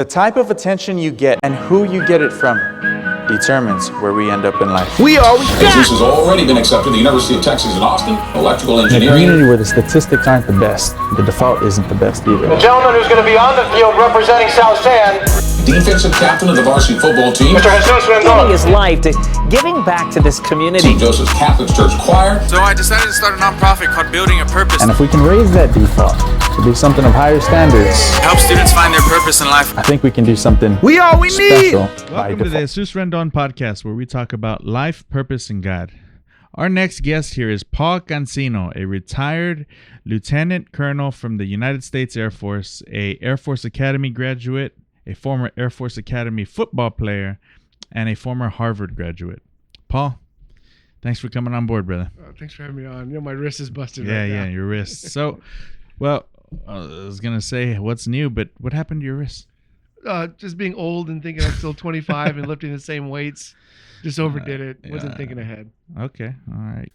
The type of attention you get and who you get it from determines where we end up in life. We are we got. Jesus has already been accepted to the University of Texas in Austin, electrical In a engineering. community where the statistics aren't the best, the default isn't the best either. The gentleman who's going to be on the field representing South San, Defensive captain of the varsity football team. Mr. Jesus Rendon. His life to giving back to this community. St. Joseph's Catholic Church Choir. So I decided to start a nonprofit called Building a Purpose. And if we can raise that default to be something of higher standards, Help students find their purpose in life. I think we can do something We are we need. special by Welcome to the default. Jesus Rendon podcast, where we talk about life, purpose, and God. Our next guest here is Paul Cancino, a retired lieutenant colonel from the United States Air Force, a Air Force Academy graduate, a former Air Force Academy football player, and a former Harvard graduate. Paul, thanks for coming on board, brother. Thanks for having me on. You know, my wrist is busted Yeah, right yeah, now. your wrist. So, well, I was going to say what's new, but what happened to your wrist? Just being old and thinking I'm still 25 and lifting the same weights. Just overdid it. Wasn't thinking ahead. Okay, all right.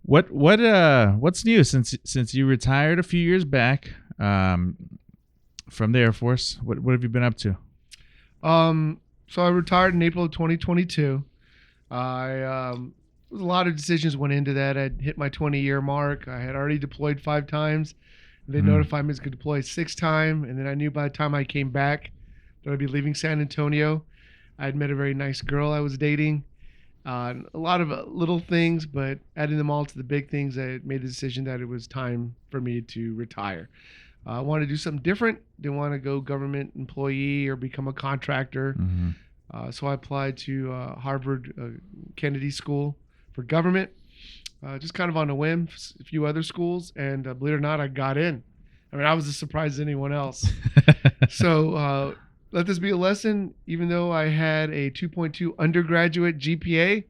What's new since you retired a few years back from the Air Force? What have you been up to? So I retired in April of 2022. A lot of decisions went into that. I'd hit my 20-year mark. I had already deployed 5 times. They notified me I was going to deploy 6th time, and then I knew by the time I came back that I'd be leaving San Antonio. I'd met a very nice girl I was dating. A lot of little things, but adding them all to the big things, I made the decision that it was time for me to retire. I wanted to do something different. Didn't want to go government employee or become a contractor. So I applied to Harvard Kennedy School for Government, just kind of on a whim, a few other schools. And believe it or not, I got in. I mean, I was as surprised as anyone else. So let this be a lesson. Even though I had a 2.2 undergraduate GPA,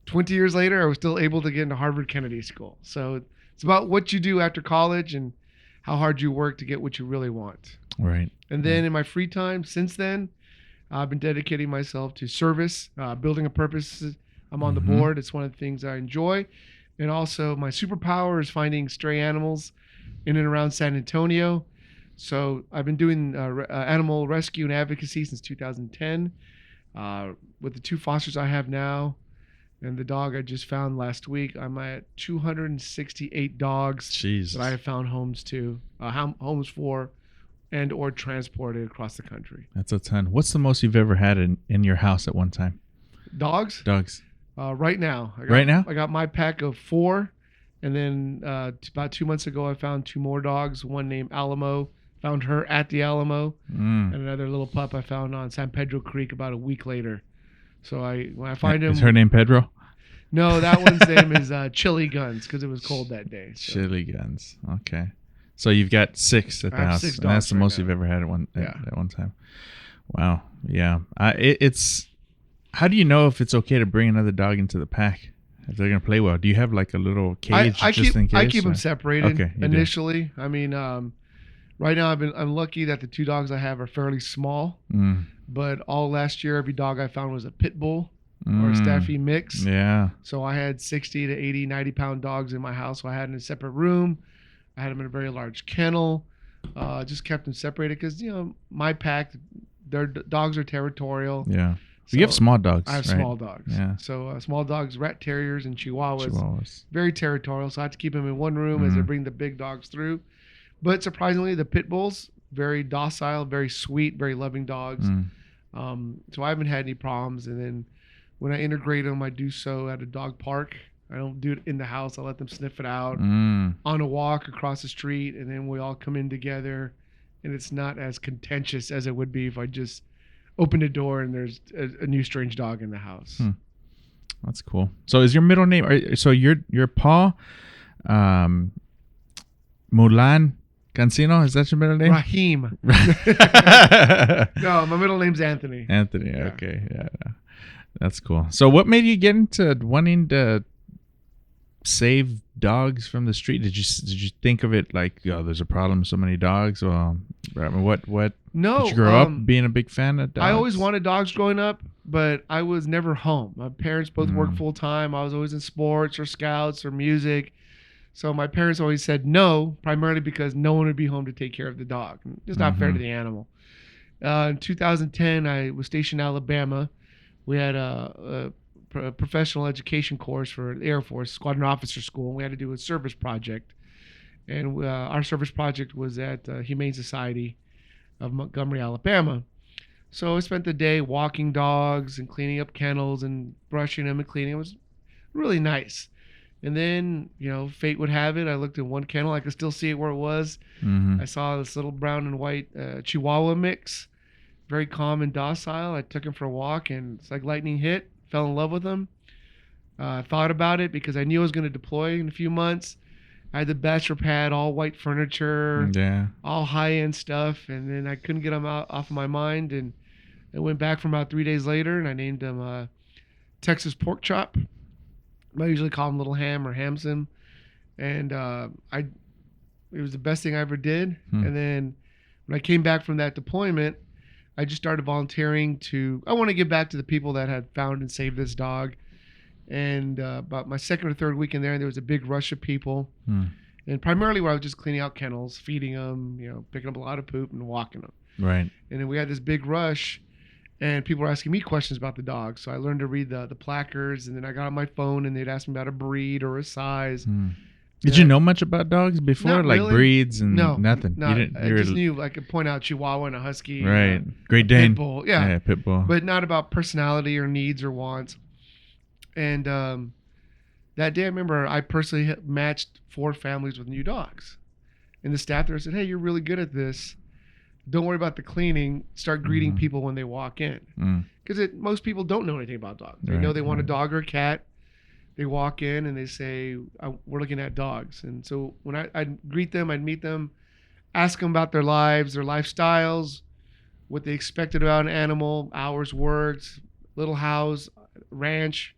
20 years later, I was still able to get into Harvard Kennedy School. So it's about what you do after college and how hard you work to get what you really want. Right. And then in my free time since then, I've been dedicating myself to service, building a purpose. I'm on the board. It's one of the things I enjoy. And also my superpower is finding stray animals in and around San Antonio. So I've been doing animal rescue and advocacy since 2010 with the 2 fosters I have now. And the dog I just found last week, I'm at 268 dogs Jesus. that I have found homes to, homes for, and or transported across the country. That's a ton. What's the most you've ever had in your house at one time? Dogs? Dogs. Right now. Right now? I got my pack of 4, and then about 2 months ago, I found 2 more dogs. One named Alamo. Found her at the Alamo, and another little pup I found on San Pedro Creek about a week later. So when I find him, Is her name Pedro? No, that one's name is Chili Guns because it was cold that day. So. Chili Guns. Okay. So you've got 6 at the I have house. 6 And that's dogs the right most now. you've ever had at one Yeah. at one time. Wow. Yeah. It's how do you know if it's okay to bring another dog into the pack? If they're gonna play well, do you have like a little cage I just keep, in case? I keep or- them separated Okay, you do. initially. I mean, right now I'm lucky that the 2 dogs I have are fairly small. But all last year, every dog I found was a pit bull or a Staffy mix. Yeah. So I had 60 to 80, 90-pound dogs in my house. So I had them in a separate room. I had them in a very large kennel. Just kept them separated because, my pack, their dogs are territorial. Yeah. So you have small dogs. I have right? small dogs. Yeah. So small dogs, rat terriers and chihuahuas, Chihuahuas. very territorial. So I had to keep them in one room as they bring the big dogs through. But surprisingly, the pit bulls, very docile, very sweet, very loving dogs. So I haven't had any problems. And then when I integrate them, I do so at a dog park. I don't do it in the house. I let them sniff it out on a walk across the street, and then we all come in together. And it's not as contentious as it would be if I just open the door and there's a new strange dog in the house. That's cool. So is your middle name? So you're Paul Mulan Cancino? Is that your middle name? Raheem. No, my middle name's Anthony. Anthony. Yeah. Okay. Yeah. That's cool. So what made you get into wanting to save dogs from the street? Did you think of it like, there's a problem with so many dogs? Or I mean, what No. did you grow up being a big fan of dogs? I always wanted dogs growing up, but I was never home. My parents both worked full time. I was always in sports or scouts or music. So my parents always said no, primarily because no one would be home to take care of the dog. It's not fair to the animal. In 2010, I was stationed in Alabama. We had a professional education course for the Air Force, Squadron Officer School, and we had to do a service project. And our service project was at Humane Society of Montgomery, Alabama. So I spent the day walking dogs and cleaning up kennels and brushing them and cleaning. It was really nice. And then, fate would have it. I looked at one kennel. I could still see it where it was. Mm-hmm. I saw this little brown and white Chihuahua mix, very calm and docile. I took him for a walk, and it's like lightning hit. Fell in love with him. Thought about it because I knew I was going to deploy in a few months. I had the bachelor pad, all white furniture, all high-end stuff, and then I couldn't get him off of my mind. And I went back from about 3 days later, and I named him Texas Pork Chop. I usually call him Little Ham or Hamson. And it was the best thing I ever did. And then when I came back from that deployment, I just started volunteering I want to give back to the people that had found and saved this dog. And about my second or third week in there was a big rush of people. And primarily where I was just cleaning out kennels, feeding them, picking up a lot of poop and walking them. Right. And then we had this big rush. And people were asking me questions about the dog. So I learned to read the placards, and then I got on my phone, and they'd ask me about a breed or a size. Did you know much about dogs before? Not like really. breeds and No, nothing? No, You didn't, I just knew I could point out Chihuahua and a Husky. Right. Great Dane. Pit Bull. Yeah, Pit Bull. But not about personality or needs or wants. And that day, I remember I personally matched 4 families with new dogs. And the staff there said, hey, you're really good at this. Don't worry about the cleaning. Start greeting people when they walk in. Because most people don't know anything about dogs. They know they want a dog or a cat. They walk in and they say, we're looking at dogs. And so when I'd greet them, I'd meet them, ask them about their lives, their lifestyles, what they expected about an animal, hours worked, little house, ranch.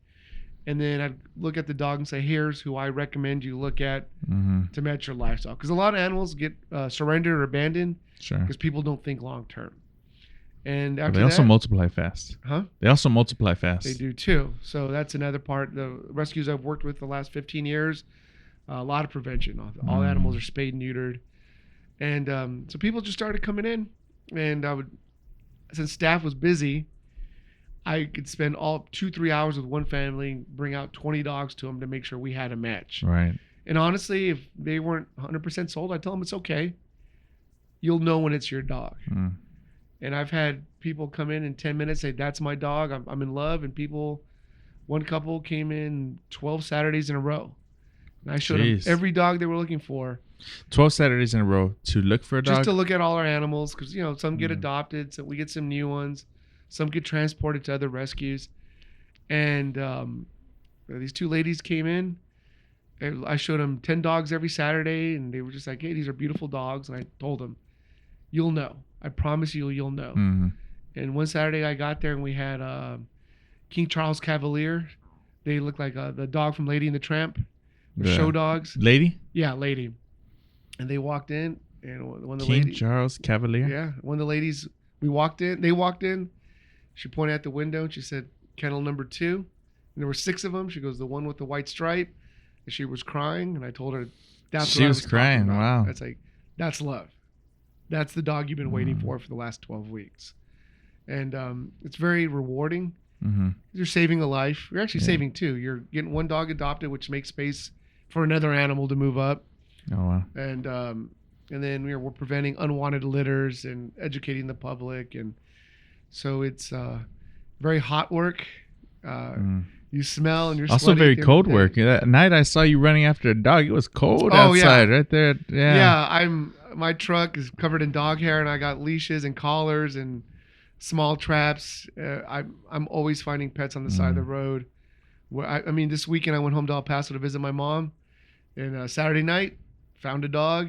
And then I'd look at the dog and say, here's who I recommend you look at to match your lifestyle. Because a lot of animals get surrendered or abandoned because people don't think long term. And after they also multiply fast. Huh? They also multiply fast. They do too. So that's another part. The rescues I've worked with the last 15 years, a lot of prevention. All animals are spayed and neutered. And so people just started coming in. And since staff was busy, I could spend 2-3 hours with one family, bring out 20 dogs to them to make sure we had a match. Right. And honestly, if they weren't 100% sold, I tell them it's okay. You'll know when it's your dog. And I've had people come in 10 minutes, say, that's my dog. I'm in love. And one couple came in 12 Saturdays in a row. And I showed them every dog they were looking for. 12 Saturdays in a row to look for a dog? Just to look at all our animals. Because, some get adopted. So we get some new ones. Some get transported to other rescues. And these 2 ladies came in. I showed them 10 dogs every Saturday. And they were just like, hey, these are beautiful dogs. And I told them, you'll know. I promise you'll know. And one Saturday I got there and we had King Charles Cavalier. They looked like the dog from Lady and the Tramp. Show dogs. Lady? Yeah, Lady. And they walked in, and one of the King ladies. Charles Cavalier? Yeah, one of the ladies. They walked in. She pointed at the window and she said, "Kennel number 2." And there were 6 of them. She goes, "The one with the white stripe." And she was crying, and I told her, "That's what I was crying. talking about." Wow. That's that's love. That's the dog you've been waiting for the last 12 weeks. And it's very rewarding. You're saving a life. You're actually saving 2. You're getting one dog adopted, which makes space for another animal to move up. Oh, wow. And then we're preventing unwanted litters and educating the public. And so it's very hot work. You smell and you're also very cold work. That night I saw you running after a dog. It was cold outside right there. Yeah, my truck is covered in dog hair, and I got leashes and collars and small traps. I'm always finding pets on the side of the road. This weekend I went home to El Paso to visit my mom, and Saturday night found a dog.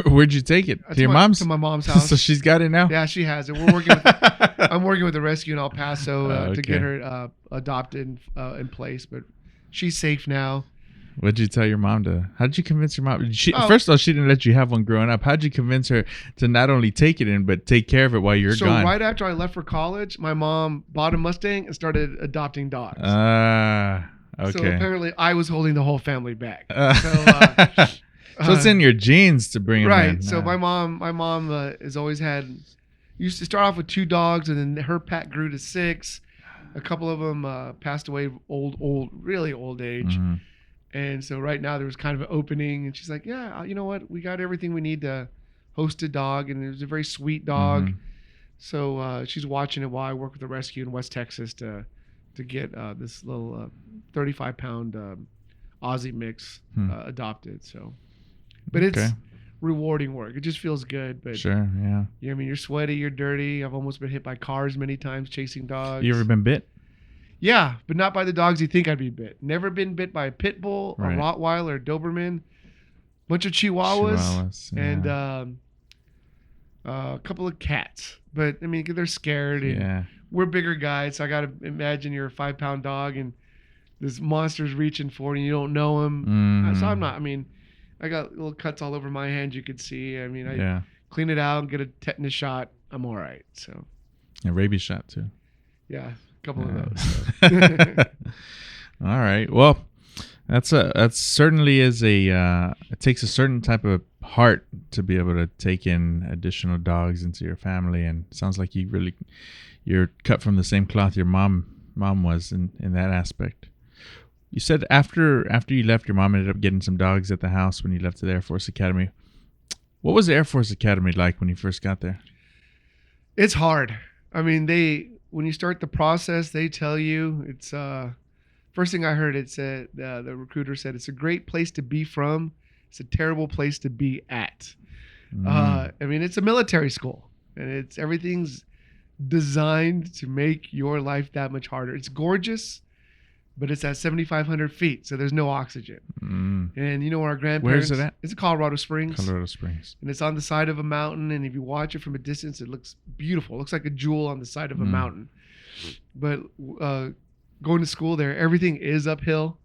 Where'd you take it? To your mom's? To my mom's house. So she's got it now? Yeah, she has it. We're working with I'm working with the rescue in El Paso to get her adopted in place, but she's safe now. What'd you tell your mom how'd you convince your mom? First of all, she didn't let you have one growing up. How'd you convince her to not only take it in, but take care of it while you're gone? So right after I left for college, my mom bought a Mustang and started adopting dogs. Okay. So apparently I was holding the whole family back. So it's in your genes to bring them in. Right. So my mom has always had, used to start off with 2 dogs, and then her pack grew to 6. A couple of them passed away really old age. Mm-hmm. And so right now there was kind of an opening, and she's like, yeah, you know what? We got everything we need to host a dog, and it was a very sweet dog. Mm-hmm. So she's watching it while I work with the rescue in West Texas to get this little 35-pound Aussie mix adopted. So, but it's rewarding work. It just feels good. But sure, yeah. I mean, you're sweaty, you're dirty. I've almost been hit by cars many times chasing dogs. You ever been bit? Yeah, but not by the dogs you think I'd be bit. Never been bit by a pit bull, Right. a Rottweiler, a Doberman, bunch of Chihuahuas, yeah. and a couple of cats. But I mean, they're scared, and Yeah. we're bigger guys. So I got to imagine you're a 5-pound dog, and this monster's reaching for you. You don't know him, Mhm. so I'm not. I mean, I got little cuts all over my hand. You could see. I mean, I Yeah. clean it out and get a tetanus shot. I'm all right. So A rabies shot too. yeah, a couple of Yeah. those. So. All right. Well, that's certainly is it takes a certain type of heart to be able to take in additional dogs into your family, and it sounds like you're cut from the same cloth your mom was in that aspect. You said after you left, your mom ended up getting some dogs at the house when you left the Air Force Academy. What was the Air Force Academy like when you first got there? It's hard. I mean, when you start the process, they tell you it's first thing I heard. It said the recruiter said it's a great place to be from. It's a terrible place to be at. I mean, it's a military school, and everything's designed to make your life that much harder. It's gorgeous, but it's at 7,500 feet, so there's no oxygen. And you know where our grandparents... Where's it at? It's in Colorado Springs. Colorado Springs. And it's on the side of a mountain, and if you watch it from a distance, it looks beautiful. It looks like a jewel on the side of a mountain. But going to school there, everything is uphill.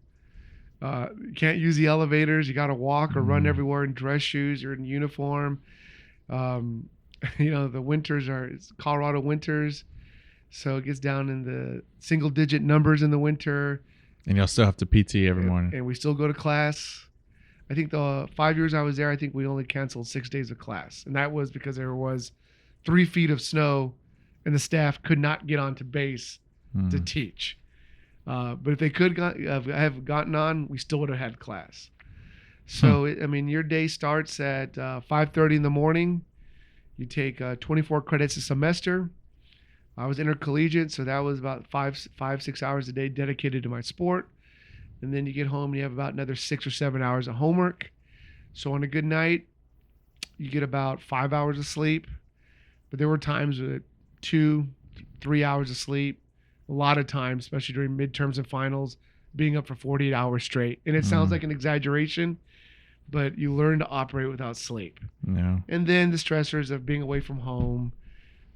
You can't use the elevators. You got to walk or run everywhere in dress shoes. You're in uniform. The winters it's Colorado winters. So it gets down in the single-digit numbers in the winter. And you'll still have to PT every morning. And we still go to class. I think the 5 years I was there, I think we only canceled 6 days of class. And that was because there was 3 feet of snow and the staff could not get onto base to teach. But if they could have gotten on, we still would have had class. So, your day starts at 5:30 in the morning. You take 24 credits a semester. I was intercollegiate, so that was about 6 hours a day dedicated to my sport. And then you get home and you have about another 6 or 7 hours of homework. So on a good night, you get about 5 hours of sleep. But there were times with 2-3 hours of sleep. A lot of times, especially during midterms and finals, being up for 48 hours straight. And it sounds like an exaggeration, but you learn to operate without sleep. Yeah. And then the stressors of being away from home,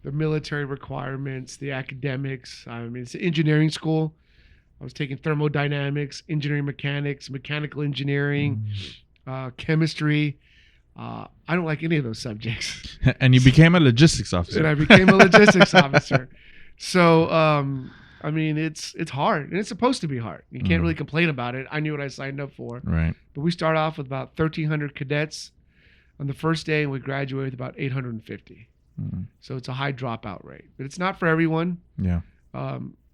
the military requirements, the academics. I mean, it's an engineering school. I was taking thermodynamics, engineering mechanics, mechanical engineering, chemistry. I don't like any of those subjects. And you became a logistics officer. And I became a logistics officer. So, it's hard, and it's supposed to be hard. You can't really complain about it. I knew what I signed up for. Right. But we start off with about 1,300 cadets on the first day, and we graduate with about 850. So it's a high dropout rate, but it's not for everyone. Yeah.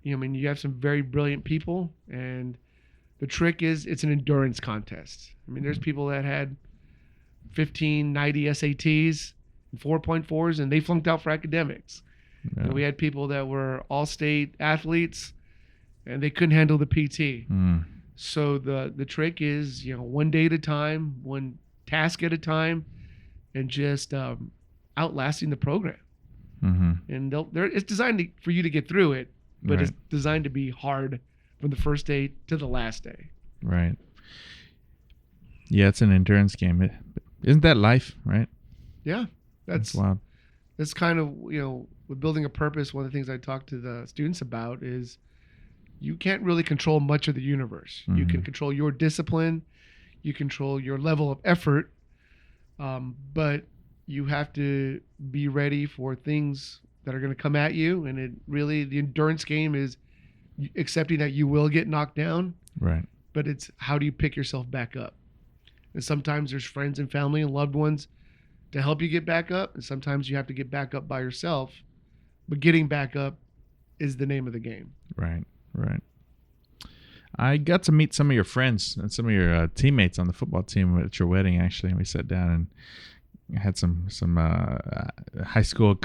You have some very brilliant people, and the trick is it's an endurance contest. I mean, there's people that had 1590 SATs and 4.4s, and they flunked out for academics. Yeah. And we had people that were all-state athletes, and they couldn't handle the PT. So the trick is, one day at a time, one task at a time, and just outlasting the program. And it's designed for you to get through it, but Right. it's designed to be hard from the first day to the last day. Right. Yeah, it's an endurance game. Isn't that life, right? Yeah, That's wild. that's kind of, with building a purpose, one of the things I talk to the students about is you can't really control much of the universe. You can control your discipline, you control your level of effort, but you have to be ready for things that are going to come at you. And the endurance game is accepting that you will get knocked down, Right. but it's how do you pick yourself back up? And sometimes there's friends and family and loved ones to help you get back up, and sometimes you have to get back up by yourself. But getting back up is the name of the game. Right. I got to meet some of your friends and some of your teammates on the football team at your wedding, actually. We sat down and had some high school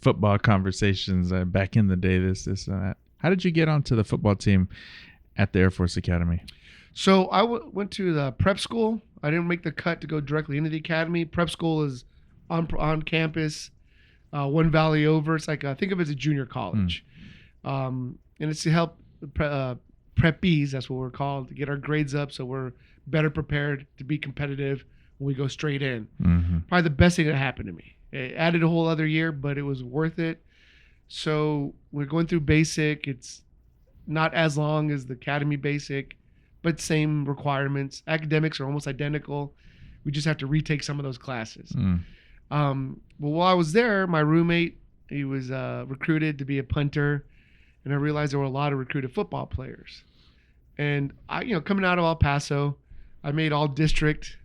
football conversations back in the day, this and that. How did you get onto the football team at the Air Force Academy? So I went to the prep school. I didn't make the cut to go directly into the academy. Prep school is on campus, one valley over. It's like, think of it as a junior college. And it's to help preppies, that's what we're called, to get our grades up so we're better prepared to be competitive when we go straight in. Probably the best thing that happened to me. It added a whole other year, but it was worth it. So we're going through basic. It's not as long as the academy basic, but same requirements. Academics are almost identical. We just have to retake some of those classes. Well, while I was there, my roommate, he was recruited to be a punter, and I realized there were a lot of recruited football players. And I, coming out of El Paso, I made all district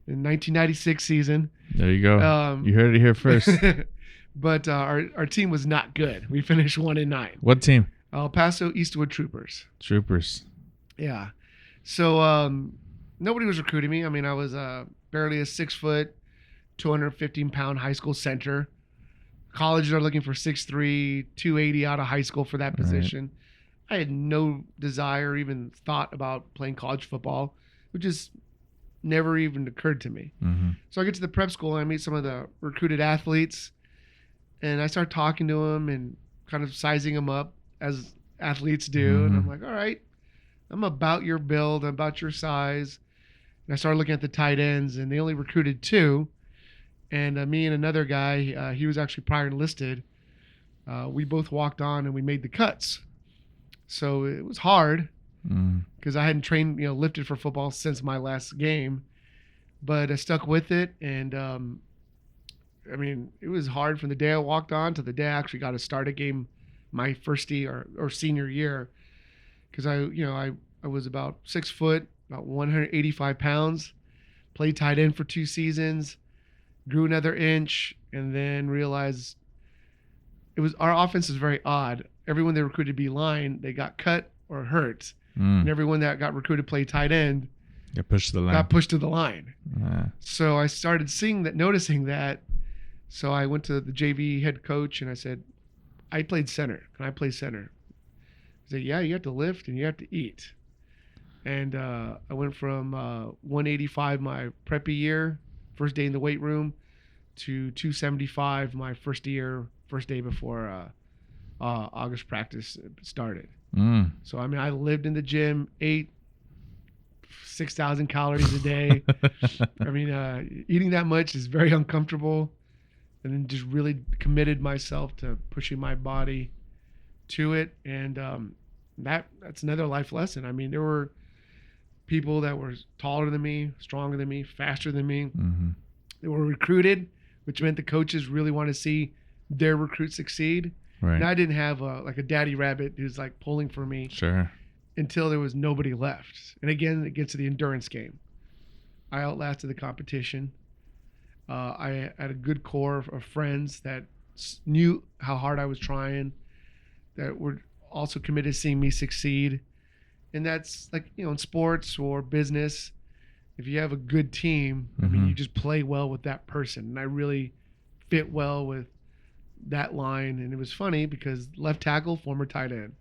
in 1996 season. There you go. You heard it here first. But our team was not good. We finished 1-9. What team? El Paso Eastwood Troopers. Yeah. So nobody was recruiting me. I mean, I was barely a 6 foot, 215-pound high school center. Colleges are looking for 6'3", 280 out of high school for that position. I had no desire, even thought about playing college football, which just never even occurred to me. So I get to the prep school and I meet some of the recruited athletes, and I start talking to them and kind of sizing them up as athletes do. And I'm like, all right, I'm about your build, I'm about your size. And I started looking at the tight ends, and they only recruited 2. And me and another guy, he was actually prior enlisted. We both walked on and we made the cuts. So it was hard because I hadn't trained, lifted for football since my last game. But I stuck with it. And I mean, it was hard from the day I walked on to the day I actually got to start a game my first year or senior year. Because I was about 6 foot, about 185 pounds, played tight end for 2 seasons. Grew another inch, and then realized our offense is very odd. Everyone they recruited to be line, they got cut or hurt. And everyone that got recruited to play tight end got pushed to the line. So I started noticing that. So I went to the JV head coach and I said, I played center. Can I play center? He said, yeah, you have to lift and you have to eat. And I went from 185 my preppy year, first day in the weight room, to 275 my first day before August practice started. So I mean, I lived in the gym, ate 6,000 calories a day. I mean, eating that much is very uncomfortable, and then just really committed myself to pushing my body to it. And that's another life lesson. I mean, there were people that were taller than me, stronger than me, faster than me. They were recruited, which meant the coaches really want to see their recruits succeed. And I didn't have a daddy rabbit who's like pulling for me until there was nobody left. And again, it gets to the endurance game. I outlasted the competition. I had a good core of friends that knew how hard I was trying, that were also committed to seeing me succeed. And that's like, in sports or business, if you have a good team, I mean, you just play well with that person. And I really fit well with that line. And it was funny because left tackle, former tight end,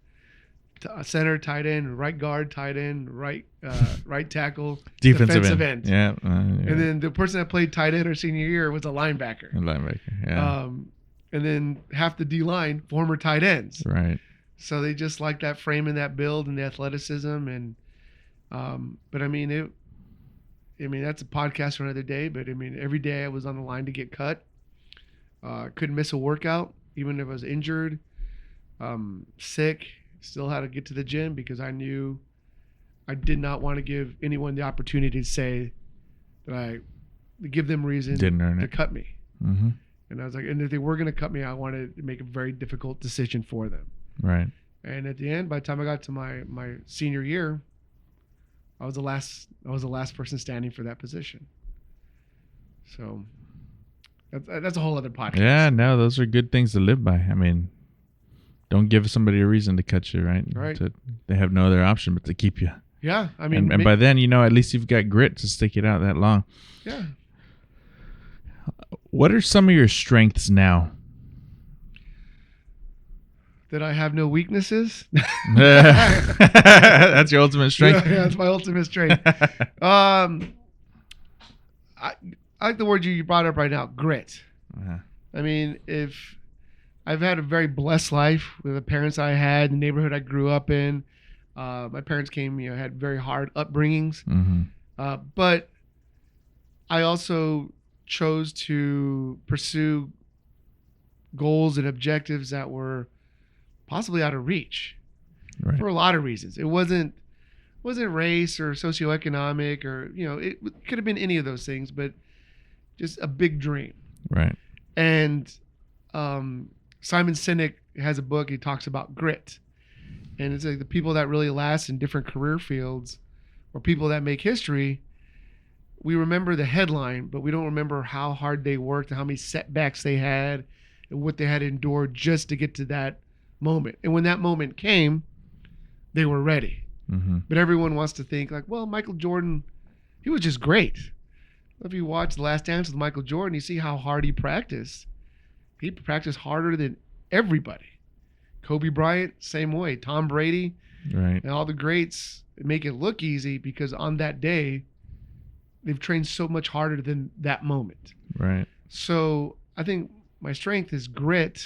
center, tight end, right guard, tight end, right tackle, defensive end. Yeah. And then the person that played tight end our senior year was a linebacker. Yeah. And then half the D line, former tight ends. Right. So they just like that frame and that build and the athleticism. And but I mean, that's a podcast for another day. But I mean, every day I was on the line to get cut. Couldn't miss a workout, even if I was injured, sick. Still had to get to the gym because I knew I did not want to give anyone the opportunity to say that to give them reason to cut me. And I was like, and if they were going to cut me, I wanted to make a very difficult decision for them. Right. And at the end, by the time I got to my senior year, I was the last person standing for that position. So That's a whole other podcast. Yeah, no, those are good things to live by. I mean, don't give somebody a reason to cut you, right? Right. They have no other option but to keep you. Yeah, I mean, And by then, at least you've got grit to stick it out that long. yeah. What are some of your strengths now? That I have no weaknesses. That's your ultimate strength? Yeah, that's my ultimate strength. I like the word you brought up right now, grit. Uh-huh. I mean, if I've had a very blessed life with the parents I had, the neighborhood I grew up in. My parents had very hard upbringings. Mm-hmm. But I also chose to pursue goals and objectives that were possibly out of reach for a lot of reasons. It wasn't race or socioeconomic or, it could have been any of those things, but just a big dream. Right. And Simon Sinek has a book. He talks about grit. And it's like the people that really last in different career fields or people that make history, we remember the headline, but we don't remember how hard they worked and how many setbacks they had and what they had endured just to get to that moment. And when that moment came, they were ready. Mm-hmm. But everyone wants to think like, well, Michael Jordan, he was just great. If you watch The Last Dance with Michael Jordan, you see how hard he practiced. He practiced harder than everybody. Kobe Bryant, same way. Tom Brady, right, and all the greats make it look easy because on that day, they've trained so much harder than that moment. Right. So I think my strength is grit,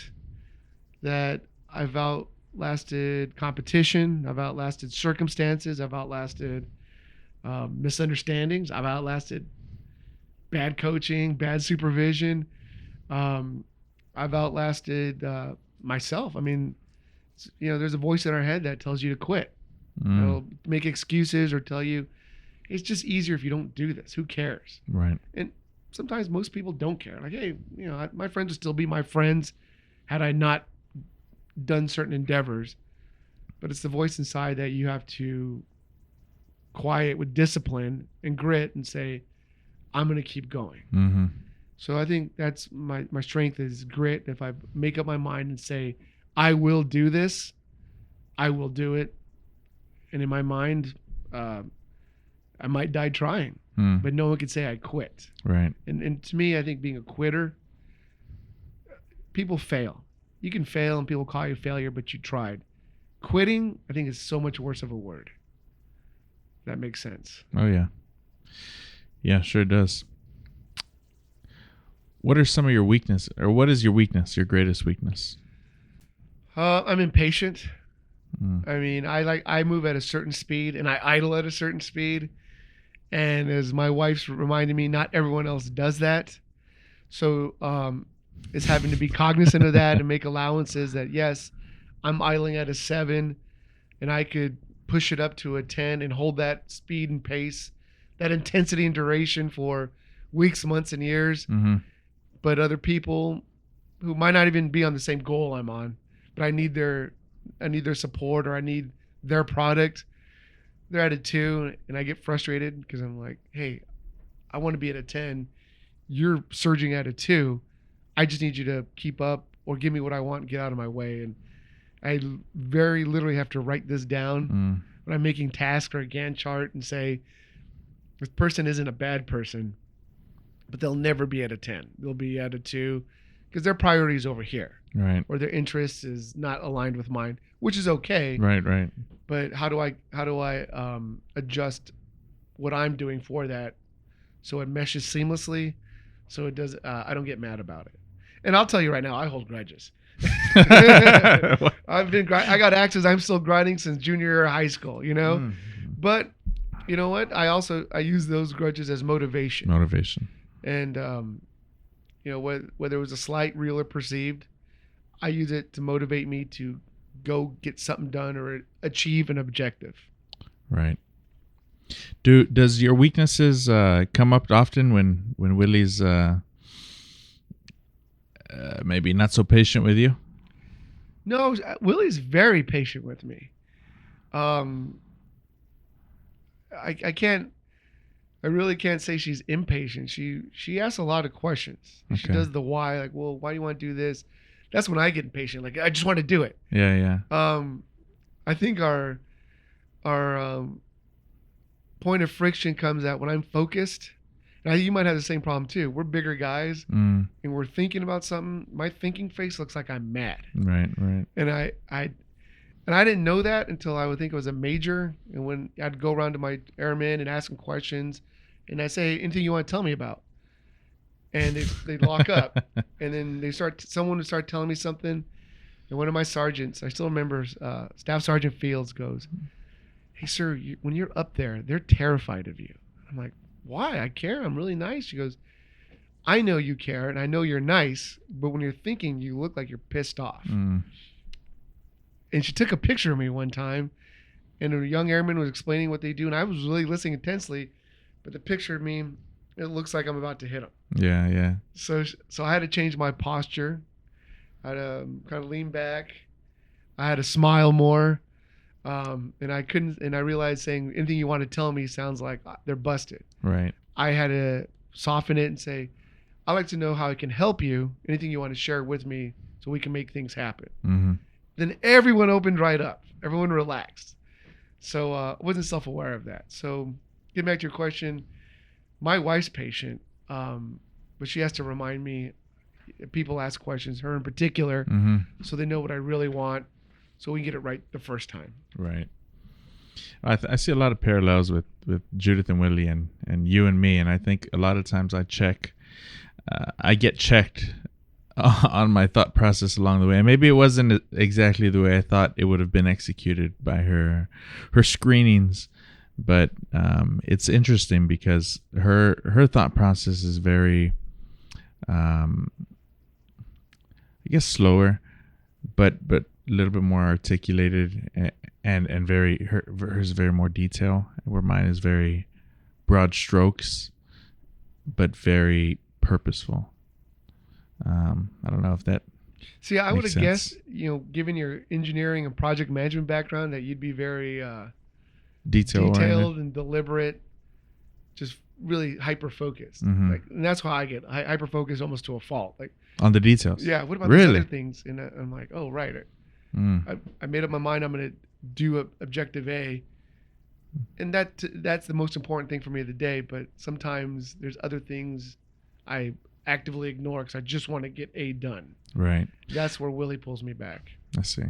that I've outlasted competition, I've outlasted circumstances, I've outlasted misunderstandings, I've outlasted bad coaching, bad supervision. I've outlasted myself. I mean, there's a voice in our head that tells you to quit. It'll make excuses or tell you it's just easier if you don't do this. Who cares? Right. And sometimes most people don't care. Like, hey, my friends would still be my friends had I not done certain endeavors. But it's the voice inside that you have to quiet with discipline and grit and say, I'm going to keep going. Mm-hmm. So I think that's my strength is grit. If I make up my mind and say, I will do this, I will do it. And in my mind, I might die trying, but no one can say I quit. Right. And to me, I think being a quitter, people fail. You can fail and people call you a failure, but you tried. Quitting, I think, is so much worse of a word. That makes sense. Oh, yeah. Yeah, sure does. What are some of your weaknesses, or what is your weakness, your greatest weakness? I'm impatient. I mean, I move at a certain speed and I idle at a certain speed. And as my wife's reminded me, not everyone else does that. So it's having to be cognizant of that and make allowances that, yes, I'm idling at a 7 and I could push it up to a 10 and hold that speed and pace, that intensity and duration for weeks, months, and years. Mm-hmm. But other people who might not even be on the same goal I'm on, but I need their support or I need their product. They're at a 2 and I get frustrated because I'm like, hey, I want to be at a 10. You're surging at a 2. I just need you to keep up or give me what I want and get out of my way. And I very literally have to write this down when I'm making tasks or a Gantt chart and say, this person isn't a bad person, but they'll never be at a 10. They'll be at a 2 because their priority is over here. Right. Or their interest is not aligned with mine, which is okay. Right. But how do I adjust what I'm doing for that so it meshes seamlessly, so it does I don't get mad about it. And I'll tell you right now, I hold grudges. I got axes I'm still grinding since junior year of high school, But you know what? I use those grudges as motivation. And whether it was a slight, real, or perceived, I use it to motivate me to go get something done or achieve an objective. Right. Does your weaknesses come up often when Willie's maybe not so patient with you? No, Willie's very patient with me. I I really can't say she's impatient. She asks a lot of questions. She Okay. does the why, like, well, why do you want to do this? That's when I get impatient. Like, I just want to do it. Yeah. I think our point of friction comes out when I'm focused. Now you might have the same problem too. We're bigger guys, and we're thinking about something. My thinking face looks like I'm mad. Right. And I didn't know that until I would think it was a major. And when I'd go around to my airmen and ask them questions, and I say, anything you want to tell me about? And they'd lock up. And then someone would start telling me something. And one of my sergeants, I still remember, Staff Sergeant Fields goes, "Hey, sir, when you're up there, they're terrified of you." I'm like, "Why? I care. I'm really nice." She goes, "I know you care, and I know you're nice, but when you're thinking, you look like you're pissed off." And she took a picture of me one time, and a young airman was explaining what they do, and I was really listening intensely, but the picture of me, it looks like I'm about to hit him. Yeah. So I had to change my posture. I had to kind of lean back. I had to smile more. And I realized saying anything you want to tell me sounds like they're busted. Right. I had to soften it and say, "I'd like to know how I can help you. Anything you want to share with me so we can make things happen." Mm-hmm. Then everyone opened right up. Everyone relaxed. So I wasn't self-aware of that. So getting back to your question, my wife's patient, but she has to remind me. People ask questions, her in particular, so they know what I really want, so we can get it right the first time. Right. I see a lot of parallels with Judith and Willie and you and me, and I think a lot of times I get checked on my thought process along the way. And maybe it wasn't exactly the way I thought it would have been executed by her screenings, but it's interesting because her thought process is very, I guess, slower, but a little bit more articulated and very hers is very more detail, where mine is very broad strokes, but very purposeful. I don't know if that. See, I would have sense. guessed, given your engineering and project management background, that you'd be very detailed and deliberate, just really hyper focused. Mm-hmm. Like, and that's how I get hyper focused almost to a fault. Like, on the details. yeah, what about Really? these other things? And I'm like, oh, right. I made up my mind I'm going to do objective A. And that's the most important thing for me of the day. But sometimes there's other things I actively ignore because I just want to get A done. Right. That's where Willie pulls me back. I see.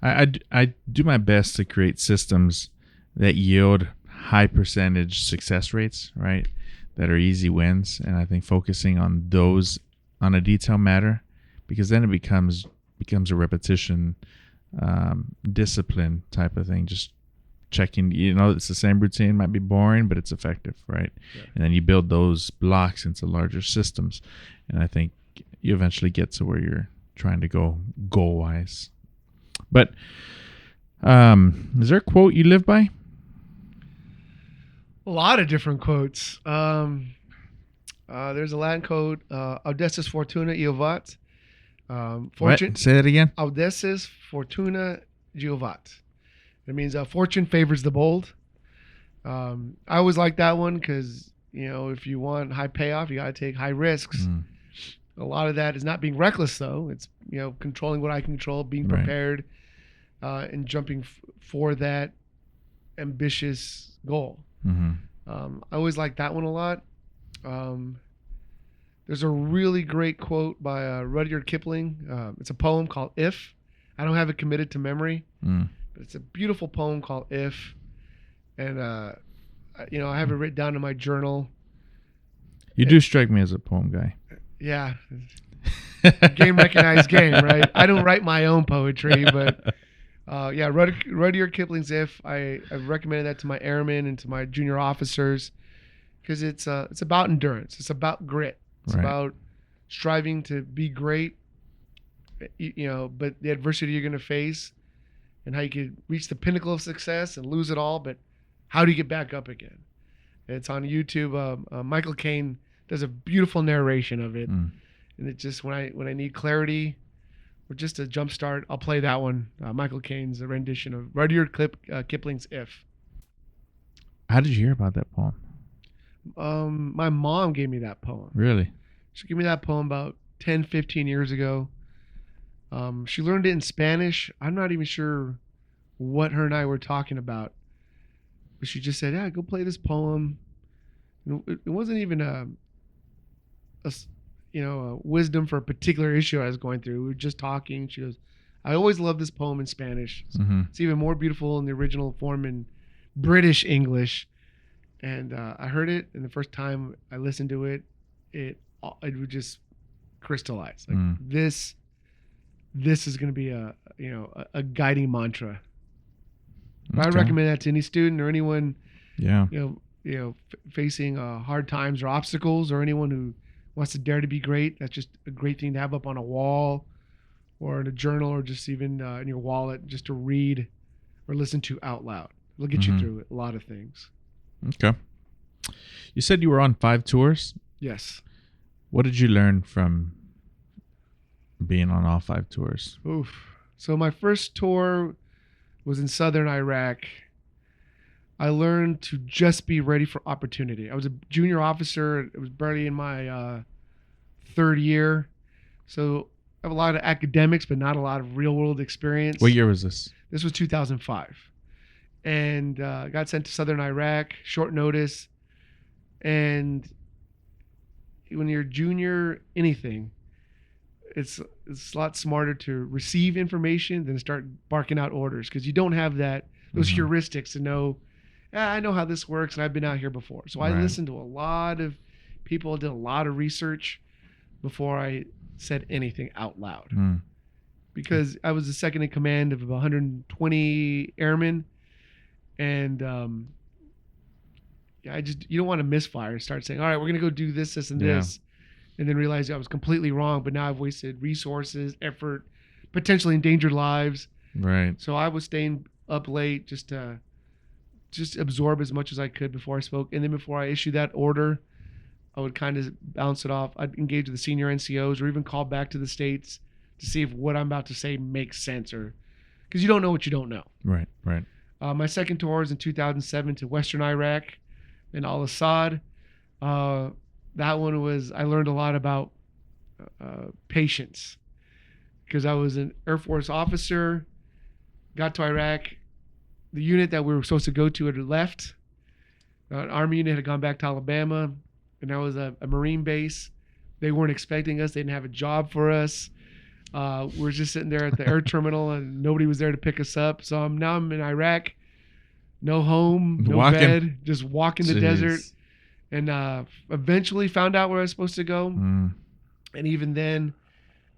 I do my best to create systems that yield high percentage success rates, right? That are easy wins. And I think focusing on those on a detail matter, because then it becomes a repetition, discipline type of thing. Just checking, it's the same routine, might be boring, but it's effective, right? Yeah. And then you build those blocks into larger systems. And I think you eventually get to where you're trying to go goal-wise. But is there a quote you live by? A lot of different quotes. There's a Latin quote, Audaces fortuna iovat. Fortune. What? Say that again. Audaces fortuna iovat. It means fortune favors the bold. I always like that one because, if you want high payoff, you got to take high risks. A lot of that is not being reckless, though. It's, controlling what I can control, being prepared, and jumping for that ambitious goal. I always like that one a lot. There's a really great quote by Rudyard Kipling. It's a poem called If. I don't have it committed to memory, but it's a beautiful poem called If. And, I have it written down in my journal. You do strike me as a poem guy. Yeah. Game recognized game, right? I don't write my own poetry, but Rudyard Kipling's If. I've recommended that to my airmen and to my junior officers because it's about endurance. It's about grit. It's about striving to be great, but the adversity you're going to face and how you could reach the pinnacle of success and lose it all, but how do you get back up again? It's on YouTube. Michael Caine does a beautiful narration of it. And it just, when I need clarity or just a jump start, I'll play that one. Michael Caine's rendition of Rudyard Kipling's If. How did you hear about that poem? My mom gave me that poem. Really? She gave me that poem about 10, 15 years ago. She learned it in Spanish. I'm not even sure what her and I were talking about. But she just said, yeah, go play this poem. It wasn't even a wisdom for a particular issue I was going through. We were just talking. She goes, I always love this poem in Spanish. It's even more beautiful in the original form in British English. And I heard it, and the first time I listened to it, it would just crystallize. Like this is going to be a guiding mantra. I recommend that to any student or anyone, facing hard times or obstacles, or anyone who wants to dare to be great. That's just a great thing to have up on a wall, or in a journal, or just even in your wallet, just to read or listen to out loud. It'll get you through a lot of things. Okay. You said you were on 5 tours. Yes. What did you learn from being on all 5 tours? Oof. So my first tour was in southern Iraq. I learned to just be ready for opportunity. I was a junior officer. It was barely in my 3rd year. So I have a lot of academics, but not a lot of real world experience. What year was this? This was 2005. And got sent to southern Iraq, short notice. And when you're junior, anything, it's a lot smarter to receive information than start barking out orders, because you don't have those heuristics to know, I know how this works and I've been out here before. So I listened to a lot of people, did a lot of research before I said anything out loud. Because I was the second in command of 120 airmen, and you don't want to misfire. Start saying, all right, we're going to go do this, this, and this. And then realize I was completely wrong, but now I've wasted resources, effort, potentially endangered lives. Right. So I was staying up late just to absorb as much as I could before I spoke. And then before I issued that order, I would kind of bounce it off. I'd engage with the senior NCOs, or even call back to the States to see if what I'm about to say makes sense, or because you don't know what you don't know. Right. My second tour was in 2007 to Western Iraq and Al-Assad. That one was, I learned a lot about patience, because I was an Air Force officer, got to Iraq. The unit that we were supposed to go to had left. An Army unit had gone back to Alabama, and that was a Marine base. They weren't expecting us. They didn't have a job for us. We were just sitting there at the air terminal, and nobody was there to pick us up. So now I'm in Iraq, no home, no bed, just walking the desert. And eventually found out where I was supposed to go. And even then,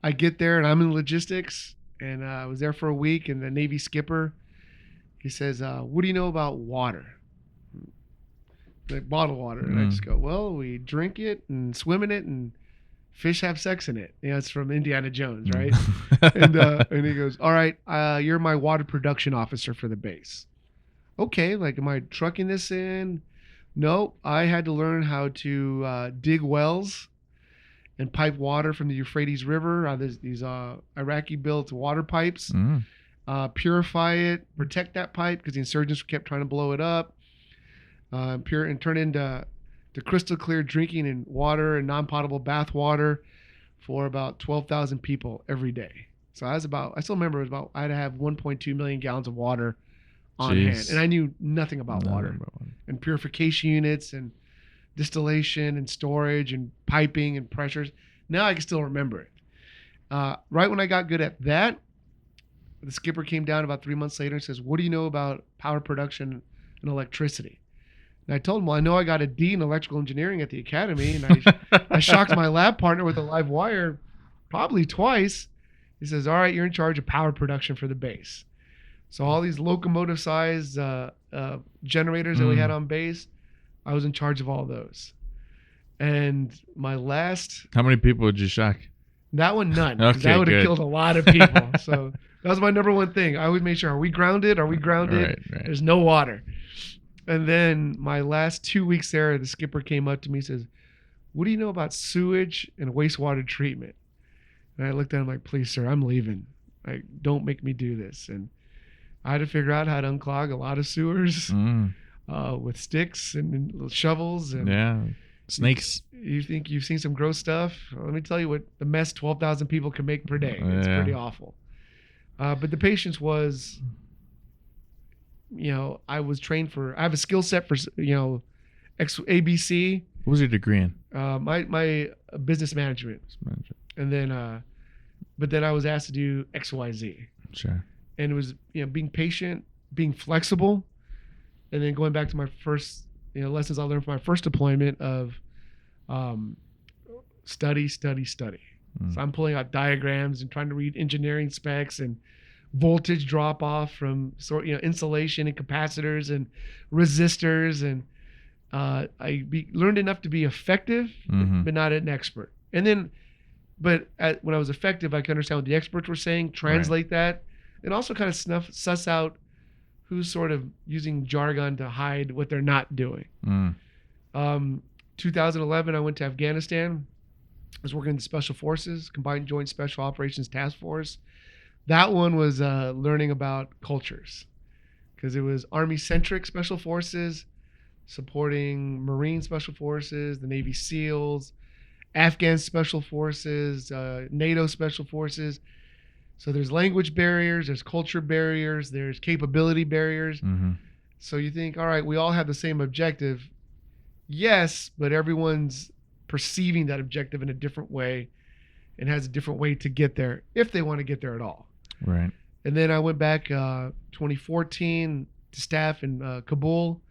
I get there and I'm in logistics. And I was there for a week. And the Navy skipper, he says, what do you know about water? Like bottled water. And I just go, well, we drink it and swim in it, and fish have sex in it. It's from Indiana Jones, right? And he goes, all right, you're my water production officer for the base. Okay, like, am I trucking this in? No, I had to learn how to dig wells and pipe water from the Euphrates River. These Iraqi-built water pipes. Purify it, protect that pipe, because the insurgents kept trying to blow it up. And turn into crystal clear drinking and water and non-potable bath water for about 12,000 people every day. So I still remember I had to have 1.2 million gallons of water on hand, and I knew nothing about water and purification units and distillation and storage and piping and pressures. Now I can still remember it. Right when I got good at that, the skipper came down about 3 months later and says, what do you know about power production and electricity? And I told him, well, I know I got a D in electrical engineering at the academy, and I shocked my lab partner with a live wire probably twice. He says, all right, you're in charge of power production for the base. So all these locomotive-sized generators that we had on base, I was in charge of all those. And my last... How many people did you shock? That one, none. Okay, that would have good. killed a lot of people. So that was my number one thing. I always made sure, are we grounded? Are we grounded? Right. There's no water. And then my last 2 weeks there, the skipper came up to me and says, what do you know about sewage and wastewater treatment? And I looked at him like, please, sir, I'm leaving. Don't make me do this. And I had to figure out how to unclog a lot of sewers. with sticks and little shovels and Yeah. Snakes. You think you've seen some gross stuff? Well, let me tell you what the mess 12,000 people can make per day. It's Yeah. pretty awful. But the patience was, I was trained I have a skill set for, ABC. What was your degree in? My business management. And then, but then I was asked to do XYZ. Sure. And it was, being patient, being flexible, and then going back to my first, lessons I learned from my first deployment of study. So I'm pulling out diagrams and trying to read engineering specs and voltage drop off from insulation and capacitors and resistors, and learned enough to be effective, but not an expert. And then, when I was effective, I could understand what the experts were saying, translate that, and also kind of suss out who's sort of using jargon to hide what they're not doing. 2011, I went to Afghanistan. I was working in the Special Forces, Combined Joint Special Operations Task Force. That one was learning about cultures, because it was Army-centric Special Forces supporting Marine Special Forces, the Navy SEALs, Afghan Special Forces, NATO Special Forces. So there's language barriers, there's culture barriers, there's capability barriers. So you think, all right, we all have the same objective. Yes, but everyone's perceiving that objective in a different way and has a different way to get there, if they want to get there at all. Right. And then I went back 2014 to staff in Kabul.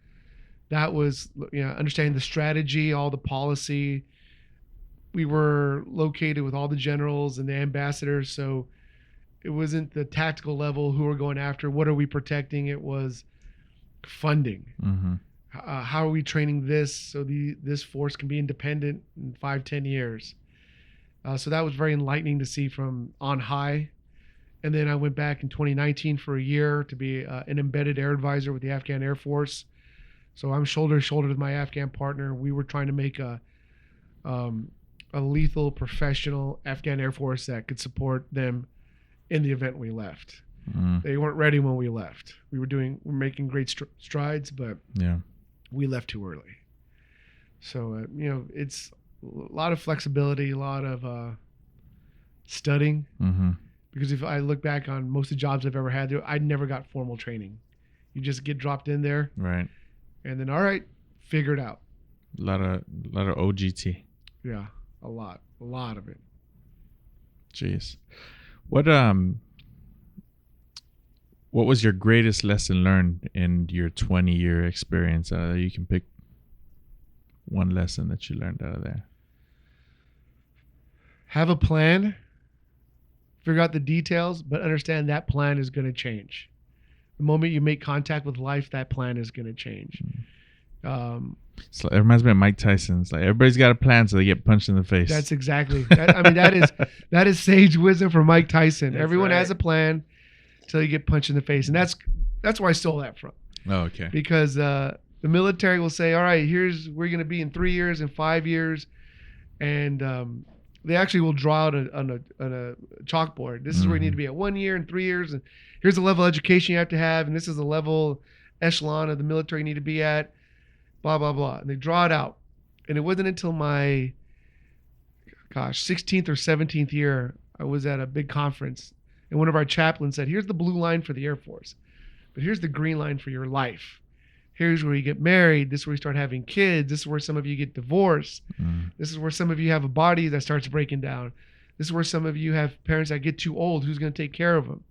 That was understanding the strategy, all the policy. We were located with all the generals and the ambassadors, so it wasn't the tactical level who we're going after, what are we protecting. It was funding. How are we training this so this force can be independent in 5-10 years. So that was very enlightening to see from on high. And then I went back in 2019 for a year to be an embedded air advisor with the Afghan Air Force. So I'm shoulder to shoulder with my Afghan partner. We were trying to make a lethal professional Afghan Air Force that could support them in the event we left. They weren't ready when we left. We're making great strides, but we left too early. So, it's a lot of flexibility, a lot of studying. Because if I look back on most of the jobs I've ever had, I never got formal training. You just get dropped in there. Right. And then, all right, figure it out. A lot of OGT. Yeah, a lot of it. Jeez. What was your greatest lesson learned in your 20-year experience? You can pick one lesson that you learned out of there. Have a plan, figure out the details, but understand that plan is going to change. The moment you make contact with life, that plan is going to change. So it reminds me of Mike Tyson. It's like everybody's got a plan, so they get punched in the face. That's exactly. That is sage wisdom from Mike Tyson. That's Everyone right. has a plan until you get punched in the face, and that's where I stole that from. Oh, okay. Because the military will say, all right, here's where you're going to be in 3 years and 5 years, and they actually will draw out on a chalkboard. This is where you need to be at 1 year and 3 years, and here's the level of education you have to have, and this is the level echelon of the military you need to be at, blah, blah, blah. And they draw it out. And it wasn't until my, 16th or 17th year, I was at a big conference, and one of our chaplains said, here's the blue line for the Air Force, but here's the green line for your life. Here's where you get married. This is where you start having kids. This is where some of you get divorced. This is where some of you have a body that starts breaking down. This is where some of you have parents that get too old. Who's going to take care of them?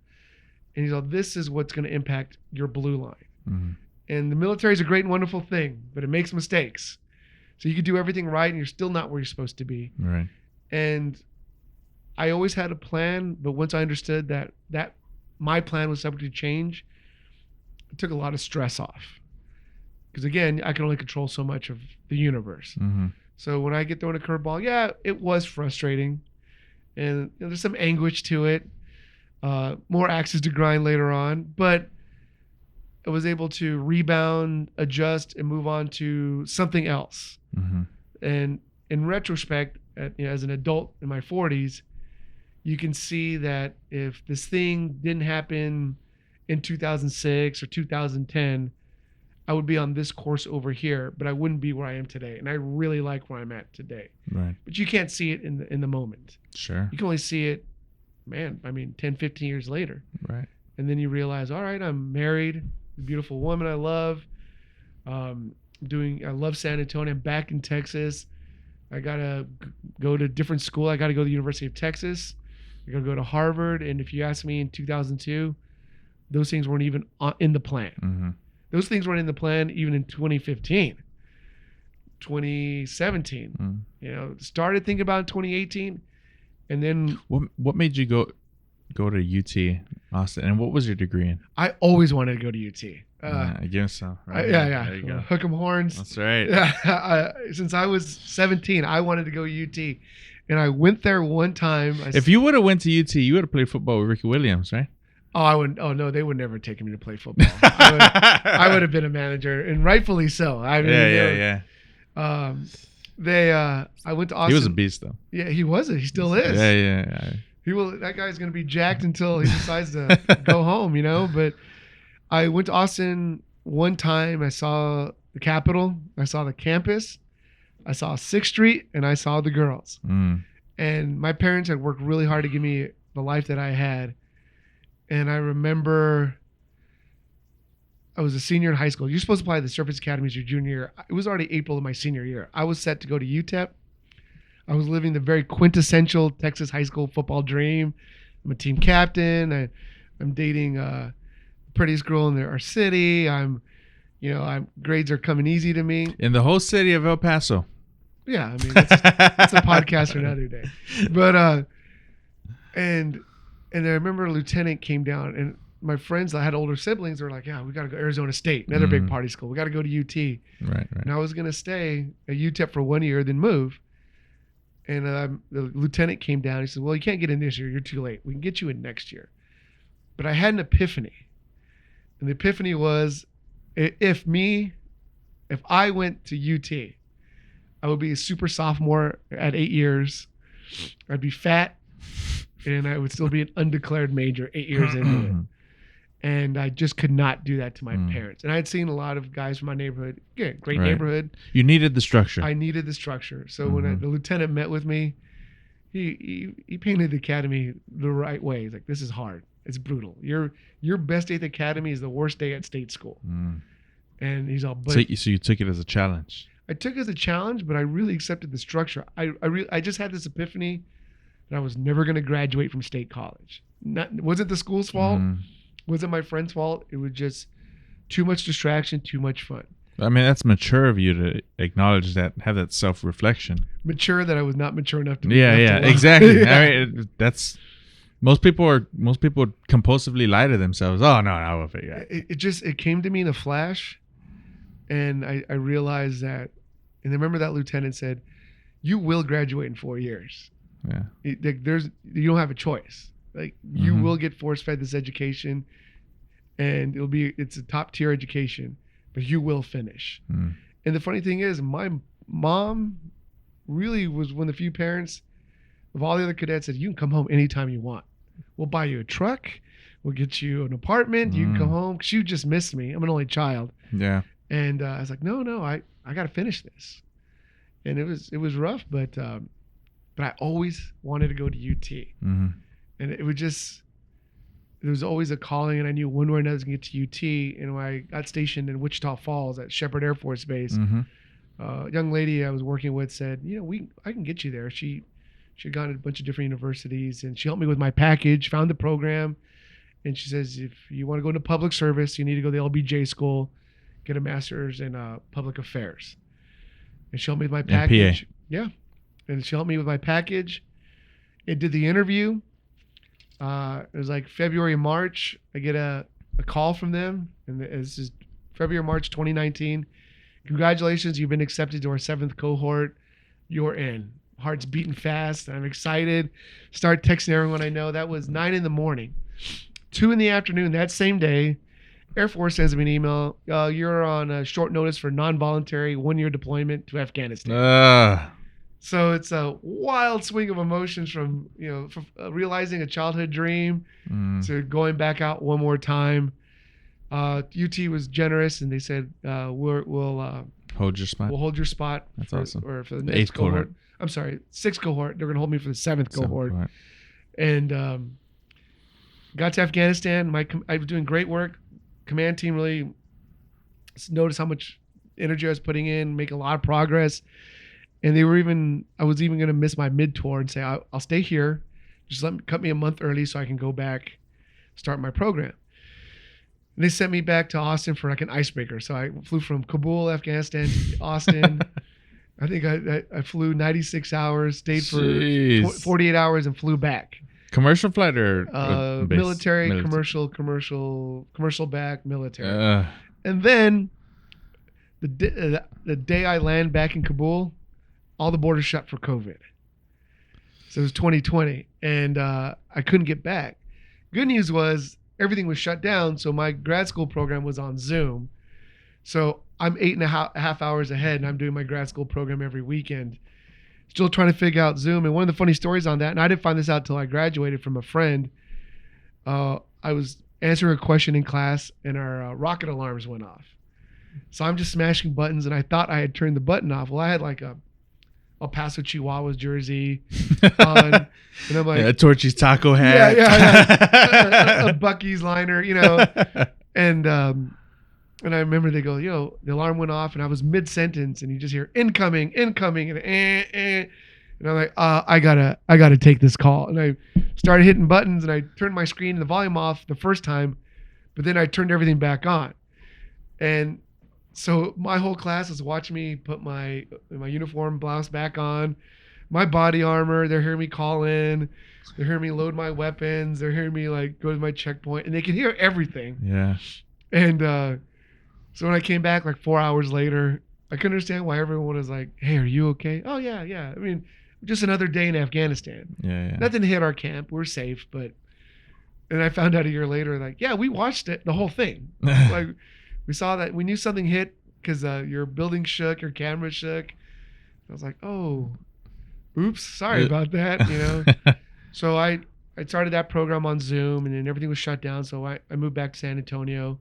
And he's like, this is what's going to impact your blue line. And the military is a great and wonderful thing, but it makes mistakes. So you can do everything right and you're still not where you're supposed to be. Right. And I always had a plan, but once I understood that my plan was subject to change, it took a lot of stress off. Because again, I can only control so much of the universe. So when I get thrown a curveball, yeah, it was frustrating. And there's some anguish to it. More axes to grind later on. But I was able to rebound, adjust, and move on to something else. And in retrospect, as an adult in my 40s, you can see that if this thing didn't happen in 2006 or 2010, I would be on this course over here, but I wouldn't be where I am today. And I really like where I'm at today. Right. But you can't see it in the moment. Sure. You can only see it, 10, 15 years later. Right. And then you realize, all right, I'm married, a beautiful woman I love. I love San Antonio. I'm back in Texas. I got to go to different school. I got to go to the University of Texas. I got to go to Harvard. And if you ask me in 2002, those things weren't even in the plan. Mm-hmm. Those things weren't in the plan even in 2015, 2017. Started thinking about in 2018. And then what made you go to UT Austin, and what was your degree in? I always wanted to go to UT. I guess so. Right? Yeah. There you go. Hook 'em horns. That's right. Yeah. Since I was 17, I wanted to go to UT, and I went there one time. If you would have went to UT, you would have played football with Ricky Williams, right? Oh, I would. Oh no, they would never take me to play football. I would have been a manager, and rightfully so. I mean, yeah. I went to Austin. He was a beast, though. Yeah, he was. He still is. Yeah. He will. That guy's gonna be jacked until he decides to go home. But I went to Austin one time. I saw the Capitol. I saw the campus. I saw 6th Street, and I saw the girls. And my parents had worked really hard to give me the life that I had. And I remember I was a senior in high school. You're supposed to apply to the Surface Academy as your junior year. It was already April of my senior year. I was set to go to UTEP. I was living the very quintessential Texas high school football dream. I'm a team captain. I'm dating the prettiest girl in our city. Grades are coming easy to me. In the whole city of El Paso. Yeah, I mean, that's a podcast for another day. But and I remember a lieutenant came down, and my friends that had older siblings were like, yeah, we got to go to Arizona State, another big party school. We got to go to UT. Right. And I was going to stay at UTEP for 1 year, then move. And the lieutenant came down. He said, well, you can't get in this year. You're too late. We can get you in next year. But I had an epiphany. And the epiphany was, if I went to UT, I would be a super sophomore at 8 years. I'd be fat. And I would still be an undeclared major 8 years into it. And I just could not do that to my parents. And I had seen a lot of guys from my neighborhood. Yeah, great neighborhood. You needed the structure. I needed the structure. So when the lieutenant met with me, he painted the academy the right way. He's like, this is hard. It's brutal. Your best day at the academy is the worst day at state school. And he's all, so you took it as a challenge. I took it as a challenge, but I really accepted the structure. I just had this epiphany that I was never going to graduate from state college. Wasn't the school's fault. Wasn't my friend's fault. It was just too much distraction, too much fun. I mean, that's mature of you to acknowledge that, have that self-reflection. Mature that I was not mature enough to. Exactly. I mean, that's most people compulsively lie to themselves. Oh no, I will figure it. It came to me in a flash, and I realized that. And I remember that lieutenant said, "You will graduate in 4 years. Yeah. You don't have a choice. Like you will get force-fed this education, and it's a top-tier education, but you will finish." And the funny thing is, my mom really was one of the few parents of all the other cadets said, "You can come home anytime you want. We'll buy you a truck. We'll get you an apartment. You can come home." She just missed me. I'm an only child. Yeah. And I was like, no, I got to finish this. And it was rough, but I always wanted to go to UT. And it was always a calling, and I knew one way or another I was going to get to UT. And when I got stationed in Wichita Falls at Shepherd Air Force Base, a young lady I was working with said, I can get you there. She had gone to a bunch of different universities, and she helped me with my package, found the program. And she says, if you want to go into public service, you need to go to the LBJ school, get a master's in public affairs. And she helped me with my package. PA. Yeah. And she helped me with my package. It did the interview. It was like February, March. I get a call from them. And this is February, March 2019. Congratulations, you've been accepted to our 7th cohort. You're in. Heart's beating fast. I'm excited. Start texting everyone I know. That was 9 a.m. 2 p.m. that same day, Air Force sends me an email. You're on a short notice for non-voluntary 1-year deployment to Afghanistan. So it's a wild swing of emotions from realizing a childhood dream to going back out one more time. UT was generous, and they said we'll Hold your spot. hold your spot. That's for, awesome. Or for the The next eighth cohort. I'm sorry, sixth cohort. They're gonna hold me for the seventh Seventh cohort. cohort. And got to Afghanistan. I was doing great work. Command team really noticed how much energy I was putting in, making a lot of progress. And I was even going to miss my mid tour and say, I'll stay here. Just cut me a month early so I can go back, start my program. And they sent me back to Austin for like an icebreaker. So I flew from Kabul, Afghanistan to Austin. I think I flew 96 hours, stayed for Jeez. 48 hours and flew back. Commercial flight or base? Military, commercial back, military. Uh, And then the day I land back in Kabul, all the borders shut for COVID. So it was 2020, and I couldn't get back. Good news was everything was shut down, so my grad school program was on Zoom. So I'm 8.5 hours ahead, and I'm doing my grad school program every weekend. Still trying to figure out Zoom. And one of the funny stories on that, and I didn't find this out till I graduated from a friend, I was answering a question in class, and our rocket alarms went off. So I'm just smashing buttons, and I thought I had turned the button off. Well, I had like a Paso Chihuahuas jersey on, and I'm like, a Torchy's taco hat. yeah. a Bucky's liner, and I remember they go, the alarm went off, and I was mid-sentence, and you just hear incoming, and and I'm like, I gotta take this call, and I started hitting buttons, and I turned my screen and the volume off the first time, but then I turned everything back on, and so my whole class is watching me put my uniform blouse back on, my body armor. They're hearing me call in. They're hearing me load my weapons. They're hearing me like go to my checkpoint, and they can hear everything. Yeah. And so when I came back like 4 hours later, I couldn't understand why everyone was like, "Hey, are you okay?" "Oh yeah, yeah." I mean, just another day in Afghanistan. Yeah. Nothing hit our camp. We're safe, but. And I found out a year later, like, yeah, we watched it, the whole thing. Like. We saw that we knew something hit because your building shook, your camera shook. I was like, oh, oops, sorry about that, So I started that program on Zoom, and then everything was shut down. So I moved back to San Antonio.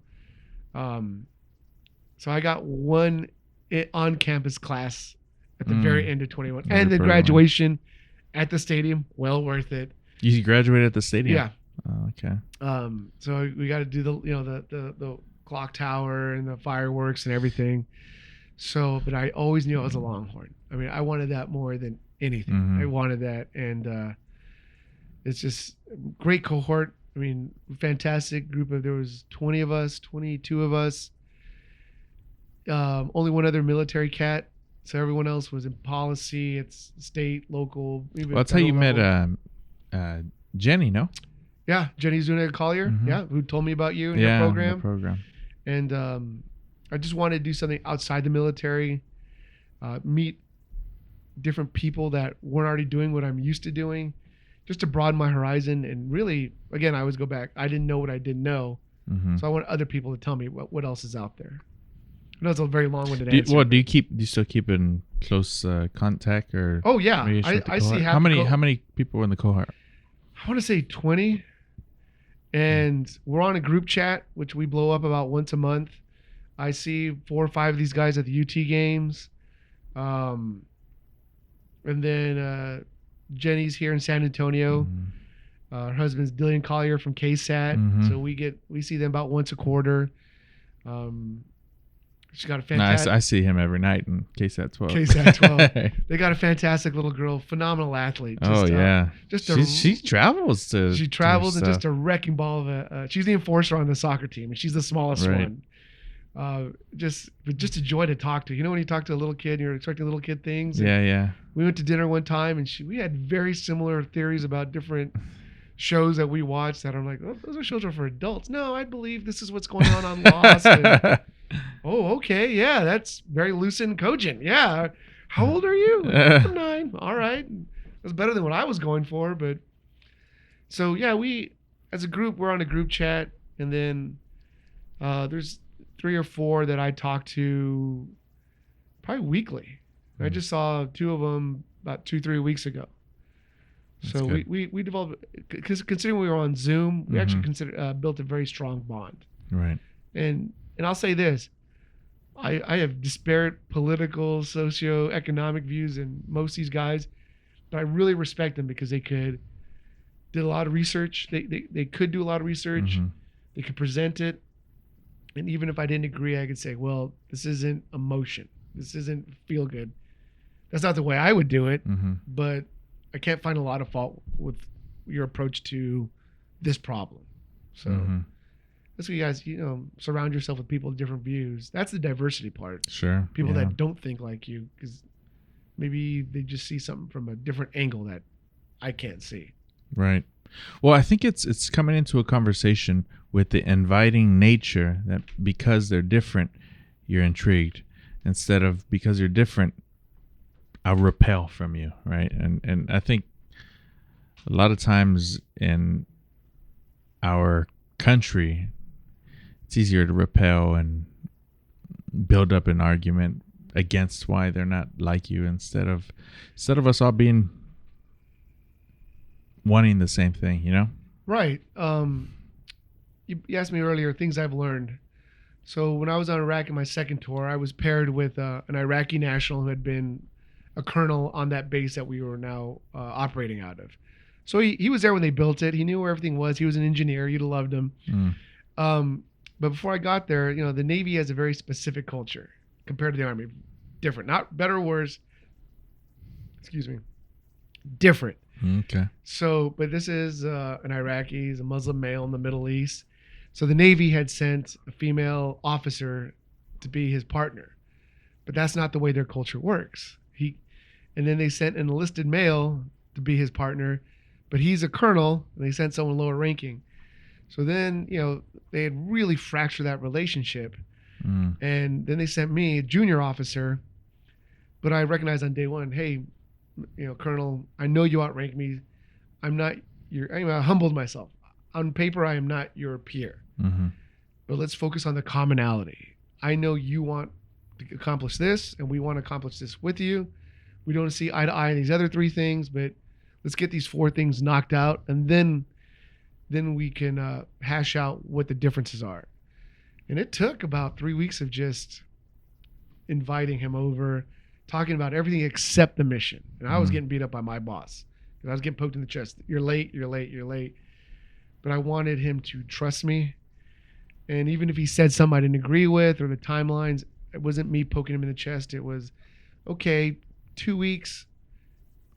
So I got one on-campus class at the very end of 21. And the graduation at the stadium, well worth it. You graduated at the stadium? Yeah. Oh, okay. So we got to do the clock tower and the fireworks and everything. So, but I always knew I was a Longhorn. I mean, I wanted that more than anything. Mm-hmm. I wanted that. And it's just great cohort. I mean, fantastic group there was 20 of us, 22 of us. Only one other military cat. So everyone else was in policy. It's state, local. Well, that's how you met Jenny, no? Yeah, Jenny Zuniga Collier. Mm-hmm. Yeah, who told me about you and your program. The program. And I just wanted to do something outside the military, meet different people that weren't already doing what I'm used to doing, just to broaden my horizon. And really, again, I always go back. I didn't know what I didn't know, so I want other people to tell me what else is out there. I know it's a very long-winded answer. Do you still keep in close contact or? Oh yeah, I see. How many people were in the cohort? I want to say 20. And we're on a group chat, which we blow up about once a month. I see 4 or 5 of these guys at the UT games. And then Jenny's here in San Antonio. Her husband's Dillian Collier from KSAT. So we see them about once a quarter. She's got a fantastic. I see him every night in KSAT 12. KSAT 12. They got a fantastic little girl, phenomenal athlete. She travels to. She travels and just a wrecking ball of she's the enforcer on the soccer team, and she's the smallest one. Just a joy to talk to. When you talk to a little kid, and you're expecting little kid things. Yeah. We went to dinner one time, and we had very similar theories about different shows that we watched. That I'm like, oh, those are shows for adults. No, I believe this is what's going on Lost. Oh, okay. Yeah, that's very lucid and cogent. Yeah. How old are you? I'm 9. All right. That's better than what I was going for. But so, yeah, we, as a group, we're on a group chat. And then there's 3 or 4 that I talk to probably weekly. I just saw 2 of them about 2-3 weeks ago. So we developed, because considering we were on Zoom, we actually built a very strong bond. Right. And I'll say this. I have disparate political, socio-economic views in most of these guys, but I really respect them because they did a lot of research. They could do a lot of research. Mm-hmm. They could present it. And even if I didn't agree, I could say, well, this isn't emotion. This isn't feel good. That's not the way I would do it, Mm-hmm. but I can't find a lot of fault with your approach to this problem. So Mm-hmm. that's what you guys, surround yourself with people with different views. That's the diversity part. Sure. People yeah. that don't think like you, because maybe they just see something from a different angle that I can't see. Right. Well, I think it's coming into a conversation with the inviting nature that because they're different, you're intrigued, instead of because you're different, I'll repel from you, right? And I think a lot of times in our country, it's easier to repel and build up an argument against why they're not like you instead of us all being wanting the same thing, Right. You asked me earlier things I've learned. So when I was on Iraq in my second tour, I was paired with an Iraqi national who had been a colonel on that base that we were now operating out of. So he was there when they built it. He knew where everything was. He was an engineer. You'd have loved him. But before I got there, the Navy has a very specific culture compared to the Army. Different, not better or worse. Excuse me. Different. Okay. So, but this is an Iraqi, he's a Muslim male in the Middle East. So the Navy had sent a female officer to be his partner, but that's not the way their culture works. And then they sent an enlisted male to be his partner, but he's a colonel, and they sent someone lower ranking. So then, they had really fractured that relationship. And then they sent me, a junior officer, but I recognized on day one, hey, Colonel, I know you outrank me. I humbled myself. On paper, I am not your peer. Mm-hmm. But let's focus on the commonality. I know you want to accomplish this, and we want to accomplish this with you. We don't see eye to eye on these other three things, but let's get these four things knocked out, and then we can hash out what the differences are. And it took about 3 weeks of just inviting him over, talking about everything except the mission. And I was getting beat up by my boss. And I was getting poked in the chest. You're late, you're late, you're late. But I wanted him to trust me. And even if he said something I didn't agree with or the timelines, it wasn't me poking him in the chest. It was, okay, 2 weeks.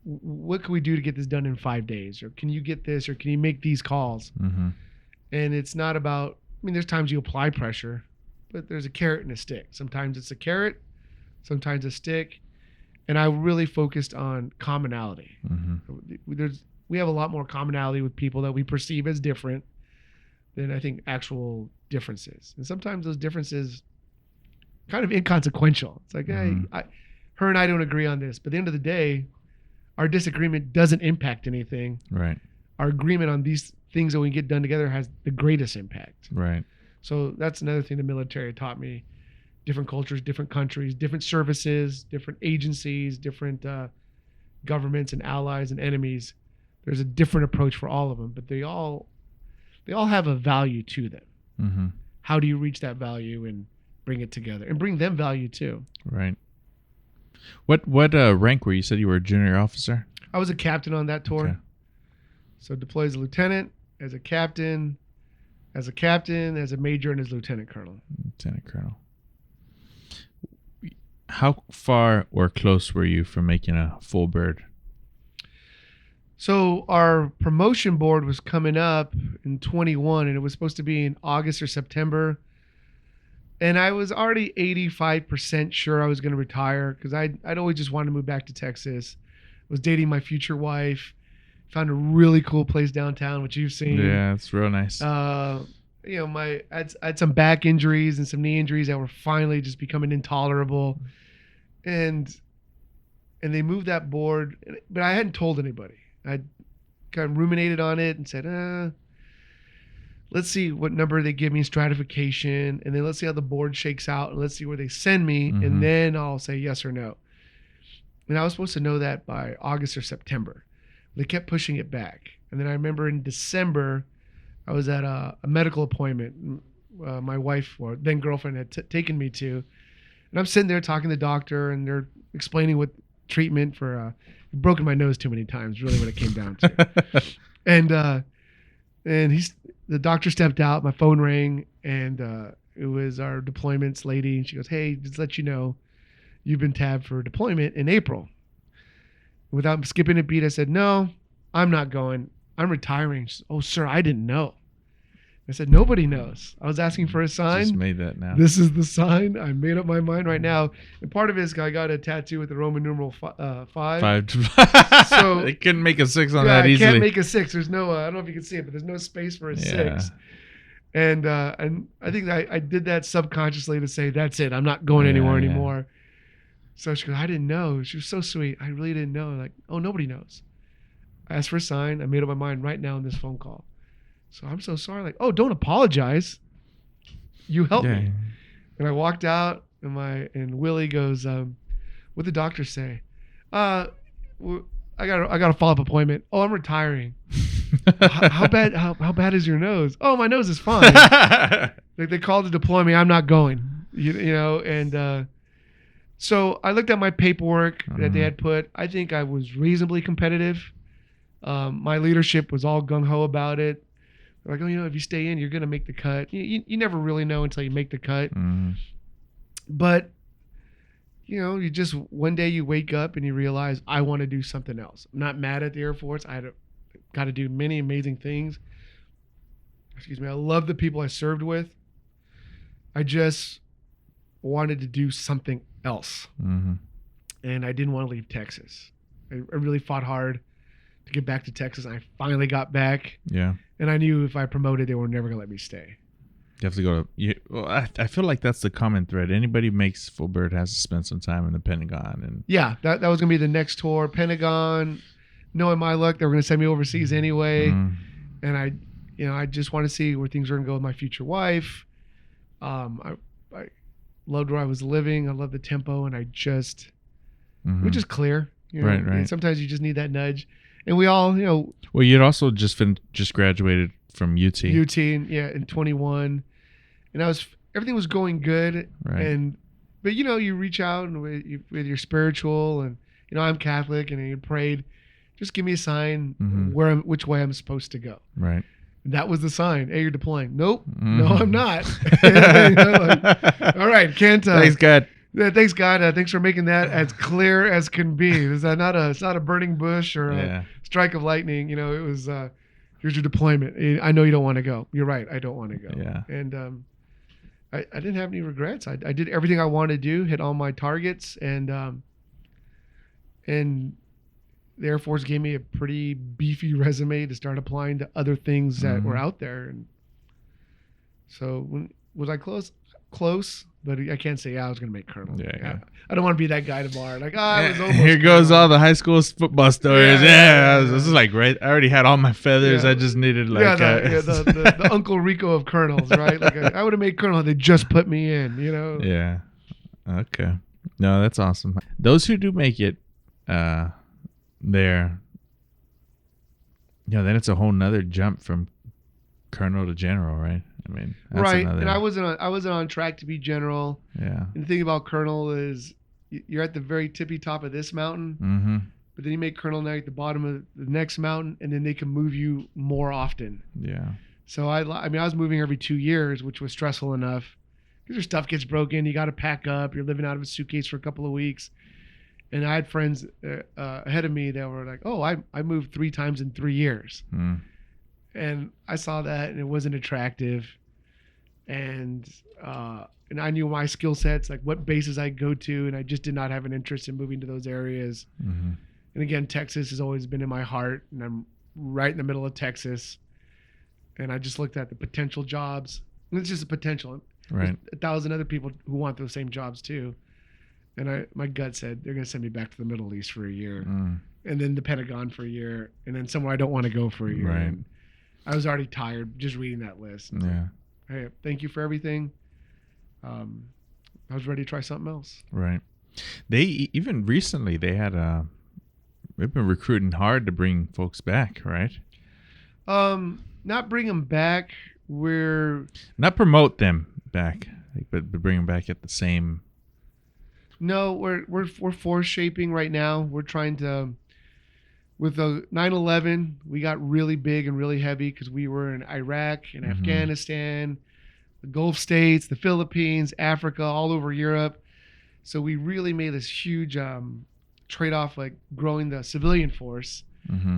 What can we do to get this done in 5 days? Or can you get this? Or can you make these calls? Mm-hmm. And it's not about, there's times you apply pressure, but there's a carrot and a stick. Sometimes it's a carrot, sometimes a stick. And I really focused on commonality. Mm-hmm. We have a lot more commonality with people that we perceive as different than I think actual differences. And sometimes those differences kind of inconsequential. It's like, hey, her and I don't agree on this. But at the end of the day, our disagreement doesn't impact anything. Right. Our agreement on these things that we get done together has the greatest impact. Right. So that's another thing the military taught me. Different cultures, different countries, different services, different agencies, different governments and allies and enemies. There's a different approach for all of them, but they all have a value to them. Mm-hmm. How do you reach that value and bring it together and bring them value too? Right. What rank were you? You said you were a junior officer? I was a captain on that tour. Okay. So deployed as a lieutenant, as a captain, as a major, and as lieutenant colonel. Lieutenant colonel. How far or close were you from making a full bird? So our promotion board was coming up in 21, and it was supposed to be in August or September. And I was already 85% sure I was going to retire because I'd always just wanted to move back to Texas. I was dating my future wife. Found a really cool place downtown, which you've seen. Yeah, it's real nice. I had some back injuries and some knee injuries that were finally just becoming intolerable. And they moved that board, but I hadn't told anybody. I kind of ruminated on it and said, let's see what number they give me in stratification, and then let's see how the board shakes out, and let's see where they send me, and then I'll say yes or no. And I was supposed to know that by August or September. They kept pushing it back. And then I remember in December, I was at a medical appointment my wife or then girlfriend had taken me to. And I'm sitting there talking to the doctor, and they're explaining what treatment for broken my nose too many times, really what it came down to. And the doctor stepped out, my phone rang, and it was our deployments lady. And she goes, "Hey, just let you know, you've been tabbed for deployment in April." Without skipping a beat, I said, "No, I'm not going. I'm retiring." She said, "Oh, sir, I didn't know." I said, "Nobody knows. I was asking for a sign. Just made that now. This is the sign. I made up my mind right now." And part of it is I got a tattoo with the Roman numeral 5. 5. So they couldn't make a 6 on yeah, that easily. I can't make a 6. There's no, I don't know if you can see it, but there's no space for a 6. And I think I did that subconsciously to say, that's it. I'm not going anymore. So she goes, "I didn't know." She was so sweet. "I really didn't know." Like, "Oh, nobody knows." I asked for a sign. I made up my mind right now in this phone call. So I'm so sorry. Like, "Oh, don't apologize. You helped me." And I walked out, and Willie goes, "What'd the doctor say?" I got a follow-up appointment." "Oh, I'm retiring." How bad is your nose?" "Oh, my nose is fine." Like, they called to deploy me. I'm not going. You know, and so I looked at my paperwork that they had put. I think I was reasonably competitive. My leadership was all gung-ho about it. They're like, "Oh, if you stay in, you're going to make the cut." You never really know until you make the cut. But, you just, one day you wake up and you realize, I want to do something else. I'm not mad at the Air Force. I got to do many amazing things. Excuse me. I love the people I served with. I just wanted to do something else. And I didn't want to leave Texas. I really fought hard to get back to Texas. I finally got back. Yeah. And I knew if I promoted, they were never going to let me stay. You have to go to. I feel like that's the common thread. Anybody who makes Full Bird has to spend some time in the Pentagon. And yeah, that was going to be the next tour. Pentagon. Knowing my luck, they were going to send me overseas anyway. And I just want to see where things are going to go with my future wife. I loved where I was living. I love the tempo, and I just, which is clear. Right. And sometimes you just need that nudge. And we all, Well, you'd also just graduated from UT. In 21, and everything was going good. Right. But you reach out and with your spiritual, and I'm Catholic, and you prayed, just give me a sign which way I'm supposed to go. Right. And that was the sign. "Hey, you're deploying." "Nope, no, I'm not." All right, can't. Thanks, God. Yeah, thanks, God. Thanks for making that as clear as can be. It's not a burning bush or a strike of lightning. It was, here's your deployment. I know you don't want to go. You're right. I don't want to go. Yeah. And I didn't have any regrets. I did everything I wanted to do, hit all my targets, and the Air Force gave me a pretty beefy resume to start applying to other things that were out there. And so was I close? Close, but I can't say I was going to make colonel. Yeah. I don't want to be that guy tomorrow. Like, I was almost here goes colonel. all the high school football stories. This is like right. I already had all my feathers. I just needed the Uncle Rico of colonels, right? Like I would have made colonel. They just put me in, Yeah. Okay. No, that's awesome. Those who do make it, there. Then it's a whole nother jump from colonel to general, right? I mean, that's right. Another... And I wasn't on track to be general. Yeah. And the thing about colonel is you're at the very tippy top of this mountain, but then you make colonel now at the bottom of the next mountain, and then they can move you more often. Yeah. So I was moving every 2 years, which was stressful enough because your stuff gets broken. You got to pack up. You're living out of a suitcase for a couple of weeks. And I had friends ahead of me that were like, "Oh, I moved 3 times in 3 years." And I saw that, and it wasn't attractive. And I knew my skill sets, like what bases I go to, and I just did not have an interest in moving to those areas. And again, Texas has always been in my heart, and I'm right in the middle of Texas. And I just looked at the potential jobs, and it's just a potential. Right. There's 1,000 other people who want those same jobs too. And my gut said they're going to send me back to the Middle East for a year, and then the Pentagon for a year, and then somewhere I don't want to go for a year. Right. And I was already tired just reading that list. Yeah. Hey, thank you for everything. I was ready to try something else. Right. They even recently they've been recruiting hard to bring folks back, right? Not bring them back, we're Not promote them back, but bring them back at the same. no, we're force shaping right now. We're trying to. With the 9/11, we got really big and really heavy because we were in Iraq and Afghanistan, the Gulf states, the Philippines, Africa, all over Europe. So we really made this huge trade-off, like growing the civilian force,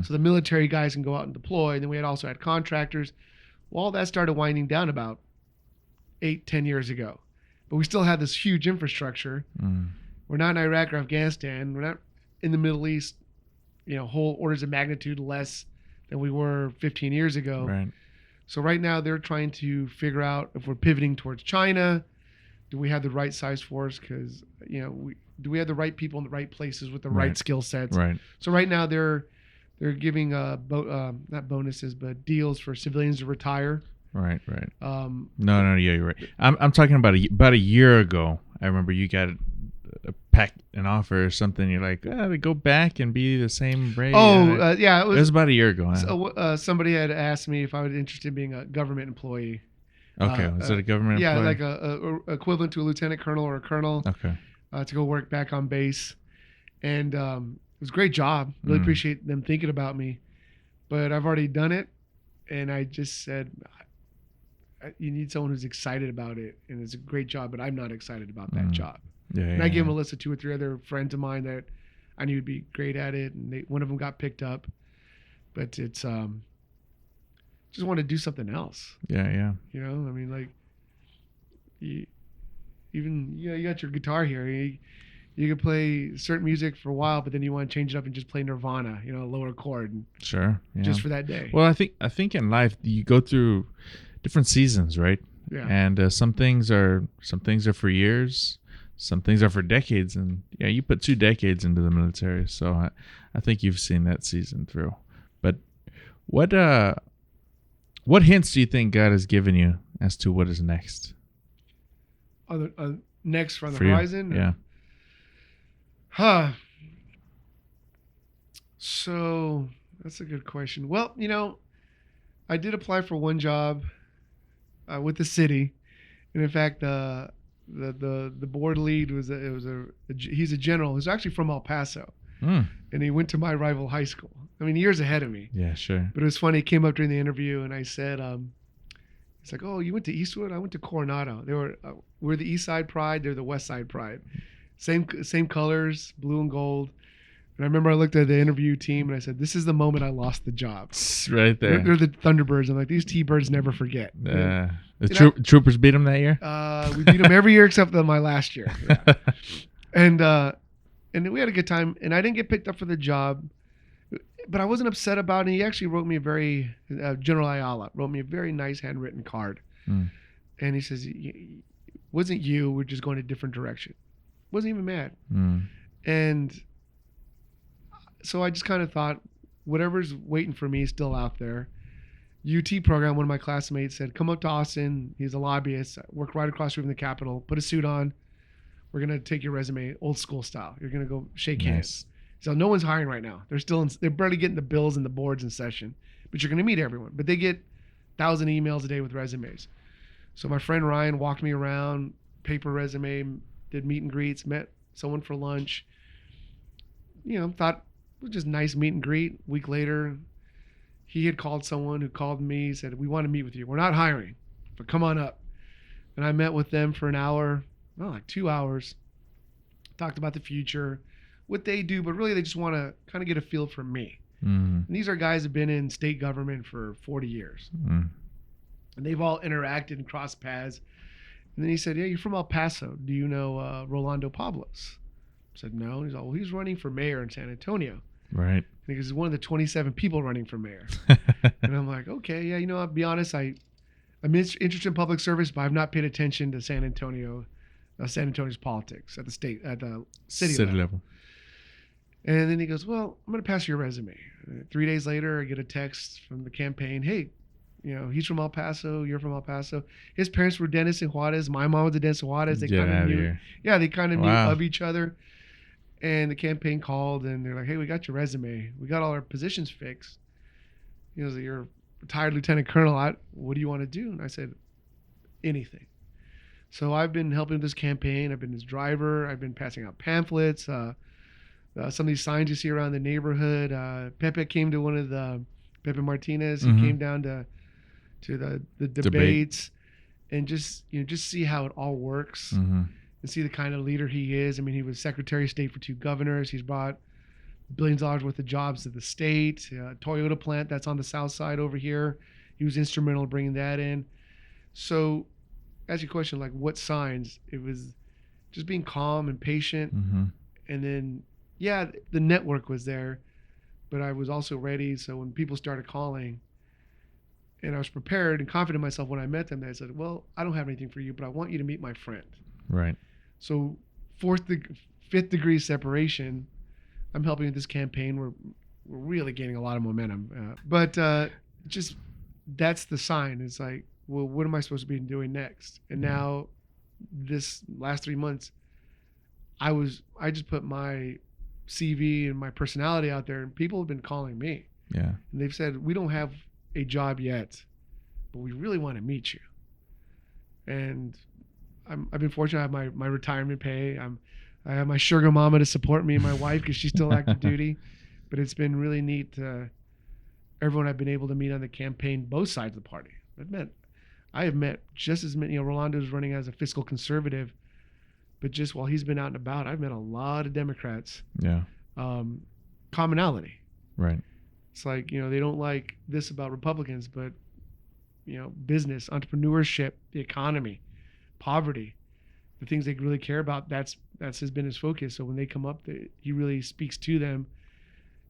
so the military guys can go out and deploy. And then we also had contractors. Well, all that started winding down about 8-10 years ago, but we still had this huge infrastructure. We're not in Iraq or Afghanistan. We're not in the Middle East. Whole orders of magnitude less than we were 15 years ago. Right. So right now they're trying to figure out if we're pivoting towards China. Do we have the right size force? Because do we have the right people in the right places with the right skill sets? Right. So right now they're giving not bonuses but deals for civilians to retire. Right. No, yeah, you're right. I'm talking about about a year ago. I remember you got an offer or something. You're like, to go back and be the same rate. Yeah, it was about a year ago. Huh? So, somebody had asked me if I was interested in being a government employee. Okay, was it a government employee? Yeah, like a equivalent to a lieutenant colonel or a colonel. Okay. To go work back on base, and it was a great job. Really appreciate them thinking about me, but I've already done it, and I just said, you need someone who's excited about it, and it's a great job, but I'm not excited about that job. Yeah, And I gave them a list of 2 or 3 other friends of mine that I knew would be great at it, and one of them got picked up. But it's just want to do something else. Yeah. I mean, like you got your guitar here. You can play certain music for a while, but then you want to change it up and just play Nirvana, a lower chord, and sure, yeah. just for that day. Well, I think in life you go through different seasons, right? Yeah. And some things are for years. Some things are for decades, and you put 2 decades into the military, so I think you've seen that season through. But what hints do you think God has given you as to what is next? Next from the For you? horizon? Yeah. So that's a good question. Well, I did apply for one job with the city, and in fact, the board lead he's a general. He's actually from El Paso, and he went to my rival high school. I mean, years ahead of me. Yeah, sure. But it was funny. He came up during the interview, and I said, "It's like, oh, you went to Eastwood? I went to Coronado. We're the East Side Pride. They're the West Side Pride. Same colors, blue and gold." And I remember I looked at the interview team and I said, "This is the moment I lost the job." Right there. They're the Thunderbirds. I'm like, these T-Birds never forget. The Troopers beat them that year? We beat them every year except for my last year. Yeah. And we had a good time. And I didn't get picked up for the job, but I wasn't upset about it. He actually wrote me General Ayala wrote me a very nice handwritten card. And he says, "Wasn't you? We're just going a different direction." Wasn't even mad. And so I just kind of thought, whatever's waiting for me is still out there. UT program, one of my classmates said, "Come up to Austin." He's a lobbyist. I work right across from the Capitol. Put a suit on. We're going to take your resume, old school style. You're going to go shake hands. So no one's hiring right now. They're barely getting the bills and the boards in session. But you're going to meet everyone. But they get 1,000 emails a day with resumes. So my friend Ryan walked me around, paper resume, did meet and greets, met someone for lunch. Thought it was just nice meet and greet. A week later, he had called someone who called me, said, "We want to meet with you. We're not hiring, but come on up." And I met with them for an hour, like 2 hours, talked about the future, what they do, but really they just want to kind of get a feel for me. And these are guys who've been in state government for 40 years. And they've all interacted and crossed paths. And then he said, "Yeah, you're from El Paso. Do you know Rolando Pablos?" I said, "No." He's like, "Well, he's running for mayor in San Antonio." Right. Because he's one of the 27 people running for mayor. And I'm like, okay, yeah, I'll be honest. I'm interested in public service, but I've not paid attention to San Antonio's politics at the city level. And then he goes, "Well, I'm going to pass your resume." 3 days later, I get a text from the campaign. "Hey, he's from El Paso. You're from El Paso. His parents were dentists in Juarez. My mom was a dentist in Juarez." They kind of knew. Yeah, they kind of knew of each other. And the campaign called and they're like, "Hey, we got your resume. We got all our positions fixed. You're retired lieutenant colonel. What do you want to do? And I said, anything. So I've been helping this campaign. I've been his driver. I've been passing out pamphlets. Some of these signs you see around the neighborhood. Pepe came to one of the Pepe Martinez. He came down to the debates, and just see how it all works, and see the kind of leader he is. I mean, he was Secretary of State for 2 governors. He's brought billions of dollars worth of jobs to the state. Toyota plant that's on the south side over here. He was instrumental in bringing that in. So, ask your question, like what signs? It was just being calm and patient, and then the network was there, but I was also ready. So when people started calling, and I was prepared and confident in myself when I met them, I said, well, I don't have anything for you, but I want you to meet my friend. Right. So 5th degree separation, I'm helping with this campaign. We're really gaining a lot of momentum. But just that's the sign. It's like, well, what am I supposed to be doing next? And now this last 3 months, I just put my CV and my personality out there, and people have been calling me. Yeah. And they've said, we don't have a job yet, but we really want to meet you. And I've been fortunate. I have my retirement pay. I have my sugar mama to support me and my wife because she's still active duty. But it's been really neat. Everyone I've been able to meet on the campaign, both sides of the party. I have met just as many. Rolando's running as a fiscal conservative, but just while he's been out and about, I've met a lot of Democrats. Yeah. Commonality. Right. It's like, they don't like this about Republicans, but, business, entrepreneurship, the economy, poverty, the things they really care about, that's been his focus. So when they come up, he really speaks to them.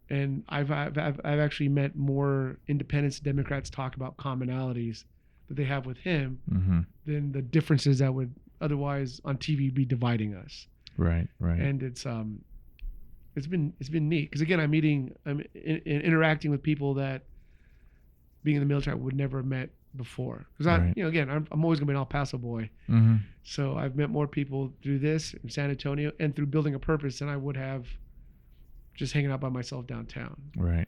And I've actually met more independents, Democrats talk about commonalities that they have with him than the differences that would otherwise on TV be dividing us. Right. And it's been neat because again, I'm interacting with people that being in the military I would never have met before. Because I'm always gonna be an El Paso boy. So I've met more people through this in San Antonio and through building a purpose than I would have just hanging out by myself downtown. Right.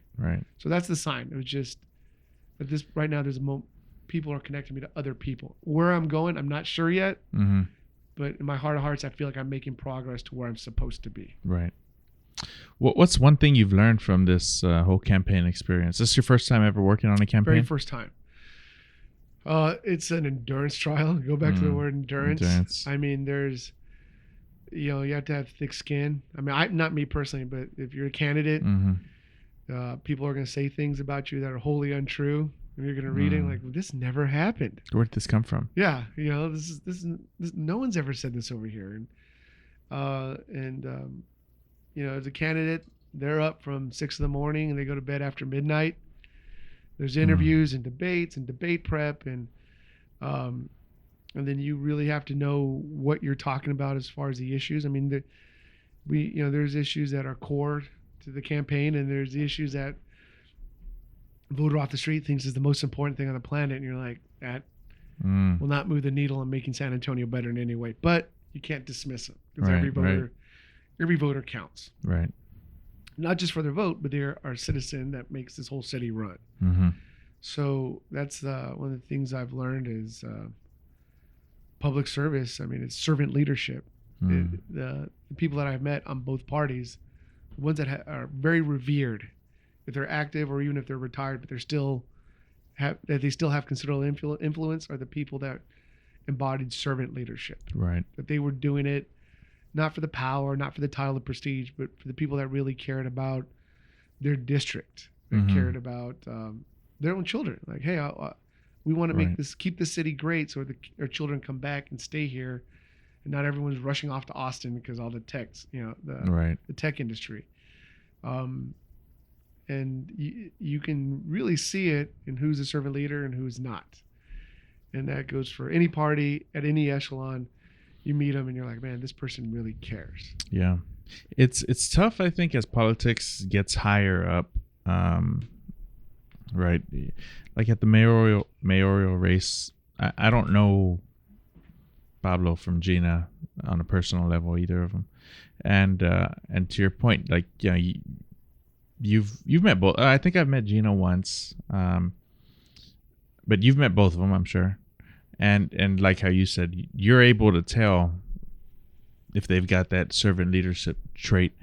So that's the sign. It was just that this right now there's people are connecting me to other people. Where I'm going, I'm not sure yet. But in my heart of hearts, I feel like I'm making progress to where I'm supposed to be. Right. What's one thing you've learned from this whole campaign experience? This is your first time ever working on a campaign? Very first time. It's an endurance trial. Go back to the word endurance. I mean, there's, you have to have thick skin. I mean, not me personally, but if you're a candidate, people are going to say things about you that are wholly untrue. And you're going to read it like, well, this never happened. Where did this come from? Yeah. This is no one's ever said this over here. And as a candidate, they're up from 6 a.m. and they go to bed after midnight. There's interviews and debates and debate prep. And then you really have to know what you're talking about as far as the issues. I mean, there's issues that are core to the campaign, and there's the issues that voter off the street thinks is the most important thing on the planet, and you're like, that will not move the needle on making San Antonio better in any way. But you can't dismiss them because every voter counts. Right. Not just for their vote, but they're our citizen that makes this whole city run. So that's one of the things I've learned is public service. I mean, it's servant leadership. The people that I've met on both parties, the ones that are very revered, if they're active or even if they're retired, but they still have considerable influence, are the people that embodied servant leadership. Right. That they were doing it not for the power, not for the title of prestige, but for the people that really cared about their district, that cared about their own children. Like, hey, we want to keep this city great, so our children come back and stay here, and not everyone's rushing off to Austin because all the techs, the tech industry. And you can really see it in who's a servant leader and who's not. And that goes for any party at any echelon. You meet them and you're like, man, this person really cares. Yeah. It's tough, I think, as politics gets higher up. Right. Like at the mayoral race, I don't know Pablo from Gina on a personal level, either of them. And to your point, like, you've met both. I think I've met Gina once. but you've met both of them, I'm sure. And like how you said, you're able to tell if they've got that servant leadership trait.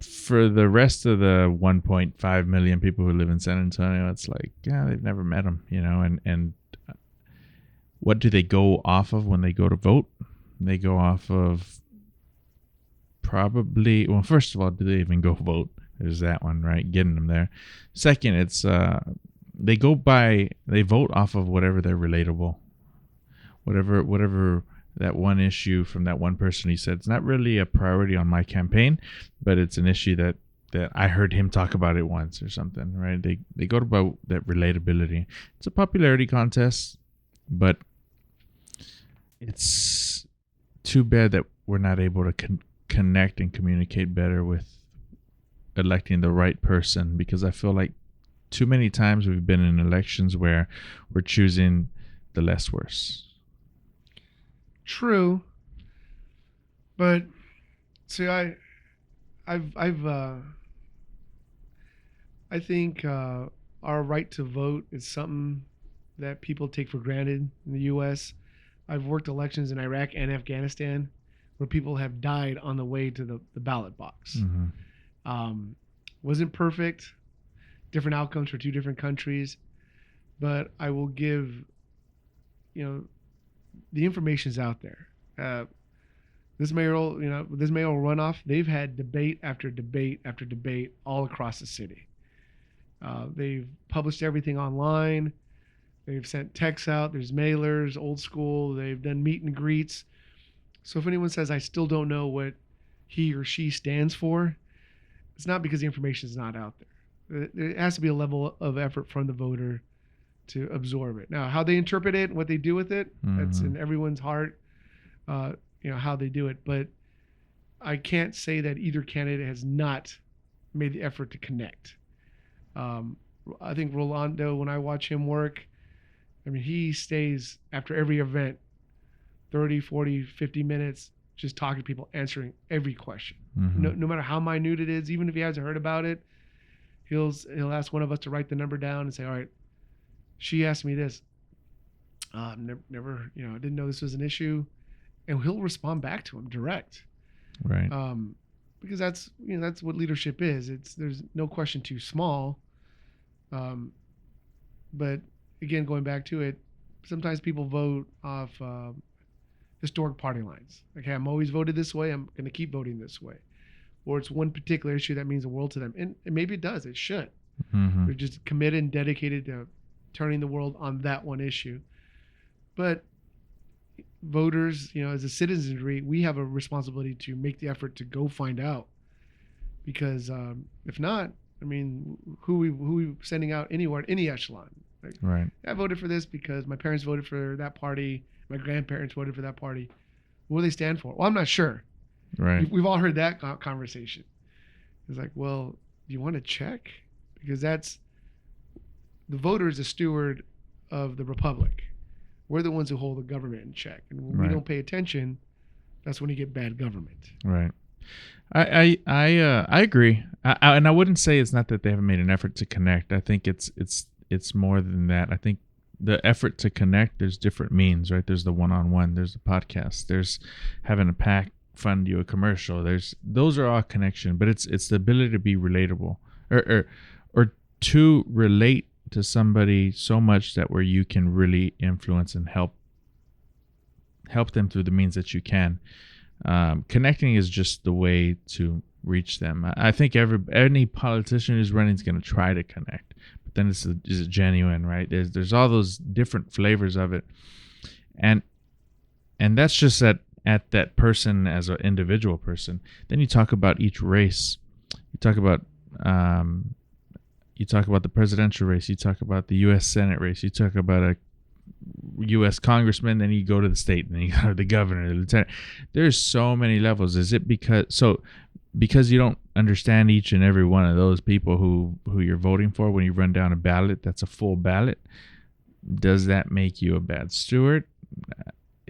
For the rest of the 1.5 million people who live in San Antonio, it's like, yeah, they've never met them, and what do they go off of when they go to vote? They go off of probably, well, first of all, do they even go vote? There's that one, right? Getting them there. Second, it's they vote off of whatever they're relatable. Whatever that one issue from that one person, he said, it's not really a priority on my campaign, but it's an issue that I heard him talk about it once or something, right? They go about that relatability. It's a popularity contest, but it's too bad that we're not able to connect and communicate better with electing the right person, because I feel like too many times we've been in elections where we're choosing the less worse. True, but see, I think our right to vote is something that people take for granted in the U.S. I've worked elections in Iraq and Afghanistan where people have died on the way to the ballot box. Wasn't perfect, different outcomes for two different countries, but I will give, the information's out there. This mayoral runoff, they've had debate after debate after debate all across the city. They've published everything online. They've sent texts out. There's mailers, old school. They've done meet and greets. So if anyone says, I still don't know what he or she stands for, it's not because the information is not out there. There has to be a level of effort from the voter to absorb it. Now, how they interpret it, what they do with it, that's in everyone's heart, how they do it. But I can't say that either candidate has not made the effort to connect. I think Rolando, when I watch him work, he stays after every event 30, 40, 50 minutes just talking to people, answering every question. No matter how minute it is, even if he hasn't heard about it, he'll ask one of us to write the number down and say, all right, she asked me this. Never, I didn't know this was an issue. And he'll respond back to him direct. Right. Because that's what leadership is. There's no question too small. But again, going back to it, sometimes people vote off historic party lines. Like, hey, I'm always voted this way. I'm going to keep voting this way. Or it's one particular issue that means the world to them. And maybe it does. It should. They're just committed and dedicated to turning the world on that one issue. But voters, as a citizenry, we have a responsibility to make the effort to go find out. Because if not, who we sending out anywhere, any echelon? Like, right. I voted for this because my parents voted for that party. My grandparents voted for that party. What do they stand for? Well, I'm not sure. Right. We've all heard that conversation. It's like, well, do you want to check? Because the voter is a steward of the republic. We're the ones who hold the government in check. And when we don't pay attention, that's when you get bad government. Right. I agree. And I wouldn't say it's not that they haven't made an effort to connect. I think it's more than that. I think the effort to connect, there's different means, right? There's the one-on-one, there's the podcast, there's having a PAC fund you a commercial. Those are all connection, but it's the ability to be relatable or to relate to somebody so much that where you can really influence and help them through the means that you can. Connecting is just the way to reach them. I think any politician who's running is going to try to connect, but then is it genuine, right? There's all those different flavors of it, and that's just at that person as an individual person. Then you talk about each race. You talk about the presidential race. You talk about the U.S. Senate race. You talk about a U.S. congressman. Then you go to the state, and then you go to the governor, the lieutenant. There's so many levels. Is it because you don't understand each and every one of those people who you're voting for when you run down a ballot that's a full ballot? Does that make you a bad steward?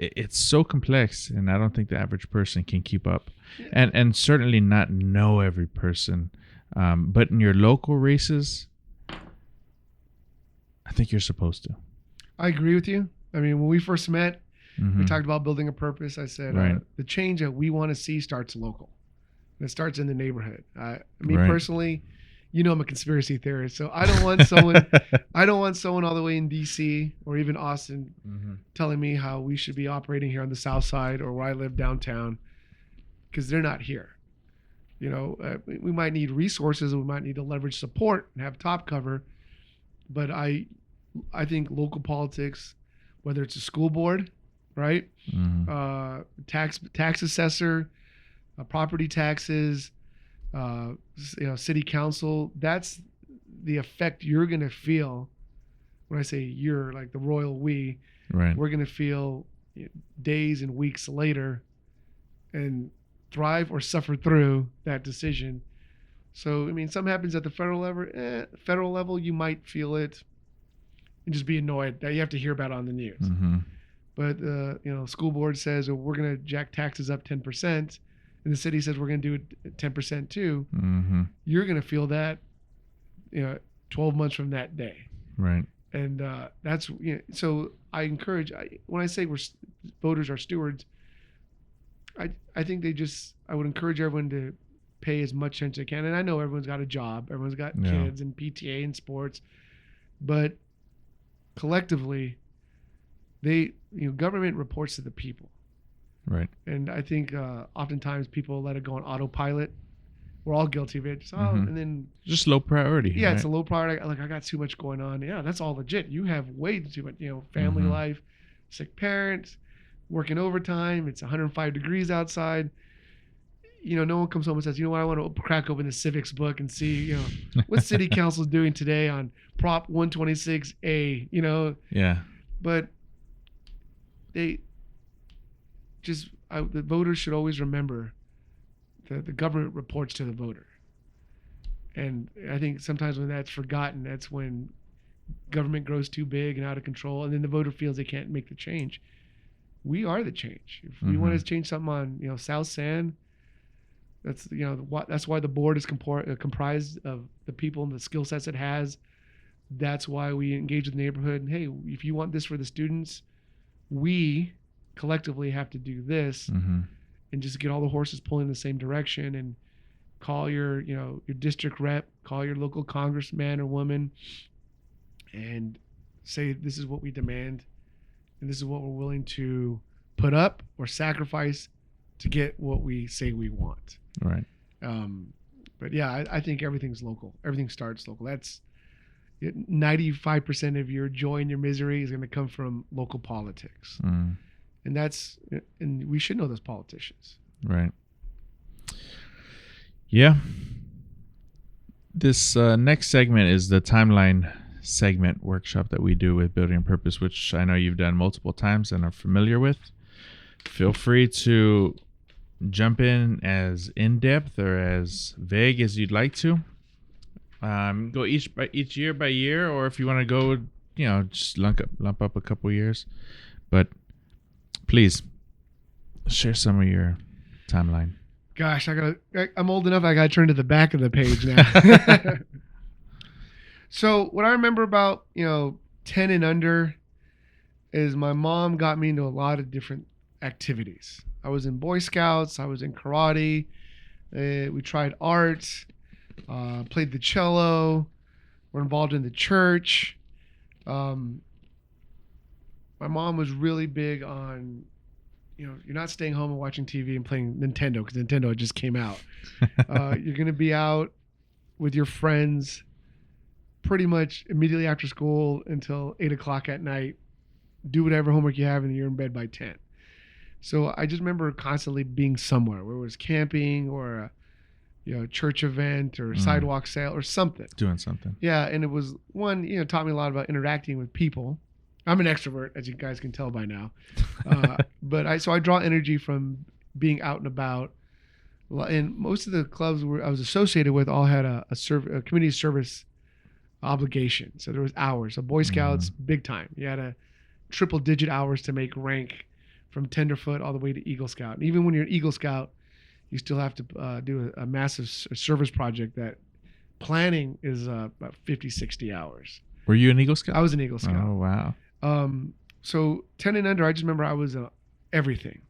It's so complex, and I don't think the average person can keep up, and certainly not know every person. But in your local races, I think you're supposed to. I agree with you. I mean, when we first met, Mhm. we talked about building a purpose. I said, Right. the change that we want to see starts local. And it starts in the neighborhood. Me Right. personally, I'm a conspiracy theorist, so I don't want someone, all the way in DC or even Austin telling me how we should be operating here on the South Side or where I live downtown, because they're not here. We might need resources, we might need to leverage support and have top cover, but I think local politics, whether it's a school board, right, tax assessor, property taxes, city council, that's the effect you're going to feel. When I say you're, like the royal we, Right. we're going to feel days and weeks later and thrive or suffer through that decision. So, I mean, something happens at the federal level, you might feel it and just be annoyed that you have to hear about it on the news. But, school board says, we're going to jack taxes up 10%. And the city says we're going to do it 10% too. You're going to feel that, 12 months from that day. Right. And that's, so I encourage, when I say voters are stewards, I think I would encourage everyone to pay as much attention as they can. And I know everyone's got a job, everyone's got kids and PTA and sports, but collectively, government reports to the people. Right. And I think oftentimes people let it go on autopilot. We're all guilty of it. And then Just low priority. yeah, right? it's a low priority. Like, I got too much going on. Yeah, that's all legit. You have way too much, family life, sick parents, working overtime. It's 105 degrees outside. No one comes home and says, I want to crack open the civics book and see, what city council's doing today on Prop 126A, Yeah. But the voters should always remember that the government reports to the voter. And I think sometimes when that's forgotten, that's when government grows too big and out of control, and then the voter feels they can't make the change. We are the change. If we want to change something on, South San, that's that's why the board is comprised of the people and the skill sets it has. That's why we engage with the neighborhood. And hey, if you want this for the students, we collectively have to do this, and just get all the horses pulling in the same direction, and call your district rep, call your local congressman or woman, and say, this is what we demand, and this is what we're willing to put up or sacrifice to get what we say we want. Right. But yeah, I think everything's local. Everything starts local. That's 95% of your joy and your misery is going to come from local politics. And we should know those politicians. Right. Yeah. This next segment is the timeline segment workshop that we do with Building Purpose, which I know you've done multiple times and are familiar with. Feel free to jump in depth or as vague as you'd like to. Go each year by year, or if you want to go, just lump up a couple years. But please share some of your timeline. Gosh, I'm old enough. I got to turn to the back of the page now. So what I remember about 10 and under is my mom got me into a lot of different activities. I was in Boy Scouts. I was in karate. We tried art. Played the cello. We're involved in the church. My mom was really big on, you're not staying home and watching TV and playing Nintendo, because Nintendo just came out. You're going to be out with your friends pretty much immediately after school until 8 o'clock at night. Do whatever homework you have, and you're in bed by 10. So I just remember constantly being somewhere, where it was camping or a church event or sidewalk sale or something. Doing something. Yeah, and it was taught me a lot about interacting with people. I'm an extrovert, as you guys can tell by now. But I draw energy from being out and about. And most of the clubs I was associated with all had a community service obligation. So there was hours. So Boy Scouts, big time. You had a triple-digit hours to make rank, from tenderfoot all the way to Eagle Scout. And even when you're an Eagle Scout, you still have to do a massive service project that planning is about 50, 60 hours. Were you an Eagle Scout? I was an Eagle Scout. Oh, wow. So 10 and under, I just remember I was everything.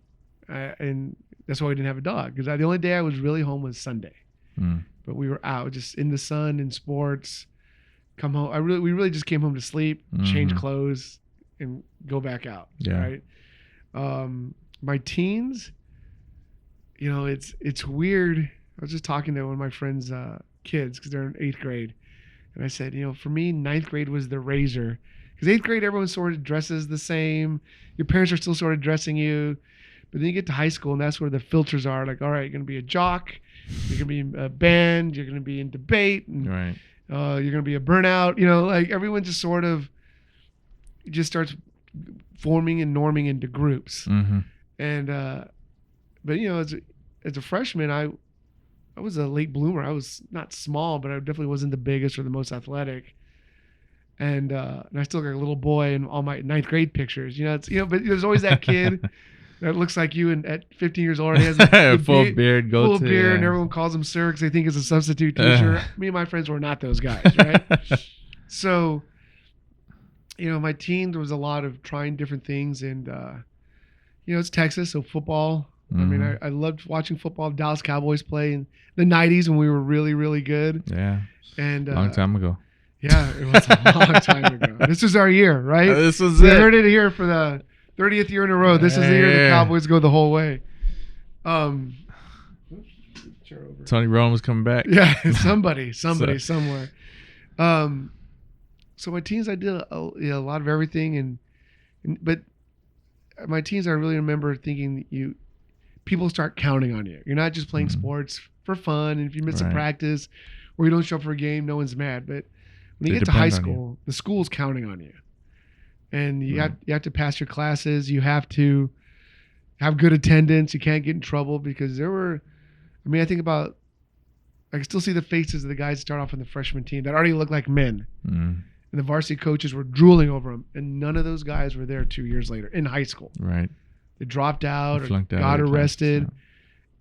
And that's why we didn't have a dog. Because the only day I was really home was Sunday. Mm. But we were out just in the sun, in sports. Come home. We really just came home to sleep, change clothes, and go back out. Yeah. Right. My teens, it's weird. I was just talking to one of my friends' kids because they're in 8th grade. And I said, for me, 9th grade was the razor. Because 8th grade, everyone sort of dresses the same. Your parents are still sort of dressing you. But then you get to high school, and that's where the filters are. Like, all right, you're going to be a jock. You're going to be a band. You're going to be in debate. And, Right. you're going to be a burnout. Like everyone just sort of just starts forming and norming into groups. Mm-hmm. And, but, as a freshman, I was a late bloomer. I was not small, but I definitely wasn't the biggest or the most athletic. And I still got a little boy in all my 9th grade pictures. But there's always that kid that looks like you, and at 15 years old, he has a full beard, full beard, and everyone calls him sir because they think it's a substitute teacher. Me and my friends were not those guys, right? So, my teens was a lot of trying different things, and it's Texas, so football. I mean, I loved watching football. Dallas Cowboys play in the 90s when we were really, really good. Yeah. And long time ago. Yeah, it was a long time ago. This was our year, right? This was we it. heard it here for the 30th year in a row. This is the year the Cowboys go the whole way. Tony Romo was coming back. Yeah, somebody, somewhere. So my teens, I did a lot of everything, but my teens, I really remember thinking people start counting on you. You're not just playing sports for fun, and if you miss a practice or you don't show up for a game, no one's mad. But when you get to high school, the school's counting on you, and you have to pass your classes. You have to have good attendance. You can't get in trouble because I think about. I can still see the faces of the guys that start off on the freshman team that already look like men. And the varsity coaches were drooling over them, and none of those guys were there 2 years later in high school. Right. They dropped out or Flunked out got of the arrested. class,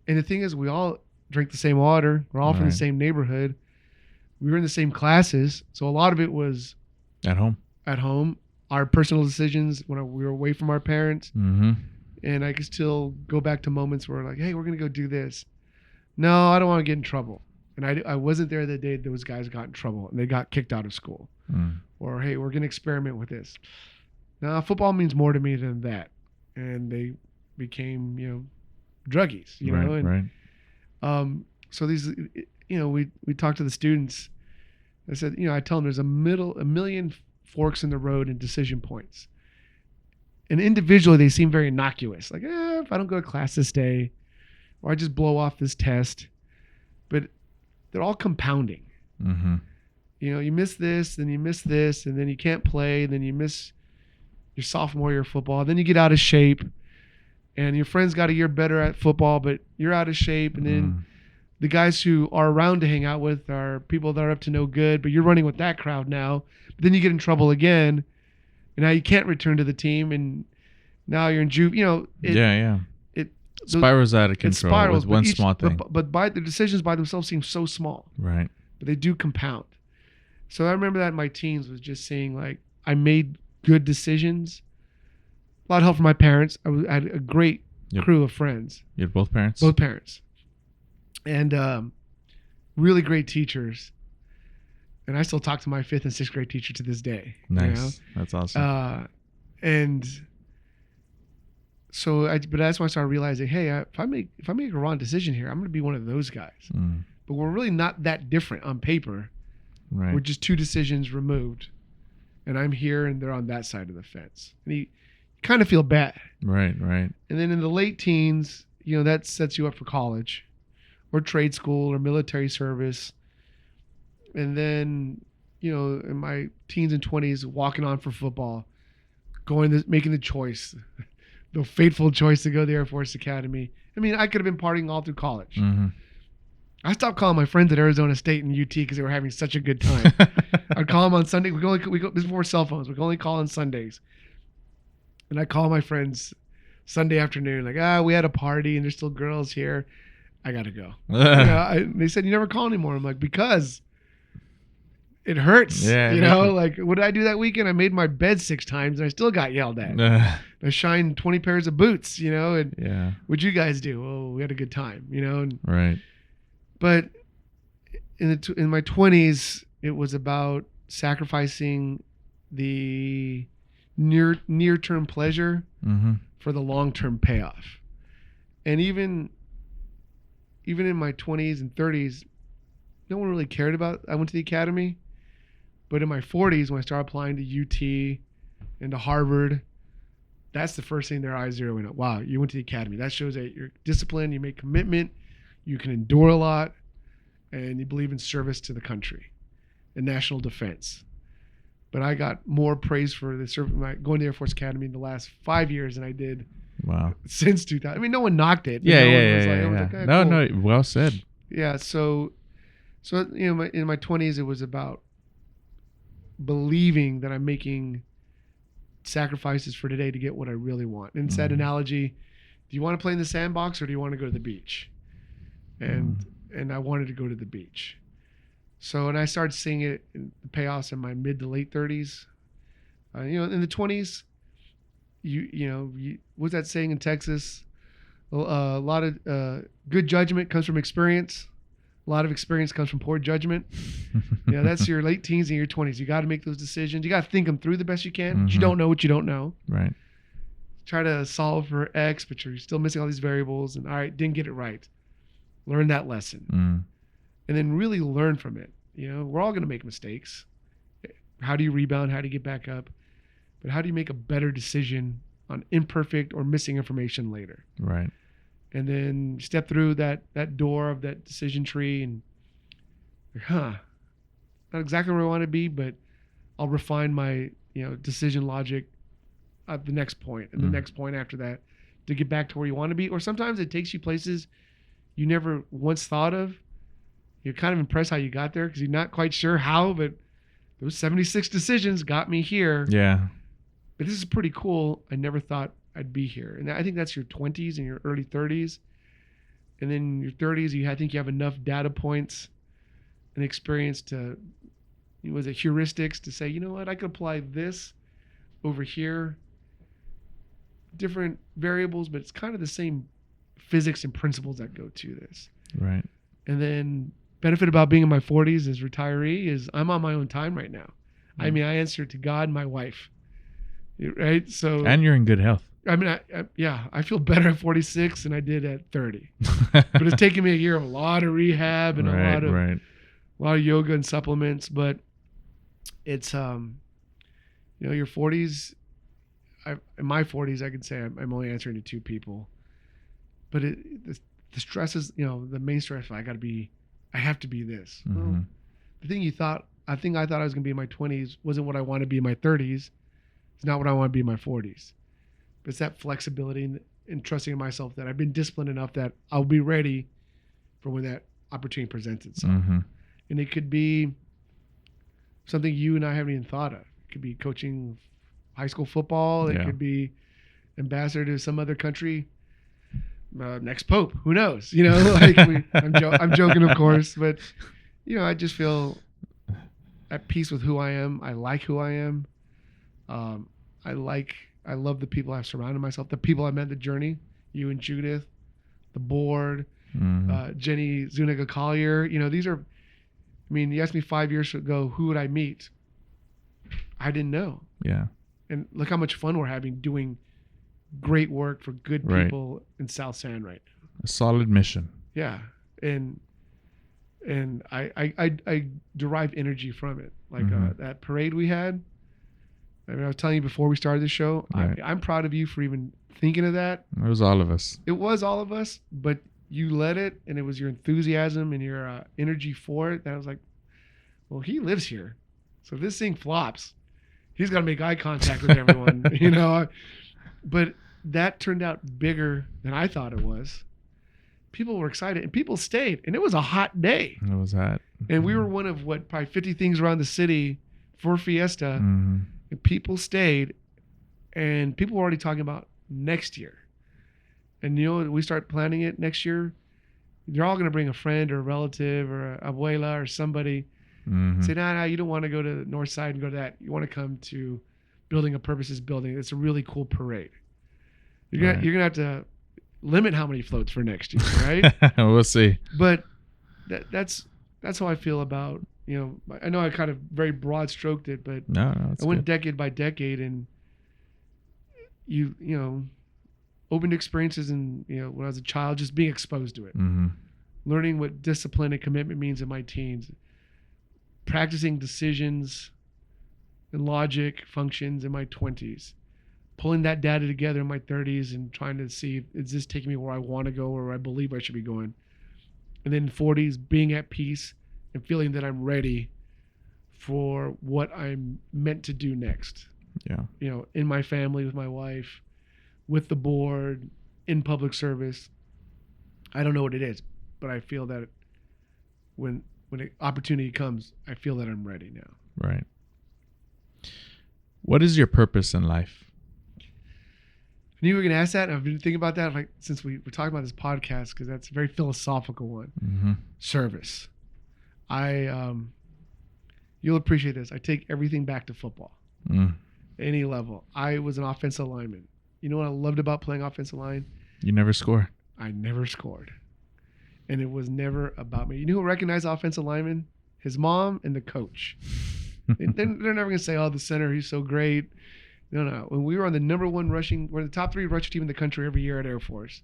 And the thing is, we all drink the same water. We're all from the same neighborhood. We were in the same classes. So a lot of it was At home. Our personal decisions when we were away from our parents. Mm-hmm. And I could still go back to moments where like, hey, we're going to go do this. No, I don't want to get in trouble. And I wasn't there the day those guys got in trouble and they got kicked out of school. Or, hey, we're going to experiment with this. Now, football means more to me than that. And they became, druggies, And so these, we talked to the students. I said, I tell them there's a million forks in the road and decision points. And individually, they seem very innocuous. Like, if I don't go to class this day, or I just blow off this test. But they're all compounding. Mm-hmm. You miss this, then you miss this, and then you can't play, then you miss your sophomore year of football, then you get out of shape, and your friends got a year better at football, but you're out of shape, and then the guys who are around to hang out with are people that are up to no good, but you're running with that crowd now, but then you get in trouble again, and now you can't return to the team, and now you're in It spirals out of control with one small thing. But by the decisions by themselves seem so small. Right. But they do compound. So I remember that in my teens was just seeing like I made good decisions. A lot of help from my parents. I had a great crew of friends. You had both parents? Both parents. And really great teachers. And I still talk to my 5th and 6th grade teacher to this day. Nice. That's awesome. And so but that's when I started realizing, hey, if I make a wrong decision here, I'm going to be one of those guys. But we're really not that different on paper. Right. We're just 2 decisions removed, and I'm here, and they're on that side of the fence. And you kind of feel bad. Right. And then in the late teens, that sets you up for college, or trade school, or military service. And then, in my teens and 20s, walking on for football, making the choice. The fateful choice to go to the Air Force Academy. I mean, I could have been partying all through college. Mm-hmm. I stopped calling my friends at Arizona State and UT because they were having such a good time. I'd call them on Sunday. This is before cell phones. We could only call on Sundays. And I call my friends Sunday afternoon, like, we had a party and there's still girls here. I got to go. They said, you never call anymore. I'm like, because it hurts. Yeah, You me know, too. like what did I do that weekend? I made my bed 6 times and I still got yelled at. I shined 20 pairs of boots, you know, and yeah, what'd you guys do? Oh, we had a good time, you know. And, right. but in my 20s, it was about sacrificing the near-term pleasure Mm-hmm. for the long-term payoff. And even in my 20s and 30s, no one really cared about I went to the academy. But in my 40s, when I started applying to UT and to Harvard, that's the first thing their eyes zeroing up. Wow, you went to the academy. That shows that you're disciplined, you make commitment, you can endure a lot, and you believe in service to the country and national defense. But I got more praise for the service, going to the Air Force Academy in the last 5 years than I did Wow. since 2000. I mean, no one knocked it. but Yeah, no yeah, one was yeah, like, yeah. I was Yeah. like, "Ah, No, cool." no. Well said. Yeah, so you know, in my 20s, it was about believing that I'm making sacrifices for today to get what I really want. And it's that analogy: do you want to play in the sandbox or do you want to go to the beach? And I wanted to go to the beach. So, and I started seeing it in the payoffs in my mid to late 30s. You know, in the 20s, you know, what's that saying in Texas? A lot of good judgment comes from experience. A lot of experience comes from poor judgment. You know, that's your late teens and your 20s. You got to make those decisions. You got to think them through the best you can. But you don't know what you don't know. Right. Try to solve for X, but you're still missing all these variables. And all right, didn't get it right. Learn that lesson. And then really learn from it. You know, we're all going to make mistakes. How do you rebound? How do you get back up? But how do you make a better decision on imperfect or missing information later? Right. And then step through that door of that decision tree and, not exactly where I want to be, but I'll refine my, you know, decision logic at the next point and the next point after that to get back to where you want to be. Or sometimes it takes you places you never once thought of. You're kind of impressed how you got there because you're not quite sure how, but those 76 decisions got me here. Yeah. But this is pretty cool. I never thought I'd be here. And I think that's your 20s and your early 30s. And then your 30s, I think you have enough data points and experience to, was it heuristics to say, you know what, I could apply this over here. Different variables, but it's kind of the same physics and principles that go to this. Right. And then benefit about being in my 40s as retiree is I'm on my own time right now. I mean, I answer to God and my wife. Right? So And you're in good health. I mean, I feel better at 46 than I did at 30. But it's taken me a year of a lot of rehab and a lot of yoga and supplements. But it's, you know, your 40s. In my 40s, I can say I'm only answering to 2 people. But the stress is, you know, the main stress. I have to be this. Well, the thing I thought I was going to be in my 20s wasn't what I want to be in my 30s. It's not what I want to be in my 40s. But it's that flexibility and trusting in myself that I've been disciplined enough that I'll be ready for when that opportunity presents itself. And it could be something you and I haven't even thought of. It could be coaching high school football. It could be ambassador to some other country. Next pope, who knows? You know, like I'm joking, of course, but you know, I just feel at peace with who I am. I like who I am. I love the people I've surrounded myself, the people I met the journey, you and Judith, the board, Jenny Zuniga Collier. You know, these are, I mean, you asked me 5 years ago, who would I meet? I didn't know. Yeah. And look how much fun we're having doing great work for good people in South San right now. A solid mission. Yeah. And I derive energy from it. Like that parade we had. I mean, I was telling you before we started the show, I'm proud of you for even thinking of that. It was all of us. It was all of us, but you led it, and it was your enthusiasm and your energy for it. That I was like, well, he lives here. So if this thing flops, he's got to make eye contact with everyone, you know. But that turned out bigger than I thought it was. People were excited, and people stayed, and it was a hot day. It was hot. And we were one of, probably 50 things around the city for Fiesta. And people stayed, and people were already talking about next year. And, you know, we start planning it next year. They're all going to bring a friend or a relative or a abuela or somebody. Say, nah, you don't want to go to the north side and go to that. You want to come to Building a Purposes building. It's a really cool parade. You're gonna have to limit how many floats for next year, right? We'll see. But that's how I feel about, I know I kind of very broad stroked it, but No, it's I went good. decade by decade, and opened experiences, and when I was a child, just being exposed to it, learning what discipline and commitment means in my teens, practicing decisions and logic functions in my 20s, pulling that data together in my 30s and trying to see, is this taking me where I want to go or where I believe I should be going? And then in 40s, being at peace and feeling that I'm ready for what I'm meant to do next. Yeah. In my family, with my wife, with the board, in public service. I don't know what it is, but I feel that when an opportunity comes, I feel that I'm ready now. Right. What is your purpose in life? I knew you were going to ask that. I've been thinking about that since we were talking about this podcast, because that's a very philosophical one. Service. You'll appreciate this. I take everything back to football. Any level. I was an offensive lineman. You know what I loved about playing offensive line? You never score. I never scored. And it was never about me. You know who recognized offensive lineman? His mom and the coach. they're never going to say, oh, the center, he's so great. No. When we were on the we're the top 3 rushing team in the country every year at Air Force.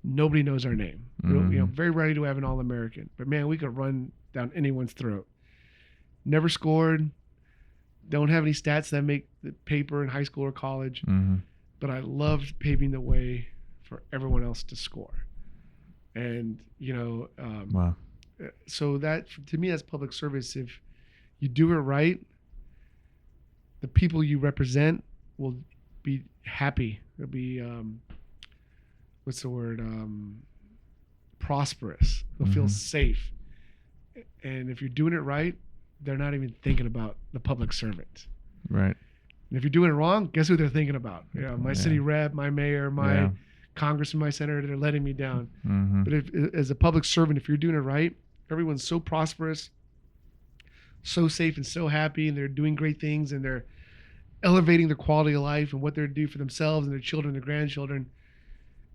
Nobody knows our name. Very rarely do we have an All-American. But, man, we could run down anyone's throat. Never scored. Don't have any stats that make the paper in high school or college. But I loved paving the way for everyone else to score. And, Wow. So that, to me, that's public service. If you do it right, the people you represent will be happy. They'll be, prosperous. They'll feel safe. And if you're doing it right, they're not even thinking about the public servant. Right. And if you're doing it wrong, guess who they're thinking about? My city rep, my mayor, my congressman, my senator, they're letting me down. But if, as a public servant, if you're doing it right, everyone's so prosperous, so safe and so happy, and they're doing great things, and they're elevating their quality of life and what they're doing for themselves and their children, their grandchildren.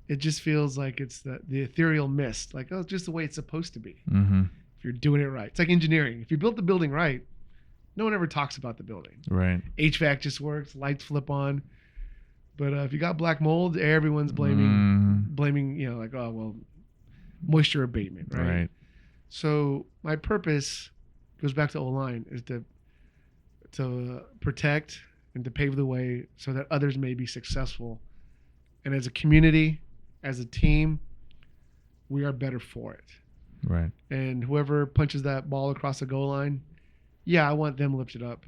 It just feels like it's the ethereal mist, like, oh, it's just the way it's supposed to be. If you're doing it right. It's like engineering. If you built the building right, no one ever talks about the building. Right. HVAC just works, lights flip on. But if you got black mold, everyone's blaming, like, oh, well, moisture abatement, right? Right. So my purpose goes back to O-line, is to protect and to pave the way so that others may be successful. And as a community, as a team, we are better for it. Right. And whoever punches that ball across the goal line, I want them lifted up.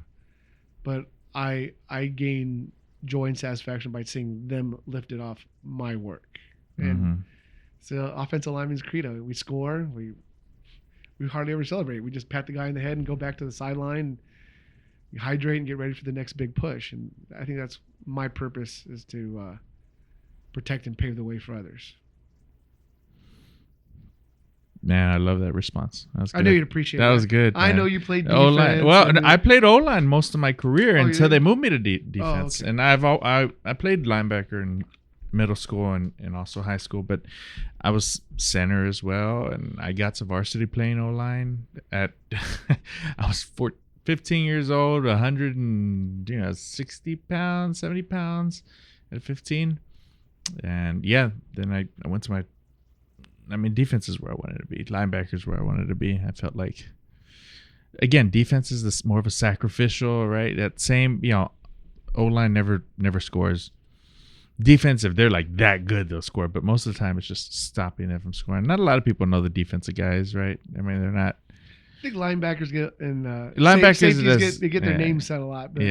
But I gain joy and satisfaction by seeing them lifted off my work. And so offensive lineman's credo. We score, we hardly ever celebrate. We just pat the guy in the head and go back to the sideline, hydrate and get ready for the next big push. And I think that's my purpose, is to protect and pave the way for others. Man, I love that response. That was good. I knew you'd appreciate that. That was good. I man. know you played defense. O-line. Well, I played O-line most of my career until did? they moved me to defense. Okay. And I played linebacker in middle school and also high school, but I was center as well. And I got to varsity playing O-line at I was 15 years old, 160 pounds, 70 pounds at 15. And then I went to defense is where I wanted to be. Linebacker is where I wanted to be. I felt like, again, defense is this more of a sacrificial, right? That same, O-line never scores. Defense, if they're like that good, they'll score. But most of the time, it's just stopping them from scoring. Not a lot of people know the defensive guys, right? I mean, they're not. I think linebackers get Linebackers they get their name said a lot. But,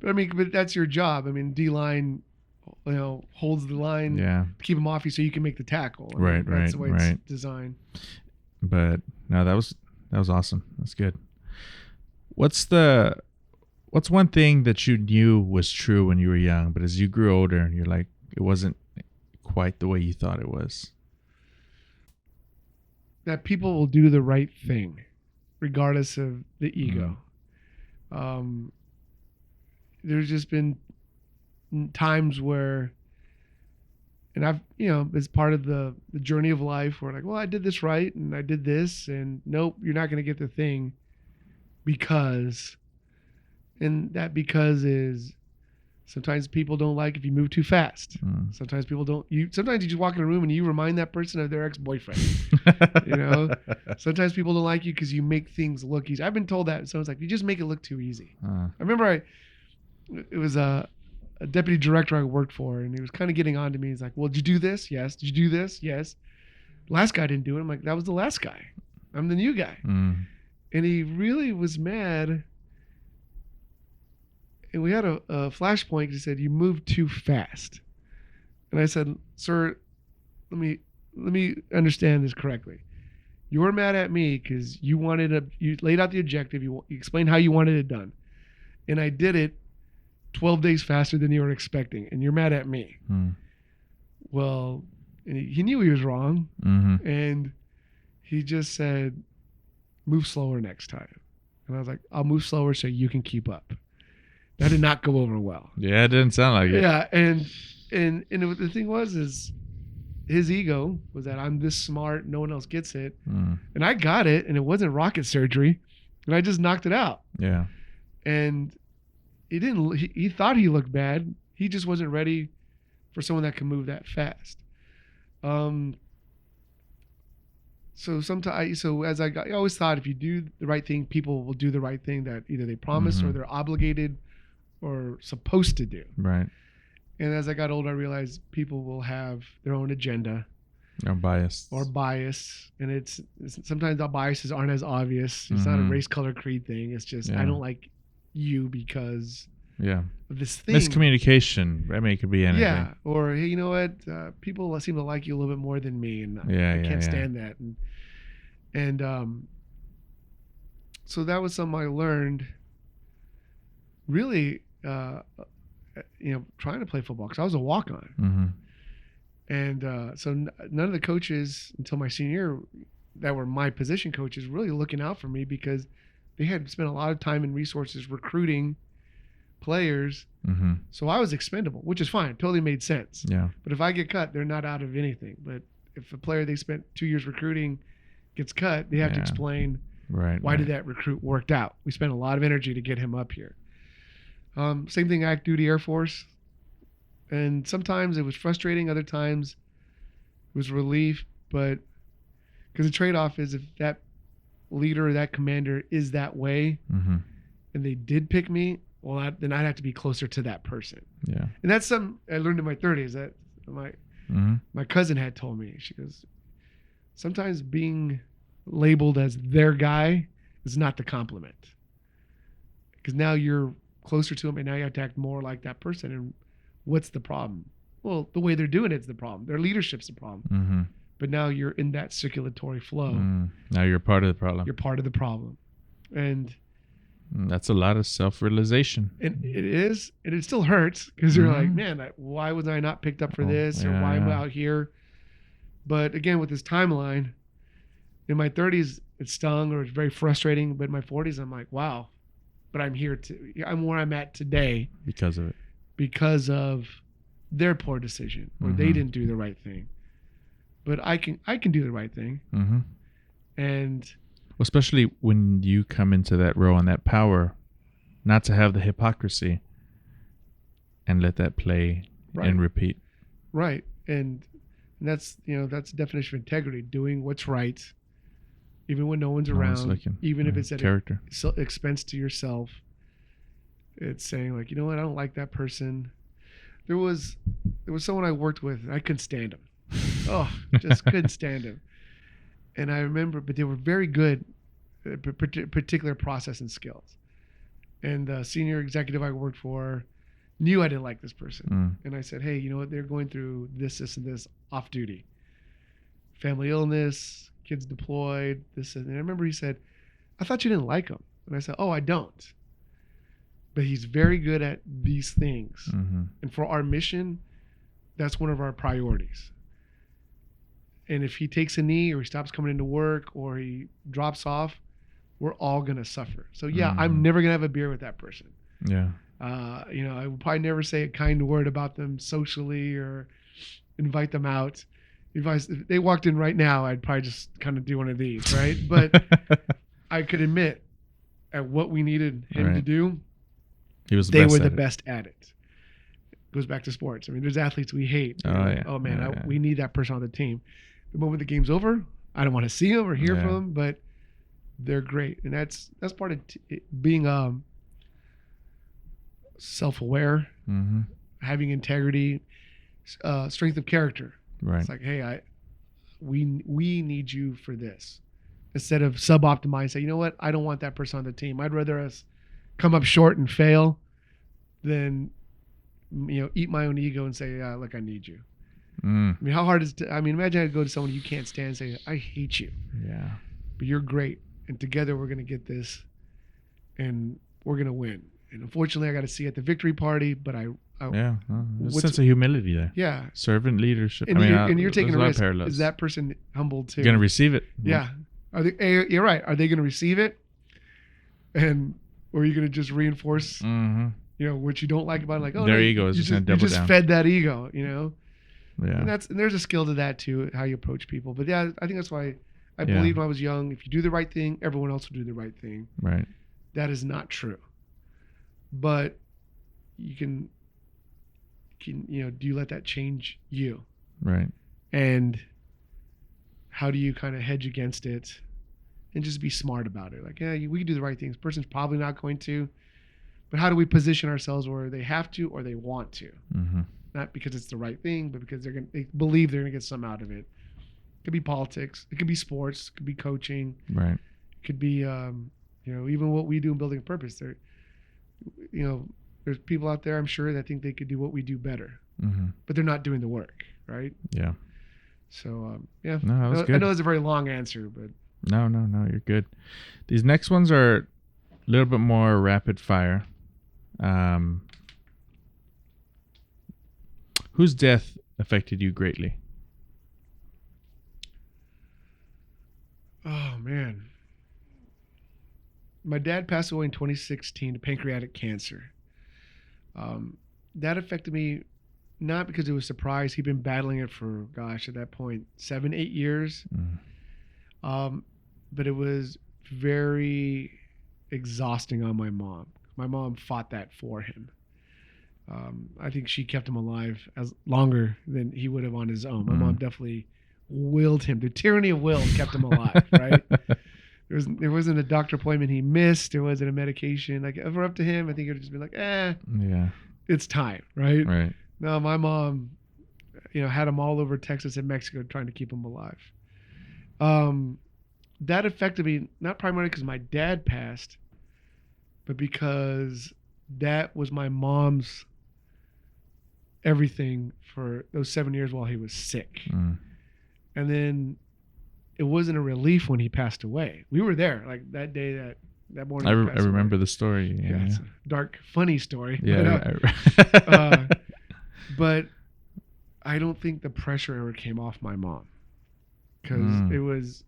but that's your job. I mean, D-line, holds the line, to keep them off you so you can make the tackle. That's the way it's designed. But no, that was awesome. That's good. What's one thing that you knew was true when you were young, but as you grew older, you're like, it wasn't quite the way you thought it was? That people will do the right thing. regardless of the ego. There's just been times where, and I've, as part of the journey of life, where like, well, I did this right and I did this, and nope, you're not going to get the thing because, and that because is sometimes people don't like if you move too fast. Sometimes people don't. Sometimes you just walk in a room and you remind that person of their ex-boyfriend. Sometimes people don't like you because you make things look easy. I've been told that. Someone's like, you just make it look too easy. I remember it was a deputy director I worked for, and he was kind of getting on to me. He's like, well, did you do this? Yes. Did you do this? Yes. Last guy didn't do it. I'm like, that was the last guy. I'm the new guy. And he really was mad. And we had a flashpoint. He said, you moved too fast. And I said, sir, let me understand this correctly. You were mad at me because you laid out the objective. You explained how you wanted it done. And I did it 12 days faster than you were expecting. And you're mad at me. Well, and he knew he was wrong. And he just said, move slower next time. And I was like, I'll move slower so you can keep up. That did not go over well. Yeah, it didn't sound like it. Yeah, and the thing was his ego was that I'm this smart, no one else gets it, and I got it, and it wasn't rocket surgery, and I just knocked it out. Yeah, and he didn't. He thought he looked bad. He just wasn't ready for someone that can move that fast. So sometimes, I always thought if you do the right thing, people will do the right thing that either they promise or they're obligated or supposed to do. Right. And as I got older, I realized people will have their own agenda. Or bias. And it's sometimes our biases aren't as obvious. It's not a race, color, creed thing. It's just, I don't like you because of this thing. Miscommunication. I mean, it could be anything. Yeah. Or, hey, you know what? People seem to like you a little bit more than me. And I can't stand that. And so that was something I learned really, trying to play football, because I was a walk-on. And so none of the coaches until my senior year that were my position coaches really looking out for me, because they had spent a lot of time and resources recruiting players. So I was expendable, which is fine. Totally made sense. Yeah. But if I get cut, they're not out of anything. But if a player they spent 2 years recruiting gets cut, they have to explain why did that recruit worked out. We spent a lot of energy to get him up here. Same thing, active duty Air Force. And sometimes it was frustrating. Other times it was relief. But because the trade-off is if that leader or that commander is that way and they did pick me, well, then I'd have to be closer to that person. Yeah. And that's something I learned in my 30s that my cousin had told me. She goes, sometimes being labeled as their guy is not the compliment. Because now you're closer to them, and now you have to act more like that person. And what's the problem? Well, the way they're doing it's the problem. Their leadership's the problem. But now you're in that circulatory flow. Now you're part of the problem. You're part of the problem. And that's a lot of self-realization. And it is. And it still hurts, because you're like, man, why was I not picked up for this? Or why am I out here? But again, with this timeline, in my 30s, it stung or it's very frustrating. But in my 40s, I'm like, wow. But I'm where I'm at today. Because of it. Because of their poor decision, or they didn't do the right thing. But I can do the right thing. And especially when you come into that role and that power, not to have the hypocrisy and let that play and repeat. Right. And that's the definition of integrity, doing what's right, even when no one's around, even if it's at expense to yourself. It's saying like, you know what, I don't like that person. There was someone I worked with, and I couldn't stand him. Oh, just couldn't stand him. And I remember, but they were very good at particular process and skills. And the senior executive I worked for knew I didn't like this person. And I said, hey, you know what, they're going through this, and this off duty. Family illness, kids deployed, this, and I remember he said, I thought you didn't like him. And I said, oh, I don't. But he's very good at these things. And for our mission, that's one of our priorities. And if he takes a knee, or he stops coming into work, or he drops off, we're all gonna suffer. So yeah, I'm never gonna have a beer with that person. Yeah. I would probably never say a kind word about them socially or invite them out. If they walked in right now, I'd probably just kind of do one of these, right? But I could admit at what we needed him to do, they were the best at it. Goes back to sports. I mean, there's athletes we hate. Oh man, we need that person on the team. The moment the game's over, I don't want to see them or hear from them, but they're great, and that's part of being self-aware, having integrity, strength of character. Right. It's like, hey, we need you for this, instead of sub-optimize. Say, you know what? I don't want that person on the team. I'd rather us come up short and fail than eat my own ego and say, look, I need you. I mean, how hard is it? Imagine I go to someone you can't stand and say, I hate you. Yeah. But you're great, and together we're gonna get this, and we're gonna win. And unfortunately, I got to see at the victory party, but there's a sense of humility there. Yeah, servant leadership. And you're taking a risk. Is that person humble too? You're gonna receive it. Yeah. You're right. Are they gonna receive it? And or are you gonna just reinforce, what you don't like about it? Like, their ego is just gonna double down. You just fed that ego, Yeah. And there's a skill to that too, how you approach people. But yeah, I think that's why I believed when I was young, if you do the right thing, everyone else will do the right thing. Right. That is not true. But you can do you let that change you? Right. And how do you kind of hedge against it and just be smart about it? Like, we can do the right things. This person's probably not going to, but how do we position ourselves where they have to or they want to? Not because it's the right thing, but because they believe they're going to get something out of it. It could be politics. It could be sports. It could be coaching. Right. It could be, even what we do in building a purpose. There's people out there, I'm sure, that think they could do what we do better, but they're not doing the work, right? Yeah. So, yeah. No, that was good. I know it's a very long answer, but. No, you're good. These next ones are a little bit more rapid fire. Whose death affected you greatly? Oh, man. My dad passed away in 2016 to pancreatic cancer. That affected me not because it was a surprise. He'd been battling it for, at that point, 7-8 years. But it was very exhausting on my mom. My mom fought that for him. I think she kept him alive longer than he would have on his own. My mom definitely willed him. The tyranny of will kept him alive, right? There wasn't a doctor appointment he missed. There wasn't a medication. Like, if we're up to him, I think it would just be like, it's time, right? Right. No, my mom, had him all over Texas and Mexico trying to keep him alive. That affected me, not primarily because my dad passed, but because that was my mom's everything for those 7 years while he was sick. And then it wasn't a relief when he passed away. We were there, like that day, that morning. I remember the story. Yeah, it's a dark, funny story. Yeah. But I don't think the pressure ever came off my mom, because it was,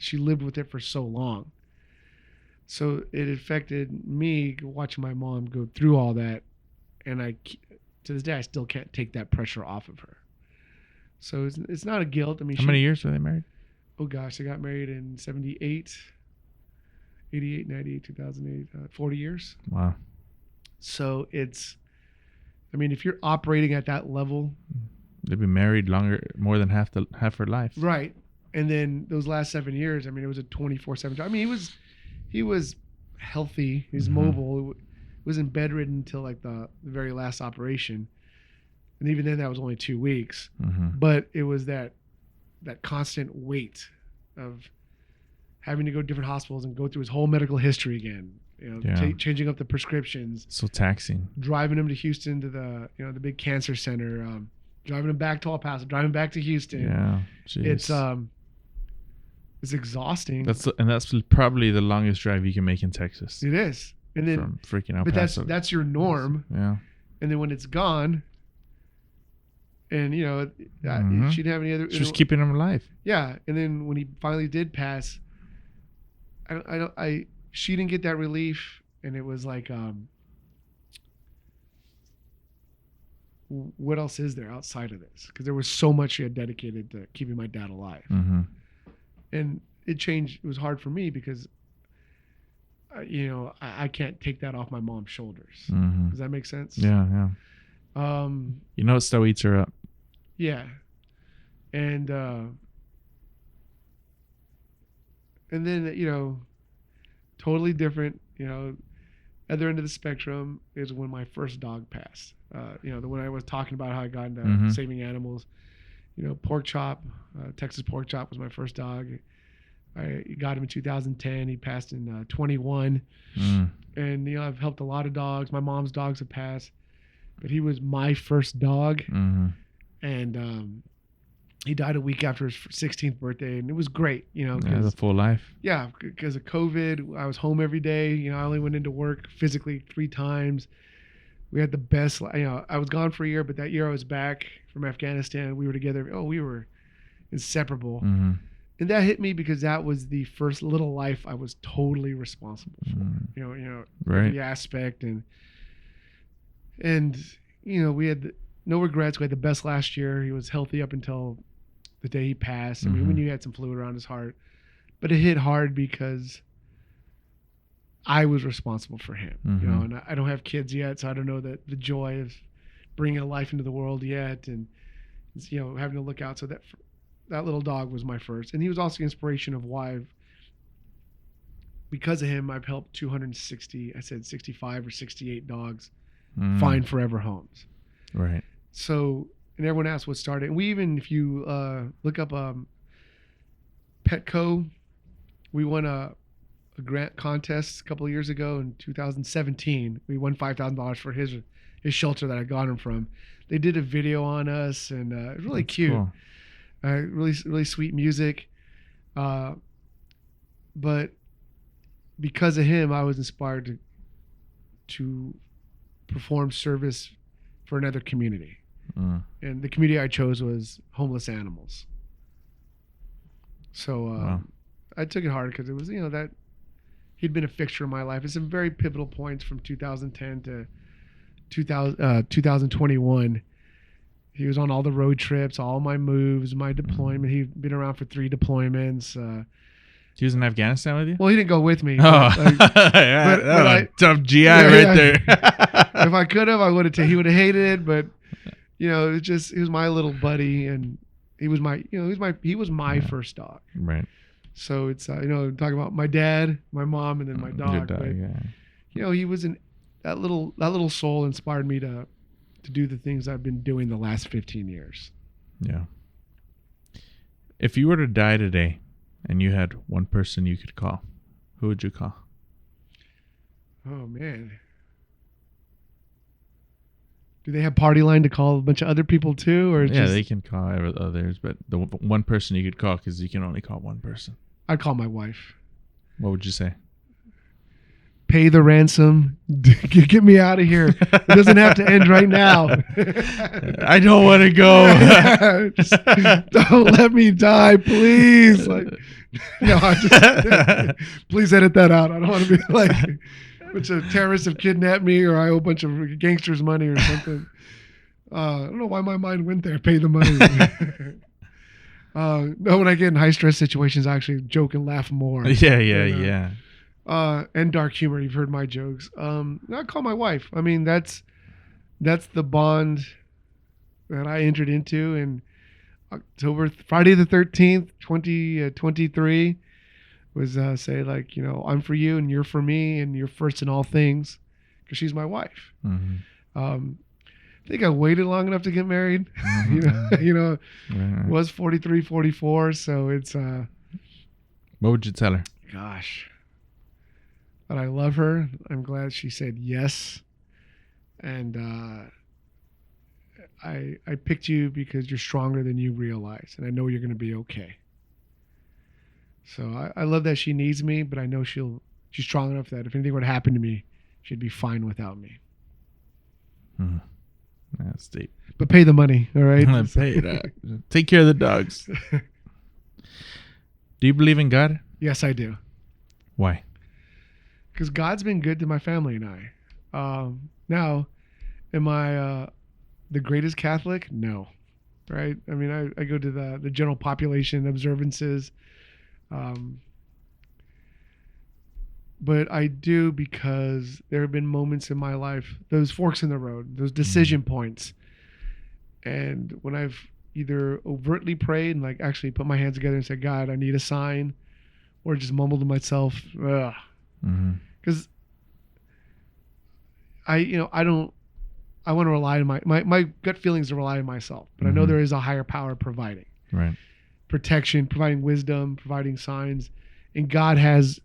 she lived with it for so long. So it affected me watching my mom go through all that, and to this day I still can't take that pressure off of her. So it's not a guilt. I mean, how many years were they married? Oh gosh, they got married in 78, 88, 98, 2008, 40 years. Wow. So if you're operating at that level, they've been married more than half her life. Right. And then those last 7 years, it was a 24/7 job. He was healthy. He was mobile. He wasn't bedridden until like the very last operation. And even then that was only 2 weeks. But it was that constant weight of having to go to different hospitals and go through his whole medical history again, changing up the prescriptions. So taxing. Driving him to Houston to the big cancer center, driving him back to El Paso, driving back to Houston. Yeah. Jeez. It's exhausting. That's probably the longest drive you can make in Texas. It is. And then from freaking El Paso. But that's your norm. Yeah. And then when it's gone, and she didn't have any other. She's keeping him alive. Yeah, and then when he finally did pass, she didn't get that relief, and it was like, what else is there outside of this? Because there was so much she had dedicated to keeping my dad alive. Mm-hmm. And it changed. It was hard for me because, I can't take that off my mom's shoulders. Mm-hmm. Does that make sense? Yeah. It still eats her up. Yeah. And then, totally different, other end of the spectrum is when my first dog passed. When I was talking about how I got into saving animals, Pork Chop, Texas Pork Chop was my first dog. I got him in 2010. He passed in 21. And, I've helped a lot of dogs. My mom's dogs have passed, but he was my first dog. And he died a week after his 16th birthday, and it was great, The full life. Yeah, because of COVID, I was home every day. I only went into work physically 3 times. We had the best, I was gone for a year, but that year I was back from Afghanistan. We were together. Oh, we were inseparable. And that hit me because that was the first little life I was totally responsible for. Right. Every aspect, and we had no regrets. We had the best last year. He was healthy up until the day he passed. I mean, we knew he had some fluid around his heart, but it hit hard because I was responsible for him. And I don't have kids yet, so I don't know the joy of bringing a life into the world yet, and having to look out. So that little dog was my first, and he was also the inspiration of why because of him I've helped 65 or 68 dogs find forever homes. Right. So, and everyone asks what started. And we even, if you look up Petco, we won a grant contest a couple of years ago in 2017. We won $5,000 for his shelter that I got him from. They did a video on us, and it was really cute. Cool. Really sweet music. But because of him, I was inspired to perform service for another community. And the community I chose was homeless animals. So Wow. I took it hard because it was, that he'd been a fixture in my life. It's some very pivotal points from 2010 to 2021. He was on all the road trips, all my moves, my deployment. He'd been around for 3 deployments. He was in Afghanistan with you? Well, he didn't go with me. Oh, tough GI right there. If I could have, I would have. He would have hated it, but he was my little buddy, and he was my first dog. Right. So it's talking about my dad, my mom, and then my dog. Your dog, but yeah. he was that little soul inspired me to do the things I've been doing the last 15 years. Yeah. If you were to die today and you had one person you could call, who would you call? Oh, man. Do they have party line to call a bunch of other people too? Or they can call others, but the one person you could call, because you can only call one person. I'd call my wife. What would you say? Pay the ransom. Get me out of here. It doesn't have to end right now. I don't want to go. Just don't let me die, please. Please edit that out. I don't want to be like a bunch of terrorists have kidnapped me, or I owe a bunch of gangsters money or something. I don't know why my mind went there. Pay the money. No, when I get in high stress situations, I actually joke and laugh more. Yeah. And dark humor. You've heard my jokes. I call my wife. I mean, that's the bond that I entered into in Friday the 13th, 2023 was say I'm for you and you're for me and you're first in all things, because she's my wife. I think I waited long enough to get married. Right. Was 43, 44. So it's What would you tell her? gosh. But I love her. I'm glad she said yes. And I picked you because you're stronger than you realize. And I know you're going to be okay. So I love that she needs me, but I know she's strong enough that if anything would happen to me, she'd be fine without me. That's deep. But pay the money, all right? Pay that. Take care of the dogs. Do you believe in God? Yes, I do. Why? Because God's been good to my family and I. Now, am I the greatest Catholic? No. Right? I mean, I go to the general population observances. But I do because there have been moments in my life, those forks in the road, those decision points. And when I've either overtly prayed and like actually put my hands together and said, God, I need a sign, or just mumbled to myself, ugh. Because I want to rely on my gut feelings to rely on myself, but I know there is a higher power providing protection, providing wisdom, providing signs, and God has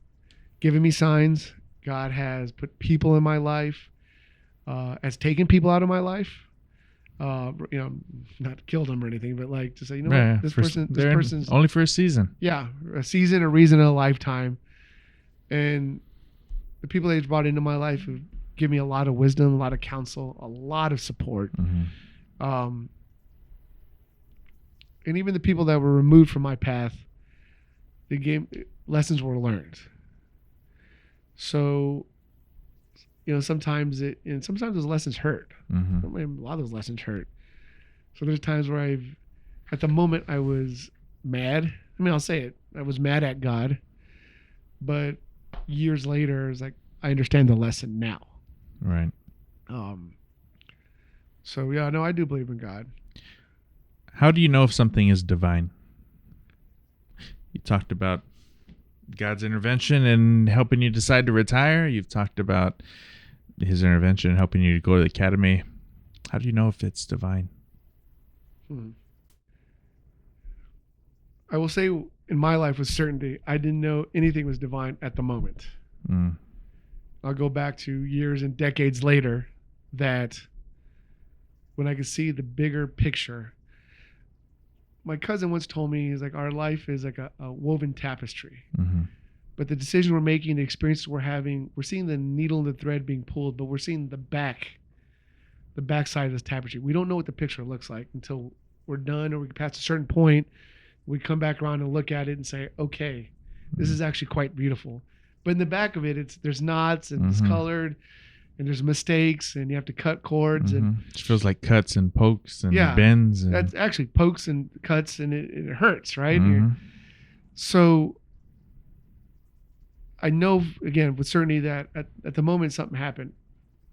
given me signs. God has put people in my life, has taken people out of my life, not killed them or anything, but like to say, what, this person's only for a season. Yeah, a season, a reason, a lifetime, and the people that He's brought into my life have given me a lot of wisdom, a lot of counsel, a lot of support. And even the people that were removed from my path, lessons were learned. So, sometimes those lessons hurt. A lot of those lessons hurt. So there's times where at the moment I was mad. I mean, I'll say it. I was mad at God, but years later, it's like, I understand the lesson now. Right. So yeah, no, I do believe in God. How do you know if something is divine? You talked about God's intervention in helping you decide to retire. You've talked about His intervention in helping you to go to the academy. How do you know if it's divine? I will say in my life with certainty, I didn't know anything was divine at the moment. I'll go back to years and decades later that when I could see the bigger picture. My cousin once told me, he's like, our life is like a woven tapestry. But the decisions we're making, the experiences we're having, we're seeing the needle and the thread being pulled, but we're seeing the backside of this tapestry. We don't know what the picture looks like until we're done or we pass a certain point. We come back around and look at it and say, okay, this is actually quite beautiful. But in the back of it, there's knots and it's colored and there's mistakes and you have to cut cords. And it feels like cuts and pokes and bends. And that's actually pokes and cuts and it hurts, right? So I know, again, with certainty that at the moment something happened,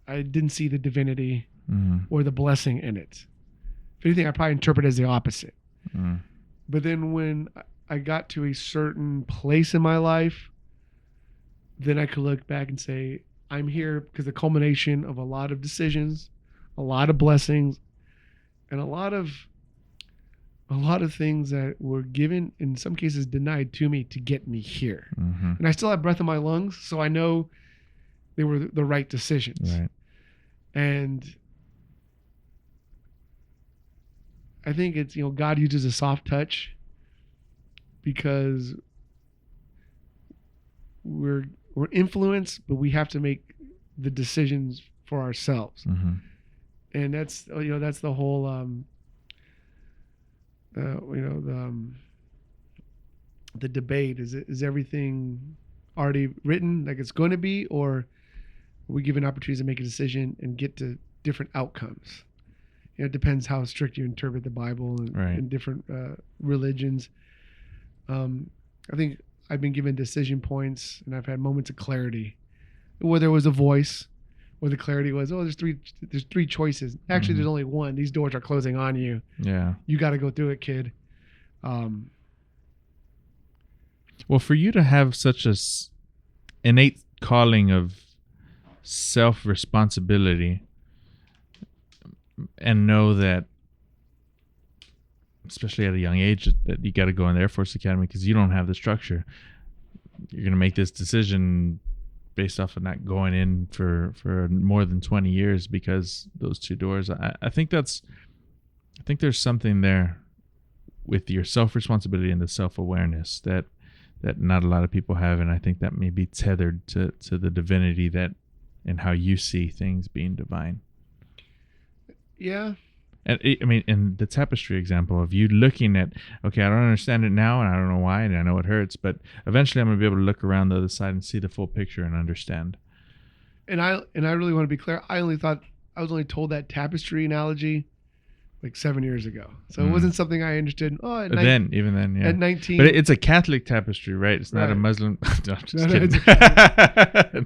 I didn't see the divinity or the blessing in it. If anything, I probably interpret it as the opposite. But then when I got to a certain place in my life, then I could look back and say, I'm here because the culmination of a lot of decisions, a lot of blessings, and a lot of things that were given, in some cases denied to me to get me here. And I still have breath in my lungs, so I know they were the right decisions. Right. And I think it's, God uses a soft touch because we're influenced, but we have to make the decisions for ourselves. And that's the whole the debate is everything already written like it's going to be, or we give an opportunity to make a decision and get to different outcomes. It depends how strict you interpret the Bible and different religions. I think I've been given decision points and I've had moments of clarity, where there was a voice, where the clarity was, there's three choices. Actually, there's only one. These doors are closing on you. Yeah. You got to go through it, kid. Well, for you to have such a innate calling of self-responsibility and know that, especially at a young age, that you got to go in the Air Force Academy because you don't have the structure. You're going to make this decision based off of not going in for more than 20 years because those two doors. I think there's something there with your self-responsibility and the self-awareness that not a lot of people have, and I think that may be tethered to the divinity that and how you see things being divine. Yeah, And I mean, in the tapestry example of you looking at, okay, I don't understand it now, and I don't know why, and I know it hurts, but eventually I'm gonna be able to look around the other side and see the full picture and understand. And I really want to be clear. I was only told that tapestry analogy like 7 years ago. So it wasn't something I understood. Even then, yeah. At 19. But it's a Catholic tapestry, right? It's not a Right. Muslim. No, I'm just No, kidding.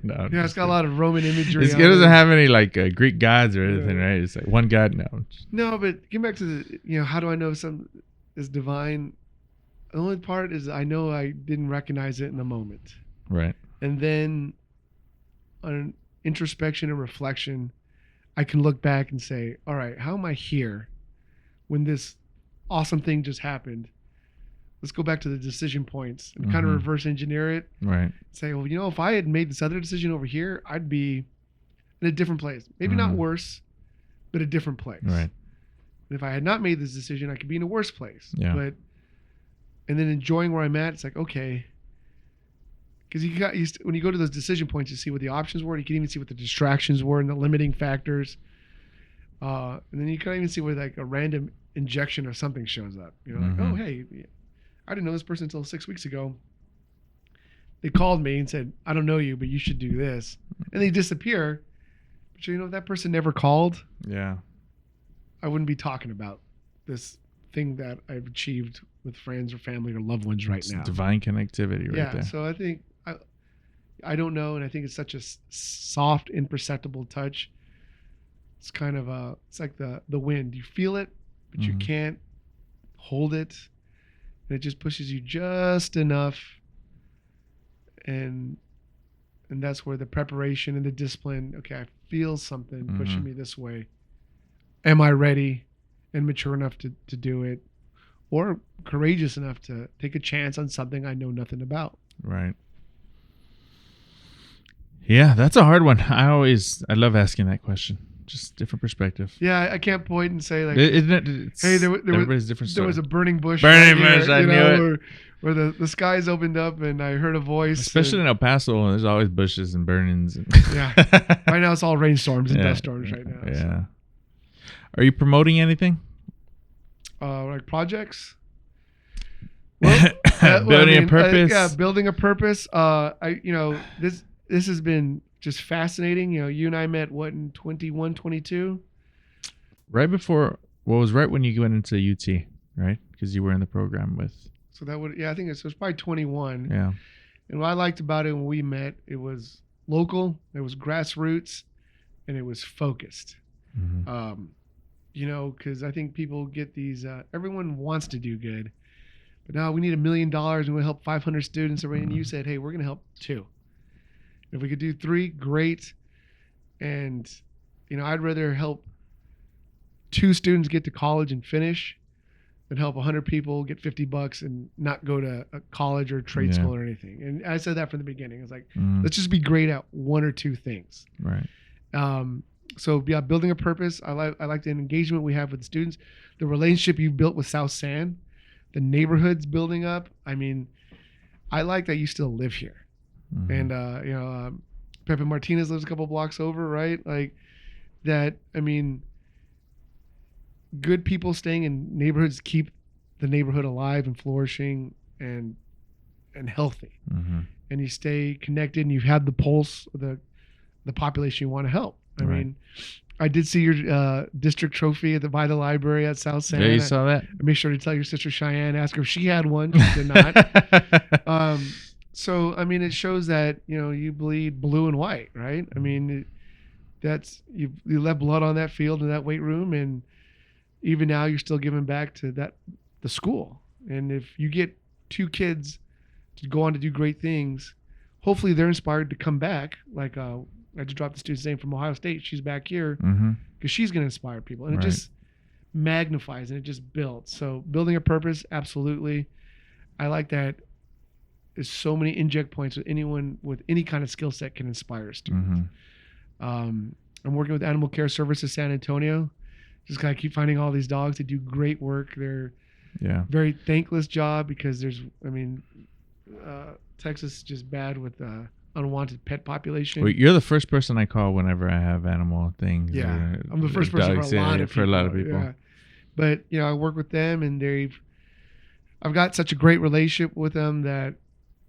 No, I'm Yeah, just it's got a lot of Roman imagery. It on doesn't it. have any like Greek gods or anything, right? It's like one god. No. No, but getting back to the, how do I know some is divine? The only part is I know I didn't recognize it in the moment. Right. And then on introspection and reflection, I can look back and say, all right, how am I here when this awesome thing just happened? Let's go back to the decision points and kind of reverse engineer it. Right. Say, well, if I had made this other decision over here, I'd be in a different place. Maybe not worse, but a different place. Right. And if I had not made this decision, I could be in a worse place. Yeah. And then enjoying where I'm at, it's like, okay. Because when you go to those decision points, you see what the options were. You can even see what the distractions were and the limiting factors. And then you can even see where like a random injection or something shows up. Like, oh, hey, I didn't know this person until 6 weeks ago. They called me and said, I don't know you, but you should do this. And they disappear. But if that person never called, Yeah. I wouldn't be talking about this thing that I've achieved with friends or family or loved ones right It's now. divine connectivity right there. So I think I don't know, and I think it's such a soft, imperceptible touch. It's kind of it's like the wind. You feel it, but you can't hold it, and it just pushes you just enough. And that's where the preparation and the discipline. Okay, I feel something pushing me this way. Am I ready and mature enough to do it, or courageous enough to take a chance on something I know nothing about? Right. Yeah, that's a hard one. I love asking that question. Just different perspective. Yeah, I can't point and say like, Isn't it? hey, everybody's different there story. was a burning bush. Burning right bush, here, I knew it. Where the skies opened up and I heard a voice. Especially in El Paso, there's always bushes and burnings. Yeah. Right now it's all rainstorms and dust storms right now. Yeah. So. Are you promoting anything? Like projects? Well, Building a purpose. Yeah, building a purpose. This has been just fascinating. You and I met in 21, 22? Right before, was right when you went into UT, right? Because you were in the program with. So I think it was probably 21. Yeah. And what I liked about it when we met, it was local, it was grassroots, and it was focused. Because I think people get these, everyone wants to do good, but now we need $1 million and we'll help 500 students. And you said, hey, we're going to help 2. If we could do 3, great. And, I'd rather help 2 students get to college and finish than help 100 people get $50 and not go to a college or trade school or anything. And I said that from the beginning. It's like, let's just be great at 1 or 2 things. Right. So yeah, building a purpose. I like the engagement we have with the students, the relationship you built with South San, the neighborhoods building up. I mean, I like that you still live here. And Pepe Martinez lives a couple blocks over, right? Like that. I mean, good people staying in neighborhoods keep the neighborhood alive and flourishing and healthy. And you stay connected, and you've had the pulse of the population you want to help. I mean, I did see your district trophy by the library at South San. Yeah, you saw that? I made sure to tell your sister Cheyenne, ask her if she had one. She did not. So, I mean, it shows that, you bleed blue and white, right? I mean, that's you left blood on that field in that weight room, and even now you're still giving back to the school. And if you get 2 kids to go on to do great things, hopefully they're inspired to come back. Like I just dropped the student's name from Ohio State. She's back here because she's going to inspire people, and it just magnifies and it just builds. So building a purpose, absolutely. I like that. There's so many inject points with anyone with any kind of skill set can inspire students. I'm working with Animal Care Services San Antonio. Just gotta keep finding all these dogs that do great work. They're very thankless job because Texas is just bad with unwanted pet population. Well, you're the first person I call whenever I have animal things. Yeah, I'm the first person dogs, for a lot of people. For a lot of people. Yeah. But I work with them, and I've got such a great relationship with them that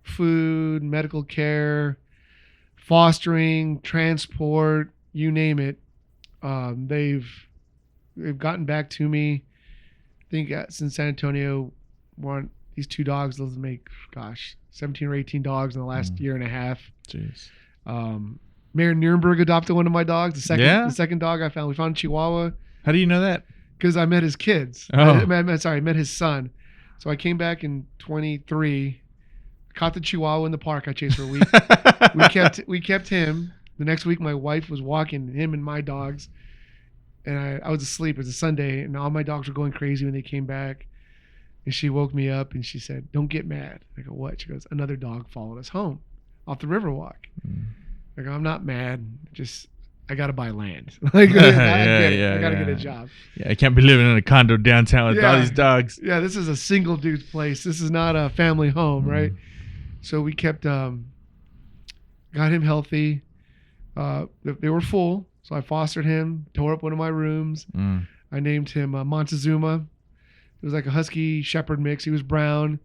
food, medical care, fostering, transport, you name it, they've gotten back to me. I think since San Antonio, these 2 dogs, those make 17 or 18 dogs in the last year and a half. Jeez. Mayor Nuremberg adopted one of my dogs. The Yeah? second dog we found Chihuahua. How do you know that? Because I met his kids. Oh. I met his son. So I came back in 23, caught the Chihuahua in the park. I chased for a week. we kept him. The next week, my wife was walking him and my dogs, and I was asleep. It was a Sunday, and all my dogs were going crazy when they came back. And she woke me up and she said, "Don't get mad." I go, "What?" She goes, "Another dog followed us home off the Riverwalk." I go, "I'm not mad. I got to buy land. I gotta get a job." Yeah, I can't be living in a condo downtown with all these dogs. Yeah, this is a single dude's place. This is not a family home, right? So we kept, got him healthy. They were full, so I fostered him, tore up one of my rooms. I named him Montezuma. It was like a husky shepherd mix. He was brown.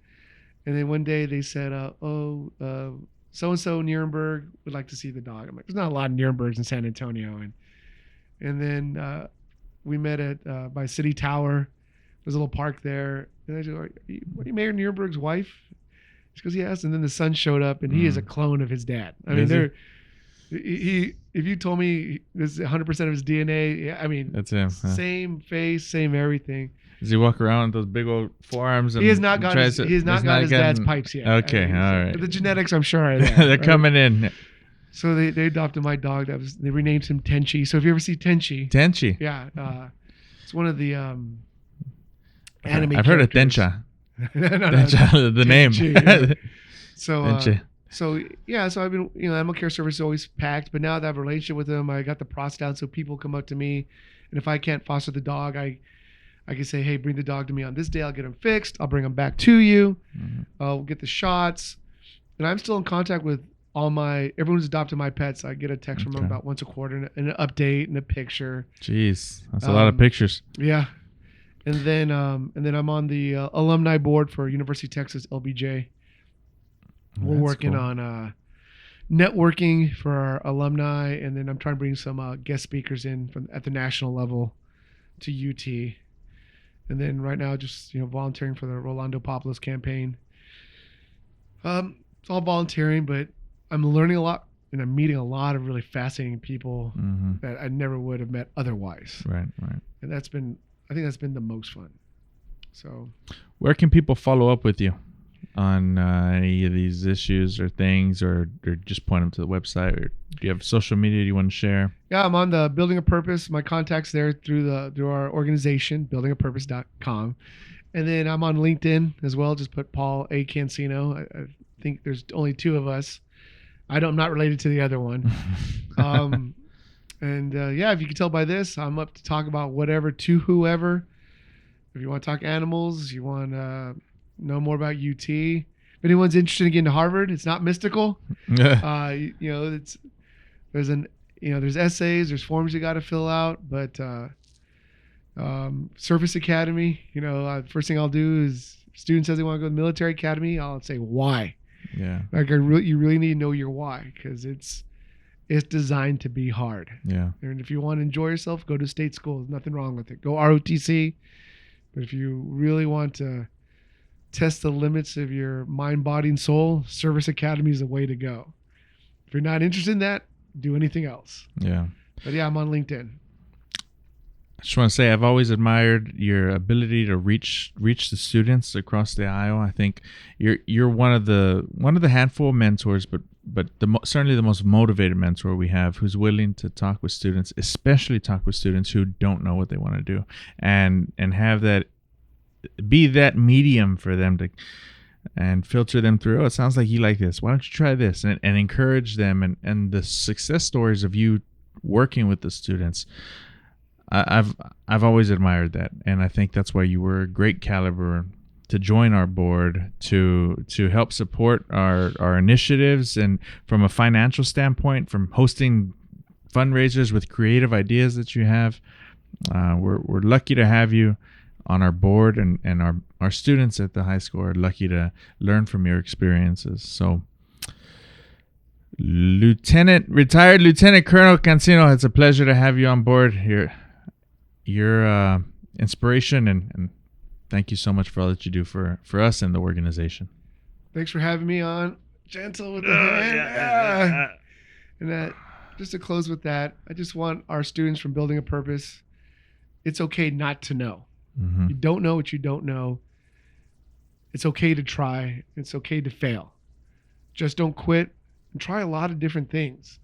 And then one day they said, so-and-so Nuremberg would like to see the dog. I'm like, there's not a lot of Nurembergs in San Antonio. And then we met at by City Tower. There's a little park there. And I said, "Are you Mayor Nuremberg's wife?" She goes, "Yes." And then the son showed up, and he is a clone of his dad. I mean, if you told me this is 100% of his DNA, I mean, that's him. Huh? Same face, same everything. Does he walk around with those big old forearms? And he has not got his dad's pipes yet. Okay, all right. The genetics, I'm sure, are there. They're right? coming in. So they adopted my dog. They renamed him Tenchi. So if you ever see Tenchi, yeah, it's one of the anime. I've heard of Tencha. Tencha, the name. So Tenchi. So I've been, animal care service is always packed, but now that I have a relationship with them, I got the process down, so people come up to me, and if I can't foster the dog, I can say, "Hey, bring the dog to me on this day. I'll get him fixed. I'll bring him back to you. We'll get the shots." And I'm still in contact with everyone who's adopted my pets. I get a text from them about once a quarter and an update and a picture. Jeez, that's a lot of pictures. Yeah. And then I'm on the alumni board for University of Texas LBJ. We're working on networking for our alumni, and then I'm trying to bring some guest speakers in at the national level to UT. And then right now, just volunteering for the Rolando Papalos campaign. It's all volunteering, but I'm learning a lot, and I'm meeting a lot of really fascinating people that I never would have met otherwise. Right. And I think that's been the most fun. So, where can people follow up with you on any of these issues or things, or just point them to the website, or do you have social media you want to share? Yeah, I'm on the Building a Purpose. My contact's there through our organization, buildingapurpose.com. And then I'm on LinkedIn as well. Just put Paul A. Cancino. I think there's only 2 of us. I'm not related to the other one. If you can tell by this, I'm up to talk about whatever to whoever. If you want to talk animals, you want to know more about UT. If anyone's interested in getting to Harvard, it's not mystical. There's essays, there's forms you got to fill out, but Service Academy, first thing I'll do is if a student says they want to go to the military academy, I'll say why. Yeah. Like you really need to know your why, because it's designed to be hard. Yeah. And if you want to enjoy yourself, go to state school. There's nothing wrong with it. Go ROTC. But if you really want to test the limits of your mind, body, and soul, Service Academy is the way to go. If you're not interested in that, do anything else. Yeah. But yeah, I'm on LinkedIn. I just want to say I've always admired your ability to reach the students across the aisle. I think you're one of the handful of mentors, but certainly the most motivated mentor we have, who's willing to talk with students, especially talk with students who don't know what they want to do, and have that be that medium for them to and filter them through. Oh, it sounds like you like this. Why don't you try this? And encourage them, and the success stories of you working with the students. I've always admired that, and I think that's why you were a great caliber to join our board to help support our initiatives, and from a financial standpoint, from hosting fundraisers with creative ideas that you have. We're lucky to have you on our board, and our students at the high school are lucky to learn from your experiences. So, retired Lieutenant Colonel Cancino, it's a pleasure to have you on board. Your inspiration, and thank you so much for all that you do for us and the organization. Thanks for having me on. Gentle with the hand. And just to close with that, I just want our students from Building a Purpose, it's okay not to know. Mm-hmm. You don't know what you don't know. It's okay to try. It's okay to fail. Just don't quit and try a lot of different things,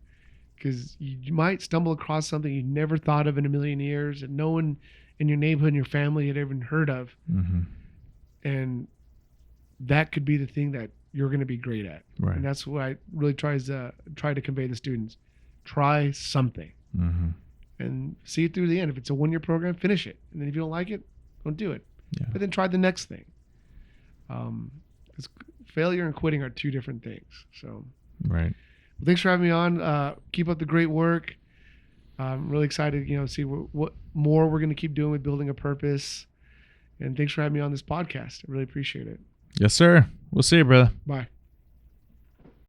because you might stumble across something you never thought of in a million years and no one in your neighborhood and your family had ever heard of. Mm-hmm. And that could be the thing that you're going to be great at. Right. And that's what I really try to convey to students. Try something. Mm-hmm. And see it through the end. If it's a 1-year program, finish it. And then if you don't like it, don't do it. Yeah. But then try the next thing. Because failure and quitting are two different things. So, Right. well, thanks for having me on. Keep up the great work. I'm really excited, to see what more we're going to keep doing with Building a Purpose. And thanks for having me on this podcast. I really appreciate it. Yes, sir. We'll see you, brother. Bye.